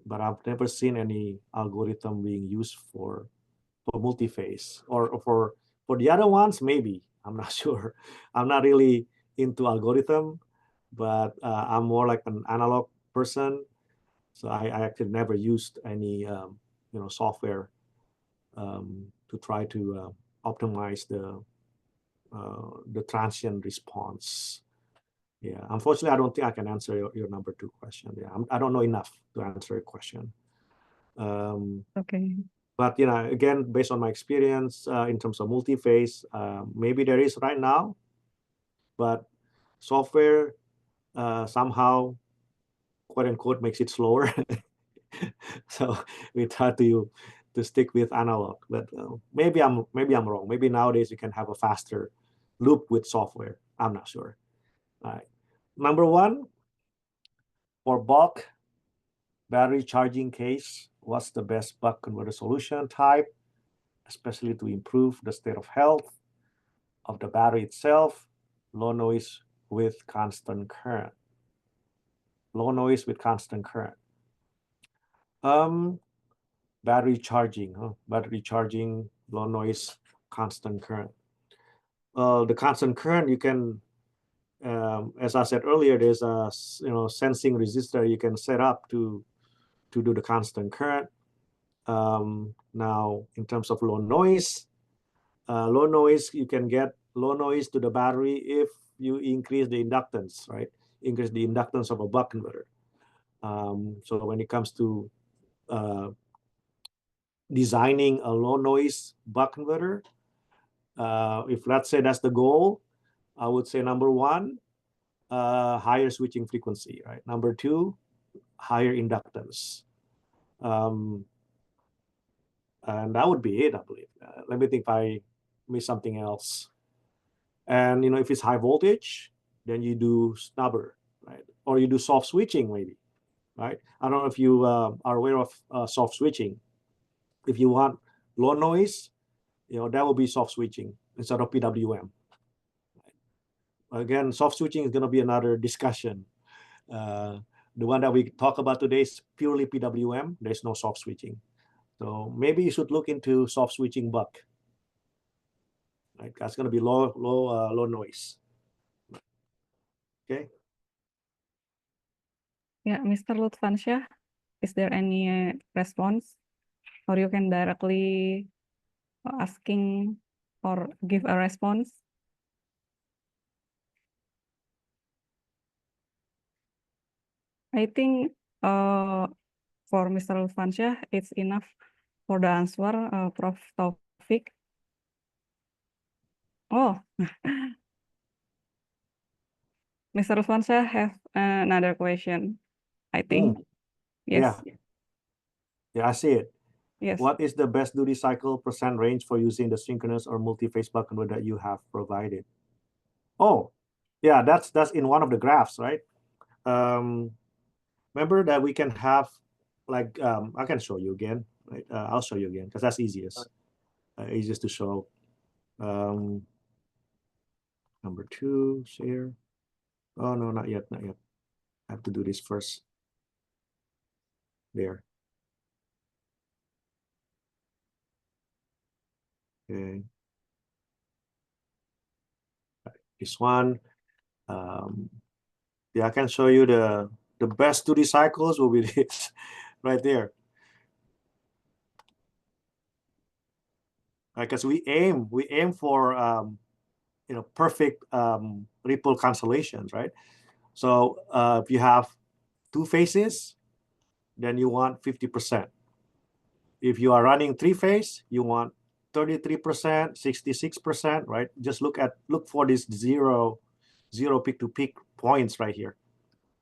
But I've never seen any algorithm being used for multiphase, or for the other ones, maybe. I'm not sure. I'm not really into algorithm, but I'm more like an analog person. So I actually never used any software to try to optimize the transient response. Yeah, unfortunately, I don't think I can answer your number 2 question. Yeah, I don't know enough to answer your question. Okay. But again, based on my experience in terms of multi-phase, maybe there is right now, but software somehow, quote unquote, makes it slower. So we try to stick with analog. But maybe I'm wrong. Maybe nowadays you can have a faster loop with software. I'm not sure. All right. Number 1, for bulk battery charging case, what's the best buck converter solution type, especially to improve the state of health of the battery itself? Low noise with constant current. Low noise with constant current. Battery charging, low noise, constant current. The constant current, you can, as I said earlier, there's a sensing resistor you can set up to do the constant current. Now, in terms of low noise, you can get low noise to the battery if you increase the inductance, right? Increase the inductance of a buck converter. So when it comes to designing a low noise buck converter, if let's say that's the goal, I would say number 1, higher switching frequency, right? Number 2, higher inductance. And that would be it, I believe. Let me think if I miss something else. And if it's high voltage, then you do snubber, right? Or you do soft switching, maybe, right? I don't know if you are aware of soft switching. If you want low noise, that will be soft switching instead of PWM. Again, soft switching is going to be another discussion. The one that we talk about today is purely PWM. There's no soft switching. So maybe you should look into soft switching buck. Right? That's going to be low noise. Okay. Yeah, Mr. Lutfansyah, is there any response? Or you can directly asking or give a response? I think for Mr. Lutfansyah, it's enough for the answer, Prof. Taufik. Oh, Mr. Lutfansyah have another question, I think. Yes. Yeah, I see it. Yes. What is the best duty cycle % range for using the synchronous or multi-phase buck converter that you have provided? Oh, yeah, that's in one of the graphs, right? Remember that we can have, like, I can show you again, right? I'll show you again because that's easiest to show. Number 2, share. Oh, no, not yet. I have to do this first. There. Okay. This one. Yeah, I can show you the best duty cycles will be this right there. Because we aim for perfect ripple cancellations, right? So if you have 2 phases, then you want 50%. If you are running 3 phase, you want 33%, 66%, right? Just look for this zero peak to peak points right here,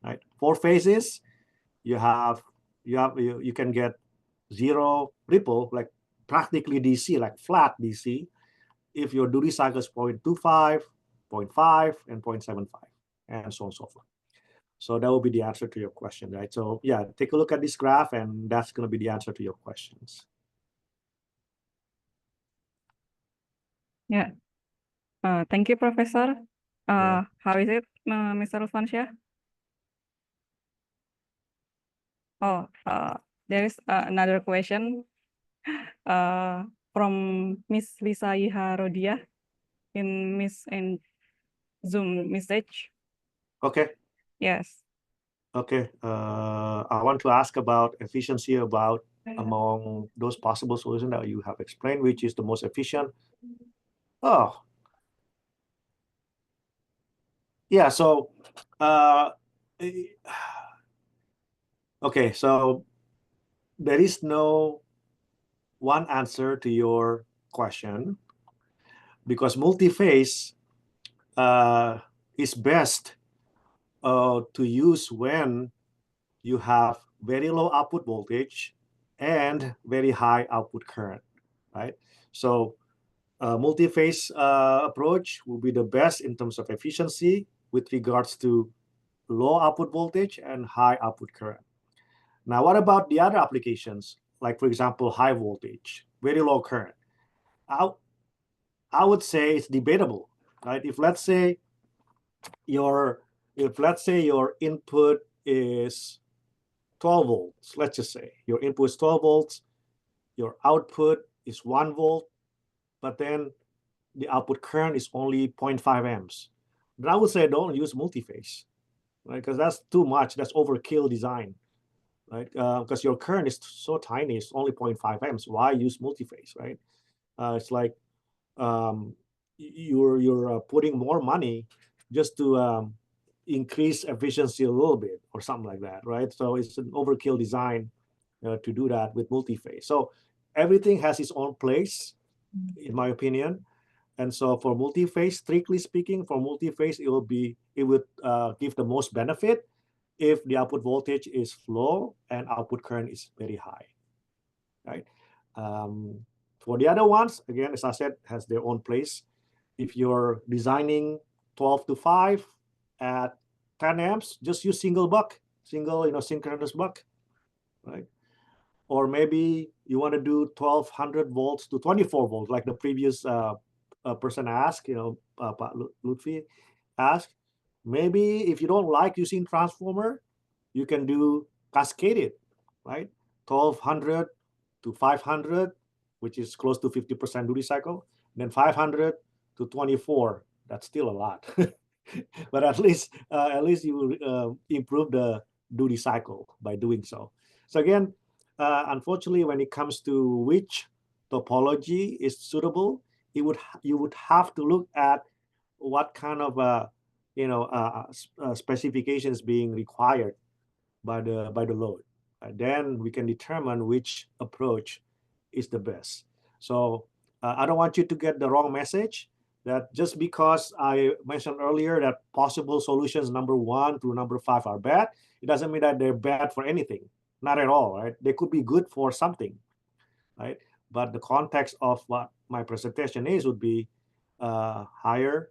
right? 4 phases, you can get 0 ripple, like practically DC, like flat DC, if your duty cycle is 0.25, 0.5, and 0.75, and so on and so forth. So that will be the answer to your question, right? So yeah, take a look at this graph, and that's going to be the answer to your questions. Yeah. Thank you, Professor. Yeah. How is it, Mr. Lutfansyah? Oh, there is another question from Miss Lisa Iharodia in Zoom message. Okay. Yes. Okay, I want to ask about efficiency about among those possible solutions that you have explained, which is the most efficient. Oh, yeah. So, okay. So there is no one answer to your question because multi-phase is best to use when you have very low output voltage and very high output current, right? So multi-phase approach will be the best in terms of efficiency with regards to low output voltage and high output current. Now, what about the other applications? Like, for example, high voltage, very low current. I would say it's debatable, right? If let's say your input is 12 volts, let's just say your input is 12 volts, your output is 1 volt, but then the output current is only 0.5 amps. Then I would say don't use multi-phase, right? Because that's too much. That's overkill design, right? Because your current is so tiny, it's only 0.5 amps. Why use multi-phase, right? It's like you're putting more money just to increase efficiency a little bit or something like that, right? So it's an overkill design to do that with multi-phase. So everything has its own place, in my opinion. And so for multi-phase, strictly speaking, for multi-phase, it would give the most benefit if the output voltage is low and output current is very high, right? For the other ones, again, as I said, has their own place. If you're designing 12 to 5 at 10 amps, just use single synchronous buck, right? Or maybe you want to do 1200 volts to 24 volts, like the previous person asked, Lutfi asked. Maybe if you don't like using transformer, you can do cascaded, right? 1200 to 500, which is close to 50% duty cycle. Then 500 to 24, that's still a lot. But at least you improve the duty cycle by doing so. So again, unfortunately, when it comes to which topology is suitable, you would have to look at what kind of specifications being required by the load. Then we can determine which approach is the best. So I don't want you to get the wrong message that just because I mentioned earlier that possible solutions number 1 through number 5 are bad, it doesn't mean that they're bad for anything. Not at all, right? They could be good for something, right? But the context of what my presentation is would be higher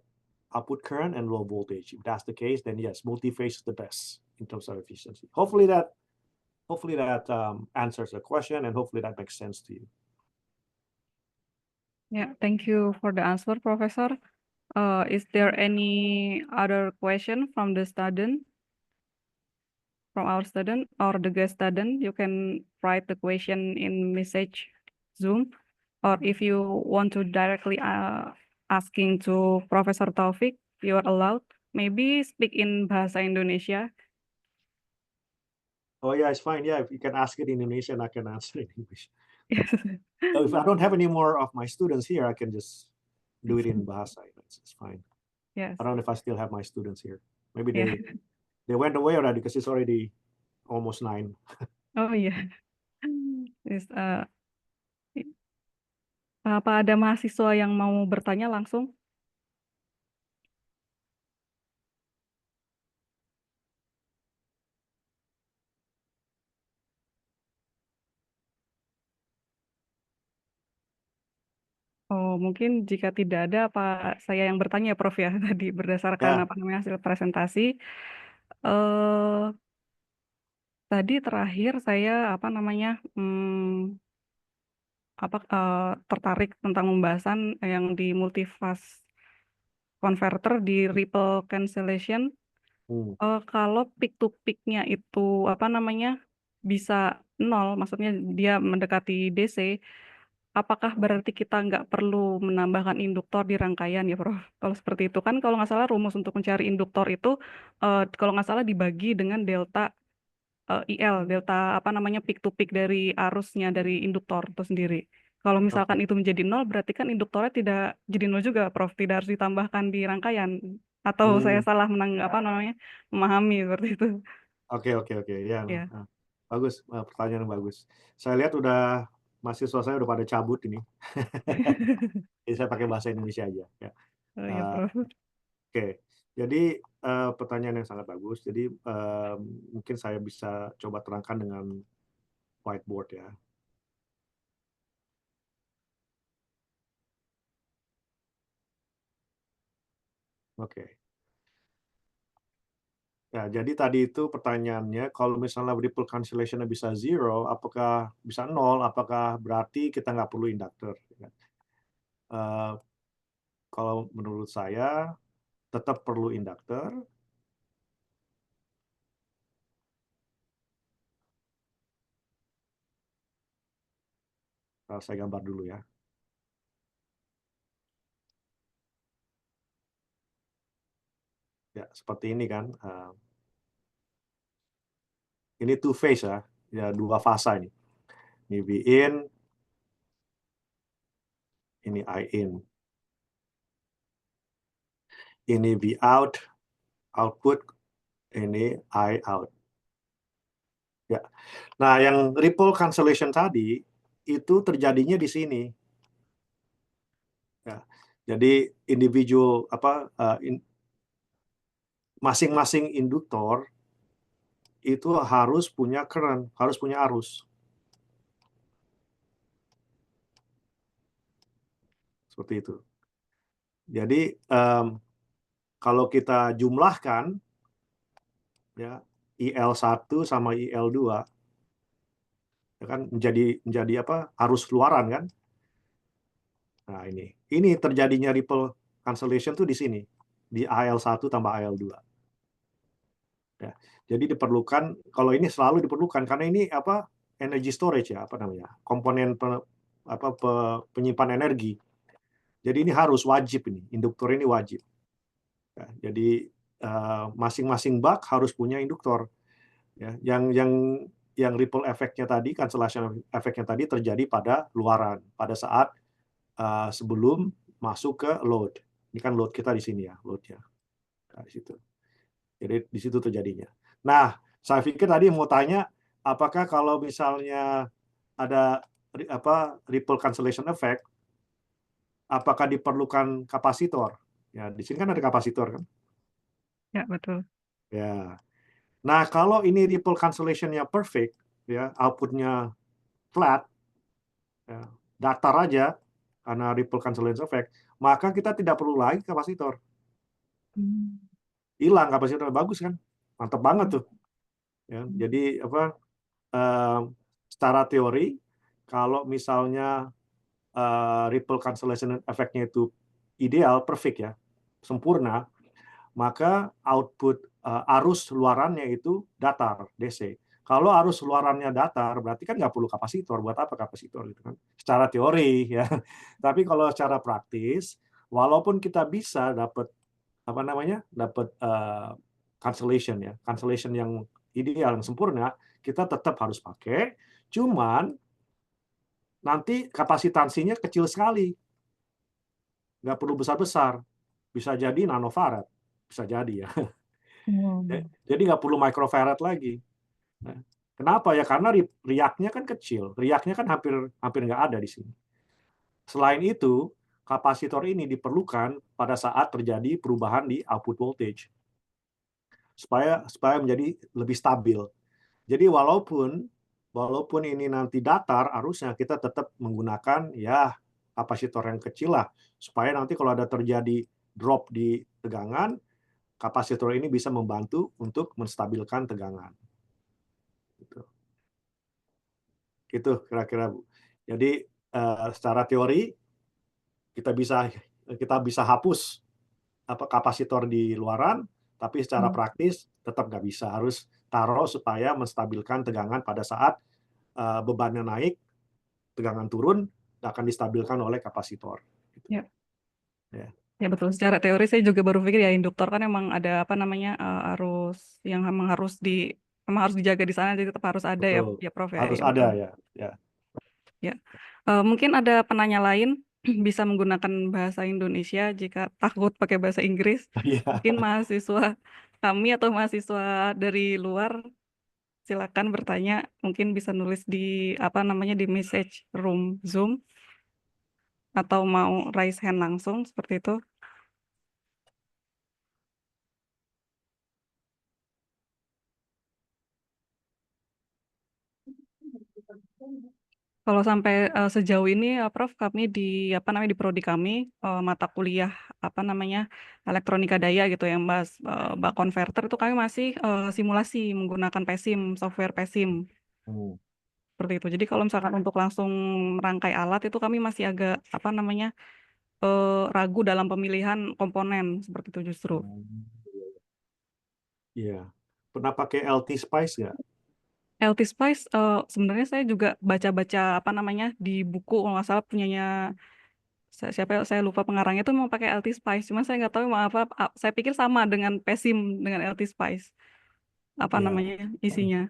output current and low voltage. If that's the case, then yes, multi-phase is the best in terms of efficiency. Hopefully that answers the question, and hopefully that makes sense to you. Yeah, thank you for the answer, Professor. Is there any other question from the student, from our student or the guest student? You can write the question in message Zoom, or if you want to directly asking to Professor Taufik, you are allowed. Maybe speak in Bahasa Indonesia. Oh yeah, it's fine. Yeah, if you can ask it in Indonesian, I can answer it in English. So if I don't have any more of my students here, I can just do it in Bahasa. It's fine. Yes. I don't know if I still have my students here. Maybe Yeah. they went away already because it's already almost 9. Oh iya. Apa ada mahasiswa yang mau bertanya langsung? Oh, mungkin jika tidak ada, apa saya yang bertanya, Prof ya, tadi berdasarkan Ya. hasil presentasi. Tadi terakhir saya tertarik tentang pembahasan yang di multiphase converter di ripple cancellation. Kalau peak to peak-nya itu bisa 0, maksudnya dia mendekati DC, apakah berarti kita nggak perlu menambahkan induktor di rangkaian ya, Prof? Kalau seperti itu kan, kalau nggak salah rumus untuk mencari induktor itu kalau nggak salah dibagi dengan delta IL, delta apa namanya peak to peak dari arusnya dari induktor itu sendiri. Kalau misalkan Oke. itu menjadi nol, berarti kan induktornya tidak jadi nol juga, Prof. Tidak harus ditambahkan di rangkaian. Atau saya salah apa namanya memahami seperti itu. Oke. Ya, Ya. bagus, pertanyaan bagus. Saya lihat mahasiswa saya udah pada cabut ini. Jadi saya pakai bahasa Indonesia aja. Ya. Oh ya, Eh, Prof. Oke, jadi pertanyaan yang sangat bagus. Jadi mungkin saya bisa coba terangkan dengan whiteboard ya. Oke. Ya, jadi tadi itu pertanyaannya, kalau misalnya ripple cancellation-nya bisa zero, apakah bisa nol, apakah berarti kita nggak perlu induktor? Eh, kalau menurut saya, tetap perlu induktor. Saya gambar dulu ya. Ya, seperti ini kan. Ini two phase ya, ya dua fasa ini. Ini V in, ini I in. Ini V out, output, ini I out. Ya. Nah, yang ripple cancellation tadi itu terjadinya di sini. Ya. Jadi individual masing-masing induktor itu harus punya current, harus punya arus. Seperti itu. Jadi kalau kita jumlahkan ya IL1 sama IL2 ya kan menjadi apa? Arus luaran kan? Nah, ini terjadinya ripple cancellation tuh di sini, di AL1 tambah AL2. Ya. Jadi diperlukan, kalau ini selalu diperlukan karena ini apa? Energy storage ya, apa namanya? Komponen penyimpan energi. Jadi ini harus wajib ini, induktor ini wajib. Ya, jadi masing-masing bak harus punya induktor. Ya, yang ripple efeknya tadi, cancellation efeknya tadi terjadi pada luaran, pada saat sebelum masuk ke load. Ini kan load kita di sini ya, loadnya. Nah, di situ. Jadi di situ terjadinya. Nah, saya pikir tadi mau tanya, apakah kalau misalnya ada ripple cancellation effect, apakah diperlukan kapasitor? Ya, di sini kan ada kapasitor kan? Ya, betul. Ya. Nah, kalau ini ripple cancellation-nya perfect, ya, output-nya flat, ya, datar aja karena ripple cancellation effect, maka kita tidak perlu lagi kapasitor. Hilang kapasitor, bagus kan? Mantap banget tuh. Ya, jadi secara teori kalau misalnya ripple cancellation effect-nya itu ideal, perfect ya, sempurna, maka output arus luarannya itu datar, DC. Kalau arus luarannya datar, berarti kan nggak perlu kapasitor. Buat apa kapasitor gitu kan? Secara teori ya. Tapi kalau secara praktis, walaupun kita bisa dapat dapat cancellation yang ideal, yang sempurna, kita tetap harus pakai. Cuman nanti kapasitansinya kecil sekali, nggak perlu besar-besar. Bisa jadi nanofarad, bisa jadi ya. Jadi nggak perlu microfarad lagi. Nah, kenapa ya? Karena riaknya kan kecil, riaknya kan hampir nggak ada di sini. Selain itu, kapasitor ini diperlukan pada saat terjadi perubahan di output voltage supaya menjadi lebih stabil. Jadi walaupun ini nanti datar arusnya, kita tetap menggunakan ya kapasitor yang kecil lah supaya nanti kalau ada terjadi drop di tegangan, kapasitor ini bisa membantu untuk menstabilkan tegangan. Gitu kira-kira Bu. Jadi secara teori kita bisa hapus kapasitor di luaran, tapi secara praktis tetap nggak bisa, harus taruh supaya menstabilkan tegangan pada saat bebannya naik, tegangan turun, akan distabilkan oleh kapasitor. Ya. Ya. Ya betul. Secara teori saya juga baru pikir ya induktor kan emang ada apa namanya arus yang emang harus dijaga di sana, jadi tetap harus ada ya, Betul. ya Prof ya. Harus Ya, ada betul. ya. Ya. Ya. Mungkin ada penanya lain bisa menggunakan bahasa Indonesia jika takut pakai bahasa Inggris. Iya. Mungkin mahasiswa kami atau mahasiswa dari luar silakan bertanya, mungkin bisa nulis di apa namanya di message room Zoom atau mau raise hand langsung seperti itu. Kalau sampai sejauh ini, Prof, kami di apa namanya di prodi kami mata kuliah apa namanya elektronika daya gitu yang bahas bak konverter itu kami masih simulasi menggunakan PESIM, software PESIM seperti itu. Jadi kalau misalkan untuk langsung merangkai alat itu kami masih agak apa namanya ragu dalam pemilihan komponen seperti itu justru. Iya. Pernah pakai LT Spice nggak? LT Spice sebenarnya saya juga baca-baca apa namanya di buku kalau nggak salah punyanya siapa saya lupa pengarangnya itu mau pakai LT Spice, cuma saya nggak tahu mau apa. Saya pikir sama dengan PESIM dengan LT Spice apa Ya. namanya isinya.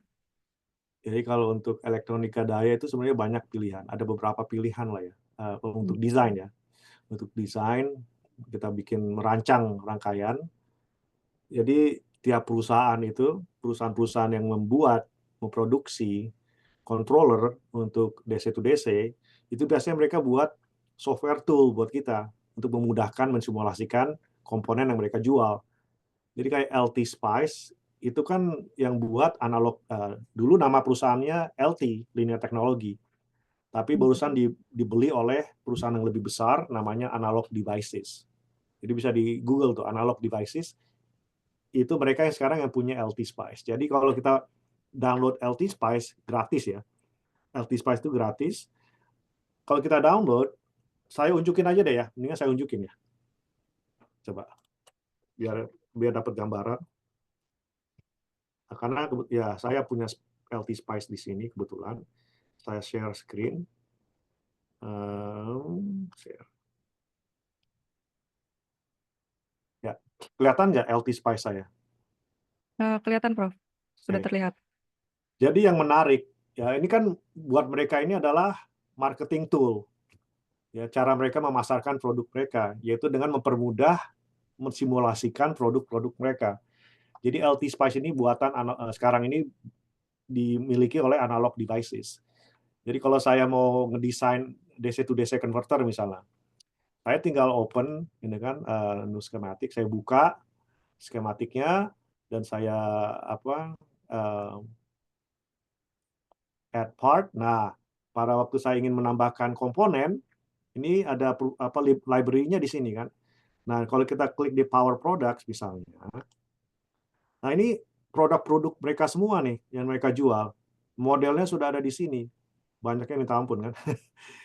Jadi kalau untuk elektronika daya itu sebenarnya banyak pilihan. Ada beberapa pilihan lah ya untuk desain ya. Untuk desain kita bikin merancang rangkaian. Jadi tiap perusahaan itu, perusahaan-perusahaan yang memproduksi controller untuk DC to DC, itu biasanya mereka buat software tool buat kita untuk memudahkan mensimulasikan komponen yang mereka jual. Jadi kayak LT Spice itu kan yang buat analog, dulu nama perusahaannya LT, Linear Technology. Tapi barusan dibeli oleh perusahaan yang lebih besar namanya Analog Devices. Jadi bisa di Google tuh Analog Devices. Itu mereka yang sekarang yang punya LT Spice. Jadi kalau kita download LT Spice gratis ya. LT Spice itu gratis. Kalau kita download, saya unjukin aja deh ya. Mendingan saya unjukin ya. Coba biar dapat gambaran. Nah, karena ya saya punya LT Spice di sini kebetulan. Saya share screen. Share. Ya, kelihatan nggak LT Spice saya? Kelihatan Prof, sudah Oke. terlihat. Jadi yang menarik, ya ini kan buat mereka ini adalah marketing tool. Ya, cara mereka memasarkan produk mereka, yaitu dengan mempermudah mensimulasikan produk-produk mereka. Jadi LT Spice ini buatan sekarang ini dimiliki oleh Analog Devices. Jadi kalau saya mau ngedesain DC to DC converter misalnya, saya tinggal open ini kan new schematic, saya buka skematiknya dan saya add part. Nah, pada waktu saya ingin menambahkan komponen, ini ada library-nya di sini kan. Nah, kalau kita klik di Power Products misalnya, nah ini produk-produk mereka semua nih yang mereka jual. Modelnya sudah ada di sini. Banyaknya minta ampun kan.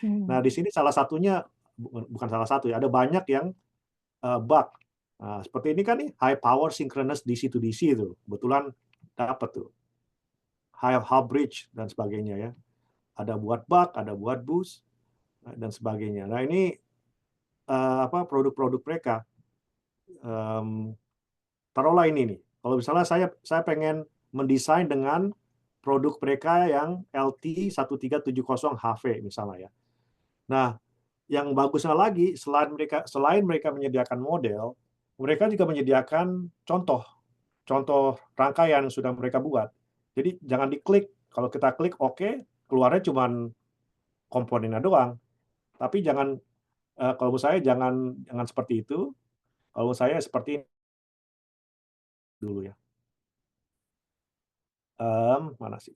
Nah, di sini salah satunya, bukan salah satu ya, ada banyak yang bug. Nah, seperti ini kan nih, high power synchronous DC to DC itu. Kebetulan dapat tuh. High bridge dan sebagainya ya. Ada buat bug, ada buat boost, dan sebagainya. Nah, ini produk-produk mereka. Taruhlah ini nih. Kalau misalnya saya pengen mendesain dengan produk mereka yang LT1370HV misalnya ya. Nah, yang bagusnya lagi selain mereka menyediakan model, mereka juga menyediakan contoh rangkaian yang sudah mereka buat. Jadi jangan diklik. Kalau kita klik oke, keluarnya cuma komponennya doang. Tapi kalau menurut saya jangan seperti itu. Kalau menurut saya seperti ini dulu ya. Mana sih?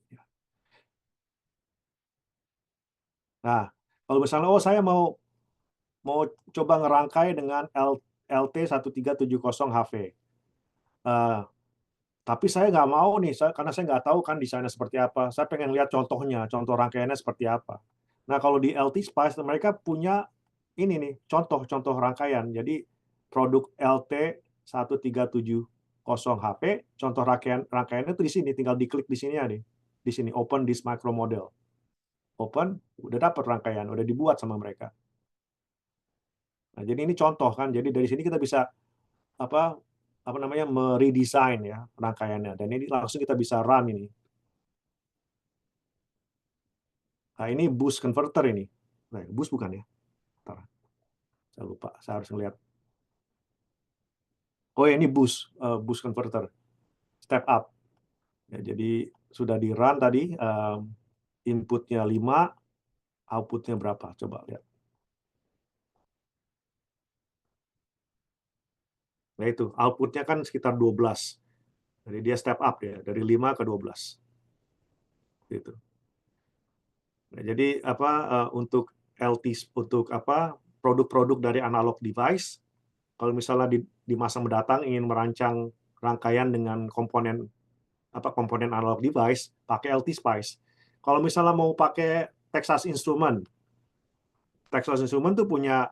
Nah, kalau misalnya saya mau coba ngerangkai dengan LT1370HV. Tapi saya nggak mau nih, karena saya nggak tahu kan desainnya seperti apa. Saya pengen lihat contohnya, contoh rangkaiannya seperti apa. Nah, kalau di LT Spice mereka punya ini nih, contoh rangkaian. Jadi produk LT1370HP, contoh rangkaiannya itu di sini, tinggal diklik di sini ya nih. Di sini open this micro model. open, udah dapat rangkaian, udah dibuat sama mereka. Nah, jadi ini contoh kan, jadi dari sini kita bisa apa namanya meredesign ya rangkaiannya, dan ini langsung kita bisa run ini. Nah, ini boost converter ini. Nah, boost bukan ya? Bentar. Saya lupa, saya harus ngeliat. Oh, ini boost converter, step up. Ya, jadi sudah di run tadi, inputnya 5, outputnya berapa? Coba lihat. Nah itu, outputnya kan sekitar 12. Jadi dia step up ya, dari 5 ke 12. Gitu. Nah, jadi untuk produk-produk dari analog device, kalau misalnya di masa mendatang ingin merancang rangkaian dengan komponen analog device, pakai LT Spice. Kalau misalnya mau pakai Texas Instrument tuh punya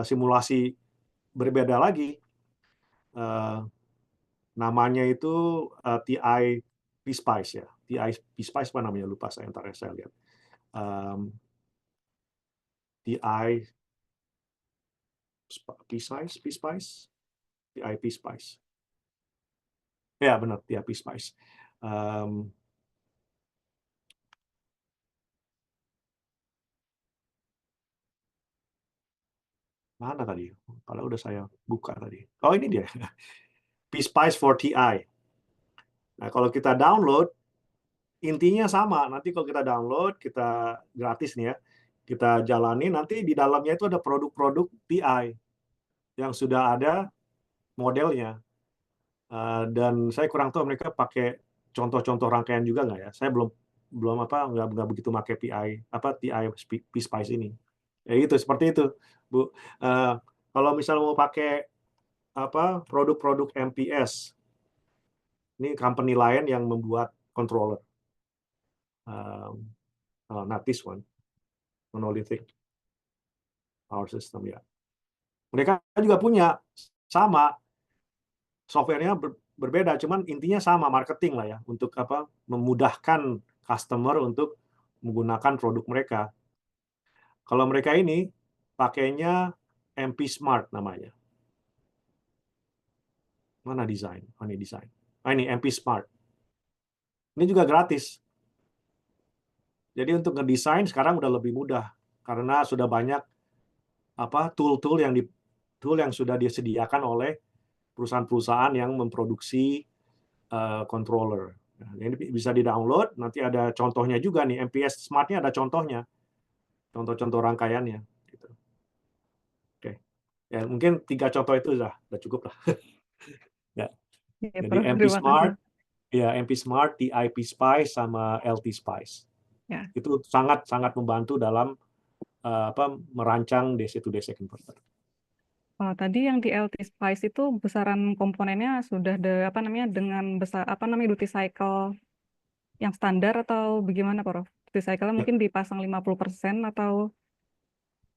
simulasi berbeda lagi. Namanya itu TI P-Spice ya. TI P-Spice apa namanya, lupa saya, ntar saya lihat. TI P-Spice. TI P-Spice. Ya benar, TI P-Spice. Mana tadi? Kalau udah saya buka tadi. Oh, ini dia. P-Spice for TI. Nah, kalau kita download, intinya sama. Nanti kalau kita download, kita gratis nih ya, kita jalani, nanti di dalamnya itu ada produk-produk TI yang sudah ada modelnya. Dan saya kurang tahu mereka pakai contoh-contoh rangkaian juga nggak ya. Saya nggak begitu pakai TI P-Spice ini. Ya itu, seperti itu, Bu. Kalau misalnya mau pakai produk-produk MPS, ini company lain yang membuat controller. Not this one, monolithic power system ya. Mereka juga punya sama softwarenya berbeda, cuman intinya sama, marketing lah ya, untuk memudahkan customer untuk menggunakan produk mereka. Kalau mereka ini pakainya MP Smart namanya. Mana desain? Oh, ini desain. Ini MP Smart. Ini juga gratis. Jadi untuk ngedesain sekarang udah lebih mudah karena sudah banyak tool yang sudah disediakan oleh perusahaan-perusahaan yang memproduksi controller. Nah, ini bisa di-download, nanti ada contohnya juga nih, MPS Smart-nya ada contohnya. Contoh-contoh rangkaiannya gitu. Oke. Ya, mungkin 3 contoh itu udah cukup lah. Ya. Ya, Jadi Prof, MP terima Smart, kasih. ya MP Smart, TIP Spice sama LT Spice. Ya. Itu sangat membantu dalam merancang DC to DC converter. Oh, tadi yang di LT Spice itu besaran komponennya sudah dengan besar duty cycle yang standar atau bagaimana, Prof? Duty cycle Ya. mungkin dipasang 50% atau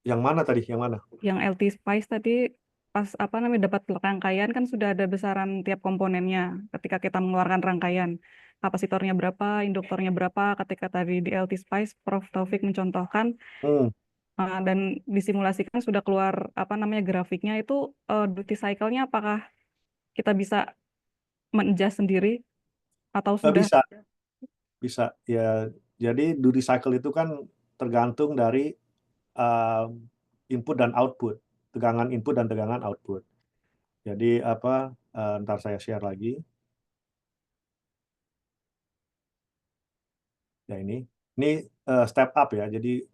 Yang mana tadi? Yang mana? yang LT Spice tadi pas dapat rangkaian kan sudah ada besaran tiap komponennya ketika kita mengeluarkan rangkaian. Kapasitornya berapa, induktornya berapa, ketika tadi di LT Spice Prof Taufik mencontohkan dan disimulasikan sudah keluar grafiknya itu duty cycle-nya apakah kita bisa men-adjust sendiri atau sudah Bisa ya. Jadi duty cycle itu kan tergantung dari input dan output, tegangan input dan tegangan output. Jadi ntar saya share lagi. Ya ini step up ya. Jadi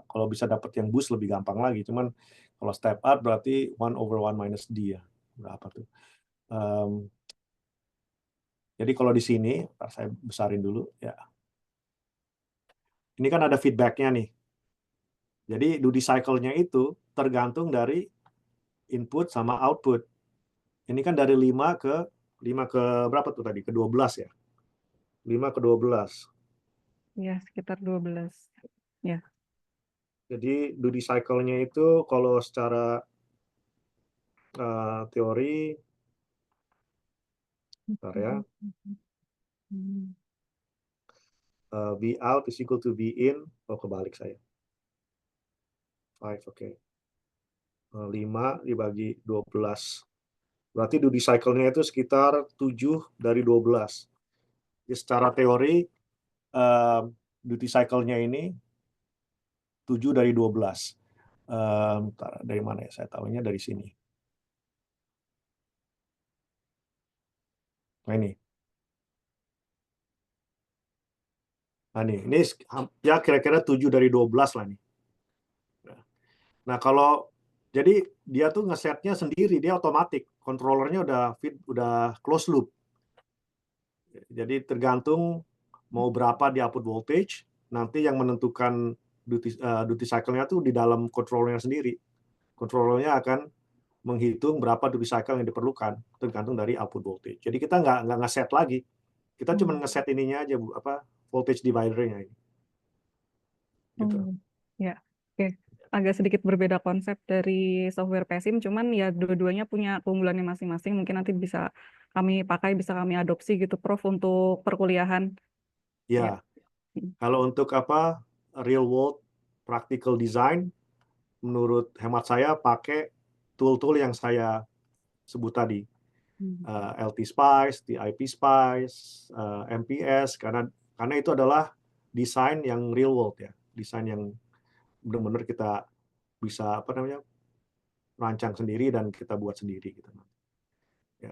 kalau bisa dapat yang boost lebih gampang lagi. Cuman kalau step up berarti 1/1 - D ya. Berapa tuh? Jadi kalau di sini, saya besarin dulu ya. Ini kan ada feedback-nya nih. Jadi duty cycle-nya itu tergantung dari input sama output. Ini kan dari 5 ke berapa tuh tadi? Ke 12 ya. 5 ke 12. ya sekitar 12. Ya. Jadi duty cycle-nya itu kalau secara teori, bentar ya. Hmm. V out is equal to V in. Oh, kebalik saya. 5, oke. 5 dibagi 12. Berarti duty cycle-nya itu sekitar 7 dari 12. Jadi secara teori, duty cycle-nya ini 7 dari 12. Dari mana ya? Saya tahunya dari sini. Nah ini. Nah ini ya kira-kira 7 dari 12 lah nih. Nah kalau jadi dia tuh ngesetnya sendiri, dia otomatis. Controllernya udah close loop. Jadi tergantung mau berapa di output voltage, nanti yang menentukan duty cycle-nya tuh di dalam controllernya sendiri. Controllernya akan menghitung berapa duty cycle yang diperlukan, tergantung dari output voltage. Jadi kita nggak ngeset lagi, kita cuma ngeset ininya aja, voltage dividernya ini. Gitu. Ya, oke. Agak sedikit berbeda konsep dari software PSIM, cuman ya dua-duanya punya keunggulannya masing-masing. Mungkin nanti bisa kami pakai, bisa kami adopsi gitu, Prof, untuk perkuliahan. Ya, kalau untuk real world practical design, menurut hemat saya pakai tool-tool yang saya sebut tadi. LT Spice, TIP Spice, MPS, karena itu adalah desain yang real world ya, desain yang benar-benar kita bisa rancang sendiri dan kita buat sendiri gitu. Ya.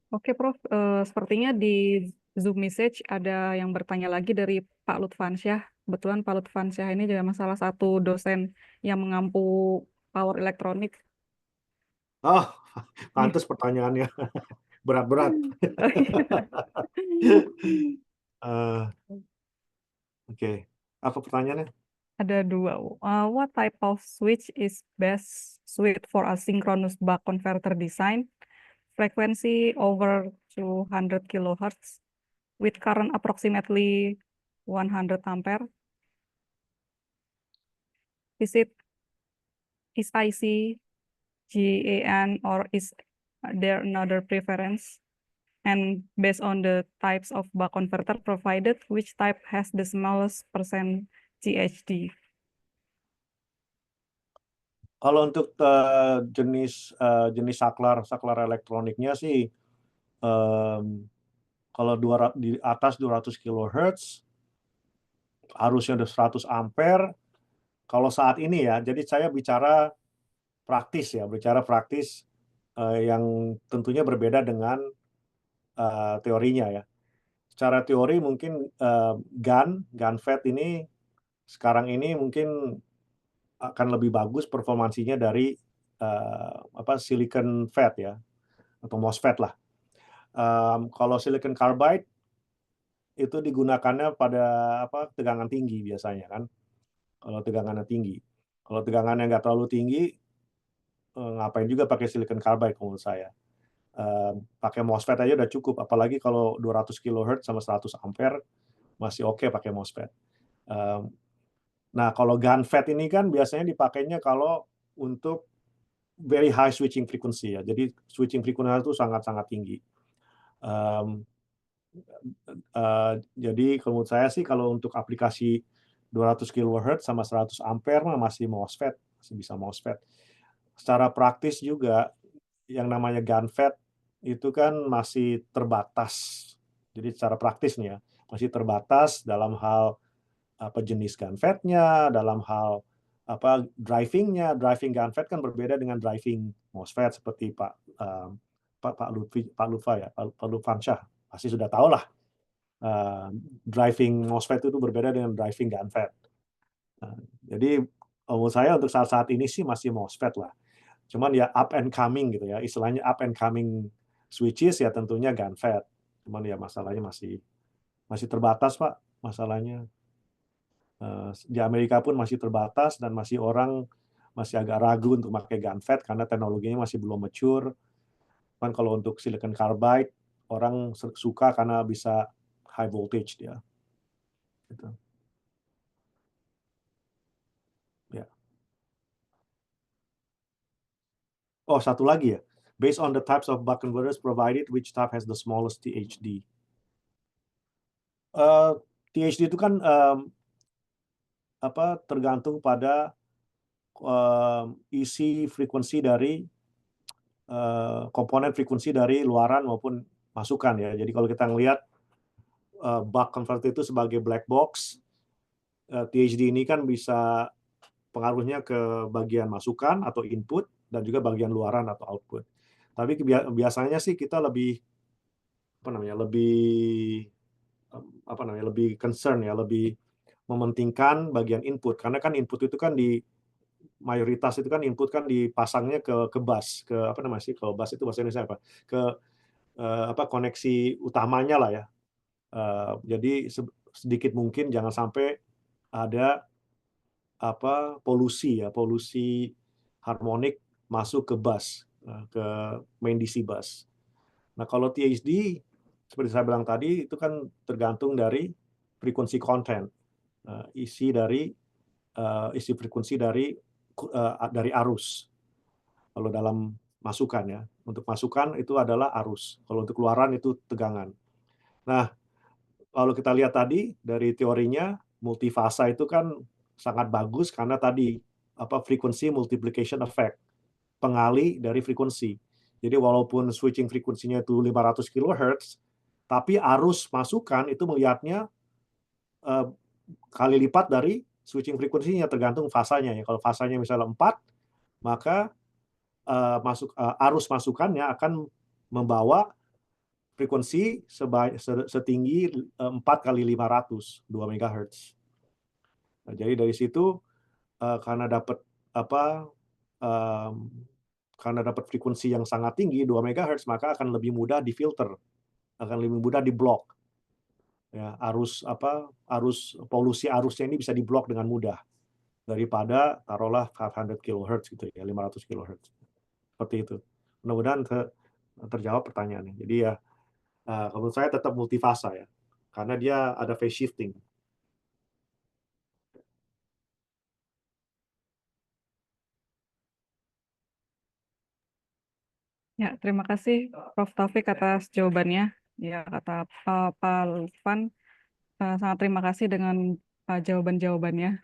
Oke, Prof. Sepertinya di Zoom message ada yang bertanya lagi dari Pak Lutfansyah. Kebetulan Pak Lutfansyah ini juga salah satu dosen yang mengampu power elektronik. Oh, pantas pertanyaannya berat-berat. Oke, apa pertanyaannya? Ada dua. What type of switch is best suited for asynchronous buck converter design? Frequency over 200 kilohertz with current approximately 100 ampere. Is IC GAN or is there another preference? And based on the types of buck converter provided, which type has the smallest percent GHD? Kalau untuk jenis saklar elektroniknya sih, kalau di atas 200 kHz harusnya udah 100 ampere. Kalau saat ini ya, jadi saya bicara praktis yang tentunya berbeda dengan teorinya ya. Secara teori mungkin GaN FET ini sekarang ini mungkin akan lebih bagus performansinya dari silicon FET ya, atau MOSFET lah. Kalau silicon carbide itu digunakannya pada tegangan tinggi biasanya kan. Kalau tegangannya tinggi. Kalau tegangannya nggak terlalu tinggi, ngapain juga pakai silicon carbide menurut saya. Pakai MOSFET aja udah cukup, apalagi kalau 200 kHz sama 100 ampere masih oke pakai MOSFET. Nah, kalau GaN FET ini kan biasanya dipakainya kalau untuk very high switching frequency ya. Jadi switching frequency itu sangat-sangat tinggi. Jadi kalau menurut saya sih kalau untuk aplikasi 200 kHz sama 100 ampere masih MOSFET, masih bisa MOSFET. Secara praktis juga yang namanya GaN FET itu kan masih terbatas. Jadi secara praktis nih ya, masih terbatas dalam hal jenis GaN FET-nya, dalam hal driving-nya. Driving GaN FET kan berbeda dengan driving MOSFET seperti Pak Lutfansyah pasti sudah tahu lah. Driving MOSFET itu berbeda dengan driving GaN FET. Jadi menurut saya untuk saat-saat ini sih masih MOSFET lah. Cuman ya up and coming gitu ya, istilahnya up and coming switches ya tentunya GaN FET. Cuman ya masalahnya masih terbatas Pak, masalahnya. Di Amerika pun masih terbatas dan masih agak ragu untuk pakai GaN FET karena teknologinya masih belum mature. Kan kalau untuk silicon carbide orang suka karena bisa high voltage dia. Gitu. Ya. Oh, satu lagi ya. Based on the types of buck converters provided, which type has the smallest THD? THD itu kan tergantung pada isi frekuensi dari komponen frekuensi dari luaran maupun masukan ya. Jadi kalau kita ngelihat buck converter itu sebagai black box, THD ini kan bisa pengaruhnya ke bagian masukan atau input dan juga bagian luaran atau output. Tapi biasanya sih kita lebih lebih concern ya, lebih mementingkan bagian input karena kan input itu kan mayoritas itu kan input kan dipasangnya ke bus, ke bus itu bahasa Indonesia apa? Ke koneksi utamanya lah ya. Jadi sedikit mungkin jangan sampai ada polusi harmonik masuk ke bus, ke main DC bus. Nah, kalau THD seperti saya bilang tadi itu kan tergantung dari frekuensi konten, isi frekuensi dari arus. Kalau dalam masukan ya, untuk masukan itu adalah arus. Kalau untuk keluaran itu tegangan. Nah, kalau kita lihat tadi dari teorinya multifasa itu kan sangat bagus karena tadi frekuensi multiplication effect, pengali dari frekuensi. Jadi walaupun switching frekuensinya itu 500 kHz, tapi arus masukan itu melihatnya kali lipat dari switching frekuensinya tergantung fasanya ya. Kalau fasanya misalnya 4, maka arus masukannya akan membawa frekuensi setinggi 4 kali 500, 2 MHz. Nah, jadi dari situ karena dapat frekuensi yang sangat tinggi 2 MHz, maka akan lebih mudah difilter, akan lebih mudah diblok. Ya, arus polusi arusnya ini bisa diblok dengan mudah daripada taruhlah 500 kHz gitu ya, 500 kHz. Seperti itu. Mudah-mudahan terjawab pertanyaannya. Jadi ya menurut saya tetap multifasa ya, karena dia ada phase shifting. Ya, terima kasih Prof. Taufik atas jawabannya. Ya, kata Pak Lufan, sangat terima kasih dengan jawaban-jawabannya.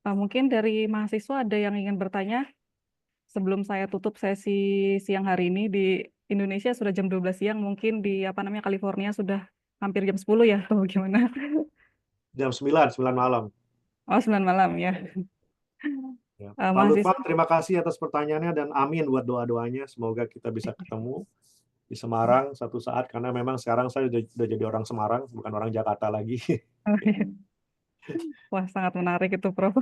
Mungkin dari mahasiswa ada yang ingin bertanya sebelum saya tutup sesi siang hari ini. Di Indonesia sudah jam 12 siang, mungkin di California sudah hampir jam 10 ya, atau bagaimana? Jam 9 malam. Oh, 9 malam ya. Ya. Pak Lutfan, terima kasih atas pertanyaannya dan amin buat doa-doanya. Semoga kita bisa ketemu di Semarang satu saat, karena memang sekarang saya udah jadi orang Semarang, bukan orang Jakarta lagi. Wah, sangat menarik itu, Prof.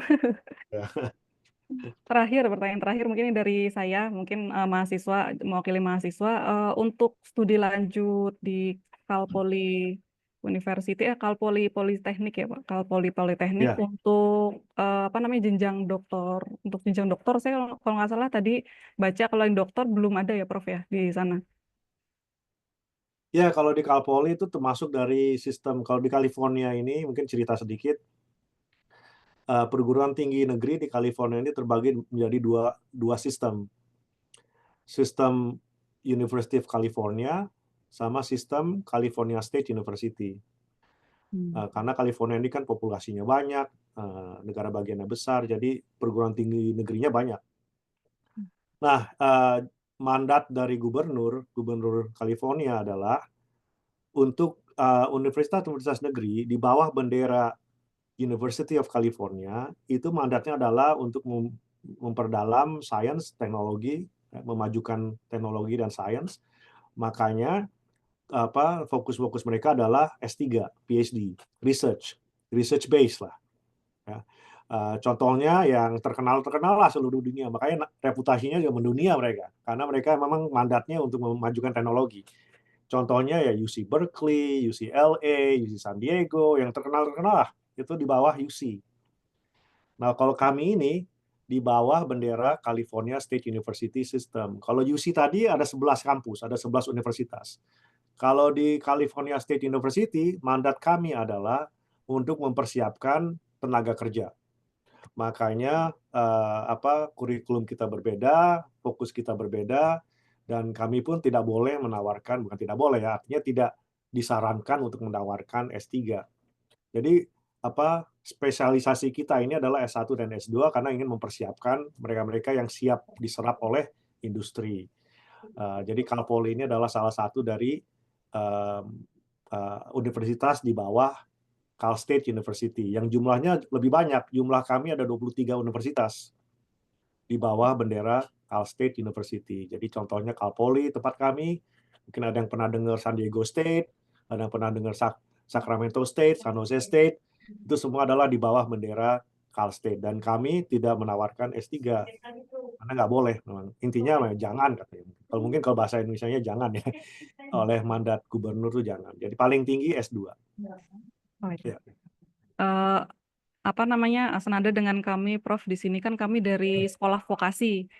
Pertanyaan terakhir mungkin dari saya, mungkin mahasiswa, mewakili mahasiswa, untuk studi lanjut di Kalpoli University, Kalpoli Politeknik ya Pak, Kalpoli Politeknik Ya. untuk jenjang doktor. Untuk jenjang doktor, saya kalau nggak salah tadi baca kalau yang doktor belum ada ya Prof ya di sana. Ya, kalau di Kalpoli itu termasuk dari sistem, kalau di California ini mungkin cerita sedikit, perguruan tinggi negeri di California ini terbagi menjadi dua sistem. Sistem University of California sama sistem California State University. Karena California ini kan populasinya banyak, negara bagiannya besar, jadi perguruan tinggi negerinya banyak. Nah, mandat dari gubernur California adalah untuk universitas negeri di bawah bendera University of California, itu mandatnya adalah untuk memperdalam sains, teknologi, memajukan teknologi dan sains. Makanya fokus mereka adalah S3, PhD, research base lah. Ya. Contohnya yang terkenal lah seluruh dunia, makanya reputasinya juga mendunia mereka, karena mereka memang mandatnya untuk memajukan teknologi. Contohnya ya UC Berkeley, UCLA, UC San Diego, yang terkenal lah, itu di bawah UC. Nah, kalau kami ini di bawah bendera California State University System. Kalau UC tadi ada 11 kampus, ada 11 universitas. Kalau di California State University, mandat kami adalah untuk mempersiapkan tenaga kerja. Makanya kurikulum kita berbeda, fokus kita berbeda, Dan kami pun tidak boleh menawarkan, bukan tidak boleh ya, artinya tidak disarankan untuk menawarkan S3. Jadi spesialisasi kita ini adalah S1 dan S2 karena ingin mempersiapkan mereka-mereka yang siap diserap oleh industri. Jadi Kalpoli ini adalah salah satu dari universitas di bawah Cal State University yang jumlahnya lebih banyak. Jumlah kami ada 23 universitas di bawah bendera Cal State University. Jadi contohnya Kalpoli tempat kami, mungkin ada yang pernah dengar San Diego State, ada yang pernah dengar Sacramento State, San Jose State, itu semua adalah di bawah bendera Cal State. Dan kami tidak menawarkan S3, karena nggak boleh. Memang. Intinya jangan katanya. Kalau bahasa Indonesianya jangan ya, oleh mandat gubernur tuh jangan. Jadi paling tinggi S2. Oh, Ya. Senada dengan kami, Prof, di sini kan kami dari sekolah vokasi.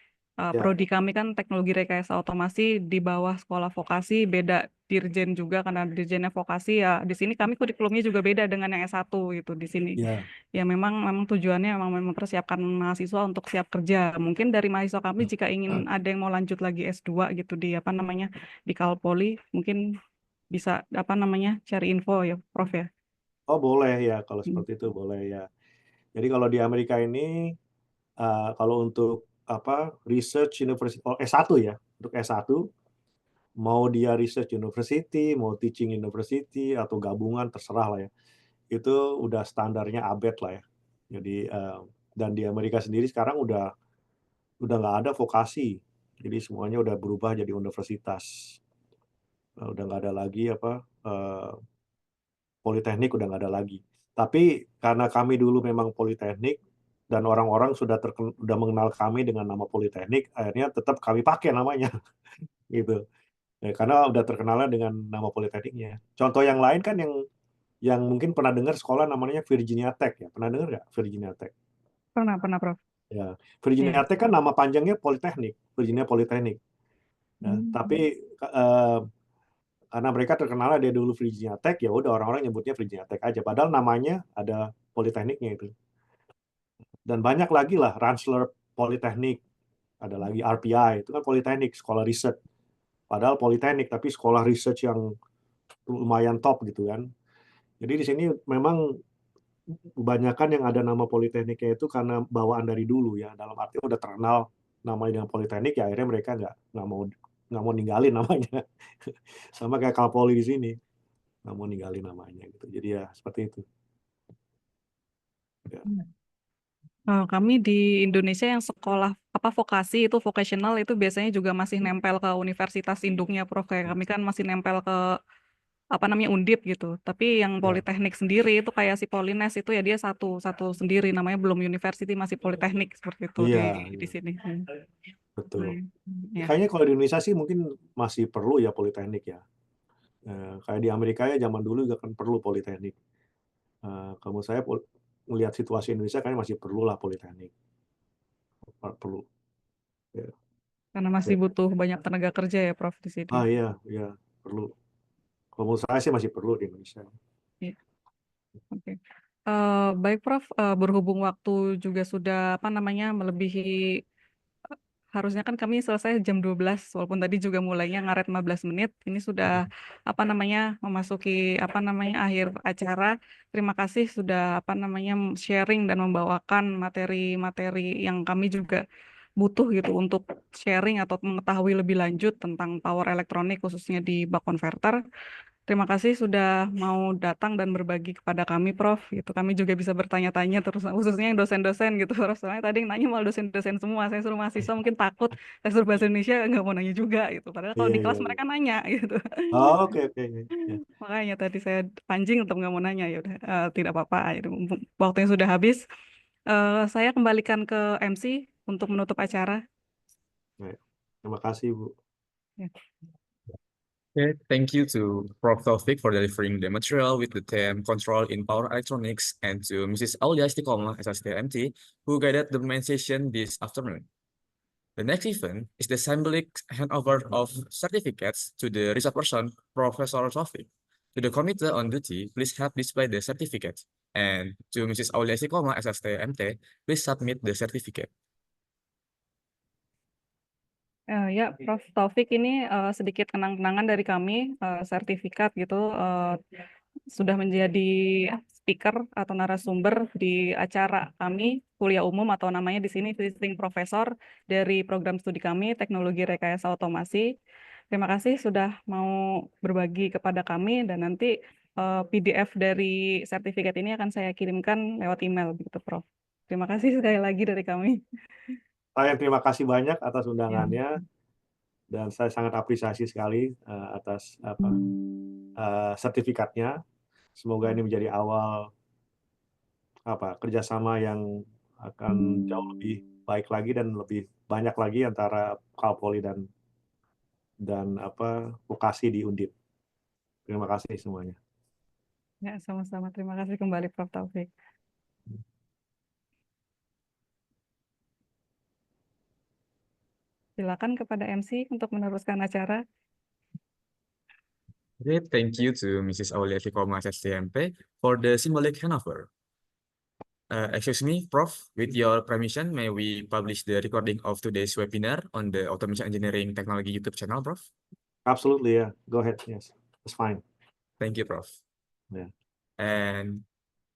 Ya. Prodi kami kan teknologi rekayasa otomasi di bawah sekolah vokasi, beda dirjen juga karena dirjennya vokasi ya. Di sini kami kurikulumnya juga beda dengan yang S1 gitu di sini. Ya. Ya memang tujuannya memang mempersiapkan mahasiswa untuk siap kerja. Mungkin dari mahasiswa kami jika ingin ada yang mau lanjut lagi S2 gitu di di Kalpoli, mungkin bisa cari info ya, Prof ya. Oh boleh ya, kalau seperti itu boleh ya. Jadi kalau di Amerika ini, kalau untuk research university, S1 ya, untuk S1, mau dia research university, mau teaching university, atau gabungan, terserah lah ya. Itu udah standarnya ABET lah ya. Jadi, dan di Amerika sendiri sekarang udah nggak ada vokasi. Jadi semuanya udah berubah jadi universitas. Udah nggak ada lagi politeknik udah nggak ada lagi. Tapi karena kami dulu memang politeknik dan orang-orang udah mengenal kami dengan nama politeknik, akhirnya tetap kami pakai namanya, gitu. Ya, karena udah terkenalnya dengan nama politekniknya. Contoh yang lain kan yang mungkin pernah dengar sekolah namanya Virginia Tech ya. Pernah dengar nggak Virginia Tech? Pernah, Prof. Ya, Virginia Tech kan nama panjangnya Politeknik, Virginia Politeknik. Nah, tapi karena mereka terkenal dia dulu Virginia Tech, ya udah orang-orang nyebutnya Virginia Tech aja. Padahal namanya ada politekniknya itu. Dan banyak lagi lah, Rensselaer Politeknik, ada lagi RPI, itu kan politeknik, sekolah riset. Padahal politeknik, tapi sekolah research yang lumayan top gitu kan. Jadi di sini memang kebanyakan yang ada nama politekniknya itu karena bawaan dari dulu ya. Dalam arti udah terkenal namanya dengan politeknik, ya akhirnya mereka nggak mau ninggalin namanya. Sama kayak Kalpoli di sini, nggak mau ninggalin namanya gitu. Jadi ya seperti itu. Ya. Kami di Indonesia yang sekolah vokasi itu vocational itu biasanya juga masih nempel ke universitas induknya, Prof. Kayak kami kan masih nempel ke Undip gitu. Tapi yang politeknik sendiri itu kayak si Polines itu ya dia satu sendiri, namanya belum university, masih politeknik seperti itu di sini. Betul. Ya. Kayaknya kalau di Indonesia sih mungkin masih perlu ya politeknik ya. Kayak di Amerika ya zaman dulu juga kan perlu politeknik. Kalau saya melihat situasi Indonesia kayaknya masih perlu lah politeknik. Perlu. Ya. Karena masih butuh banyak tenaga kerja ya, Prof, di sini. Iya, perlu. Kalau menurut saya sih masih perlu di Indonesia. Iya. Oke. Baik, Prof. Berhubung waktu juga sudah melebihi, harusnya kan kami selesai jam 12, walaupun tadi juga mulainya ngaret 15 menit. Ini sudah memasuki akhir acara. Terima kasih sudah sharing dan membawakan materi-materi yang kami juga butuh gitu untuk sharing atau mengetahui lebih lanjut tentang power elektronik khususnya di buck converter. Terima kasih sudah mau datang dan berbagi kepada kami, Prof. Gitu. Kami juga bisa bertanya-tanya terus, khususnya yang dosen-dosen gitu, Prof. Soalnya tadi yang nanya malah dosen-dosen semua. Saya suruh mahasiswa mungkin takut, saya suruh bahasa Indonesia nggak mau nanya juga gitu. Padahal kalau di kelas mereka nanya gitu. Oh, oke. Makanya tadi saya pancing untuk nggak mau nanya, ya udah tidak apa-apa. Waktunya sudah habis. Saya kembalikan ke MC untuk menutup acara. Baik. Terima kasih, Bu. Ya. Okay, thank you to Prof. Taufik for delivering the material with the theme Control in Power Electronics, and to Mrs. Aulia Istiqomah, SSTMT, who guided the main session this afternoon. The next event is the symbolic handover of certificates to the research person, Professor Taufik. To the committee on duty, please help display the certificate. And to Mrs. Aulia Istiqomah, SSTMT, please submit the certificate. Ya, Prof. Taufik, ini sedikit kenang-kenangan dari kami, sertifikat gitu, sudah menjadi speaker atau narasumber di acara kami, kuliah umum atau namanya di sini visiting profesor dari program studi kami, Teknologi Rekayasa Otomasi. Terima kasih sudah mau berbagi kepada kami dan nanti PDF dari sertifikat ini akan saya kirimkan lewat email begitu, Prof. Terima kasih sekali lagi dari kami. Saya terima kasih banyak atas Ya. undangannya dan saya sangat apresiasi sekali atas sertifikatnya. Semoga ini menjadi awal kerjasama yang akan jauh lebih baik lagi dan lebih banyak lagi antara Kalpoli dan vokasi di Undip. Terima kasih semuanya. Ya, sama-sama. Terima kasih kembali, Prof. Taufik. Silakan kepada MC untuk meneruskan acara. Okay, thank you to Mrs. Aulia Fikoma STMP for the symbolic handover. Excuse me, Prof, with your permission, may we publish the recording of today's webinar on the Automation Engineering Technology YouTube channel, Prof? Absolutely, yeah. Go ahead. Yes, that's fine. Thank you, Prof. Yeah. And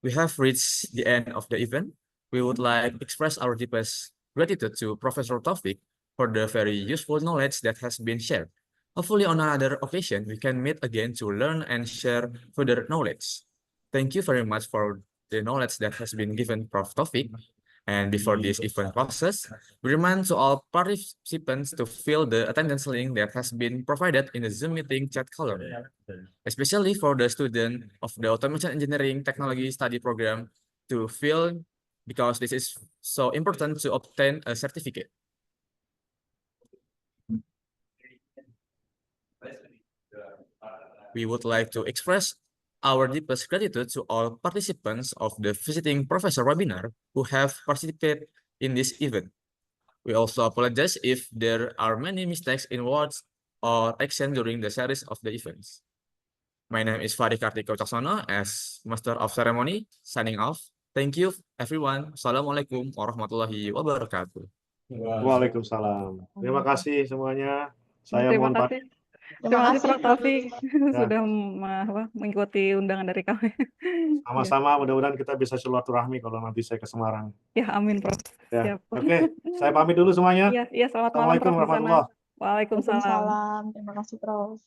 we have reached the end of the event. We would like to express our deepest gratitude to Professor Taufik for the very useful knowledge that has been shared. Hopefully on another occasion, we can meet again to learn and share further knowledge. Thank you very much for the knowledge that has been given Prof. Taufik. And before this event closes, we remind to all participants to fill the attendance link that has been provided in the Zoom meeting chat column, especially for the student of the Automation Engineering Technology Study Program to fill, because this is so important to obtain a certificate. We would like to express our deepest gratitude to all participants of the Visiting Professor webinar who have participated in this event. We also apologize if there are many mistakes in words or action during the series of the events. My name is Fadi Kartika Caksono as Master of Ceremony, signing off. Thank you, everyone. Assalamualaikum warahmatullahi wabarakatuh. Waalaikumsalam. Terima kasih semuanya. Saya Terima mohon kasih. Terima Terima kasih, kasih, Prof. Prof. Taufik, Ya. sudah mengikuti undangan dari kami. Sama-sama, mudah-mudahan kita bisa silaturahmi kalau nanti saya ke Semarang. Ya, amin, Prof. Ya. Siap. Oke, saya pamit dulu semuanya. Iya, iya, selamat malam, Assalamualaikum Prof. di sana. warahmatullahi. Waalaikumsalam. Waalaikumsalam. Terima kasih, Prof.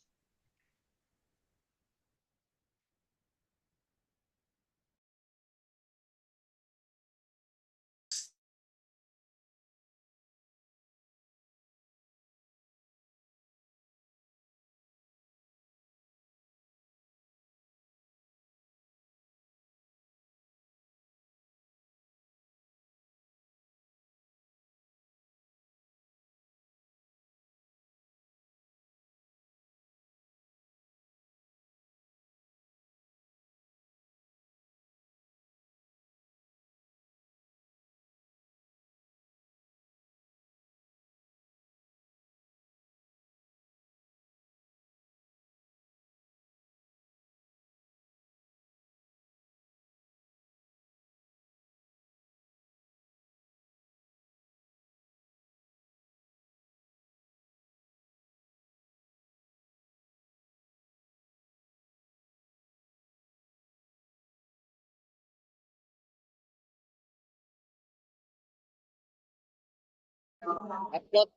Upload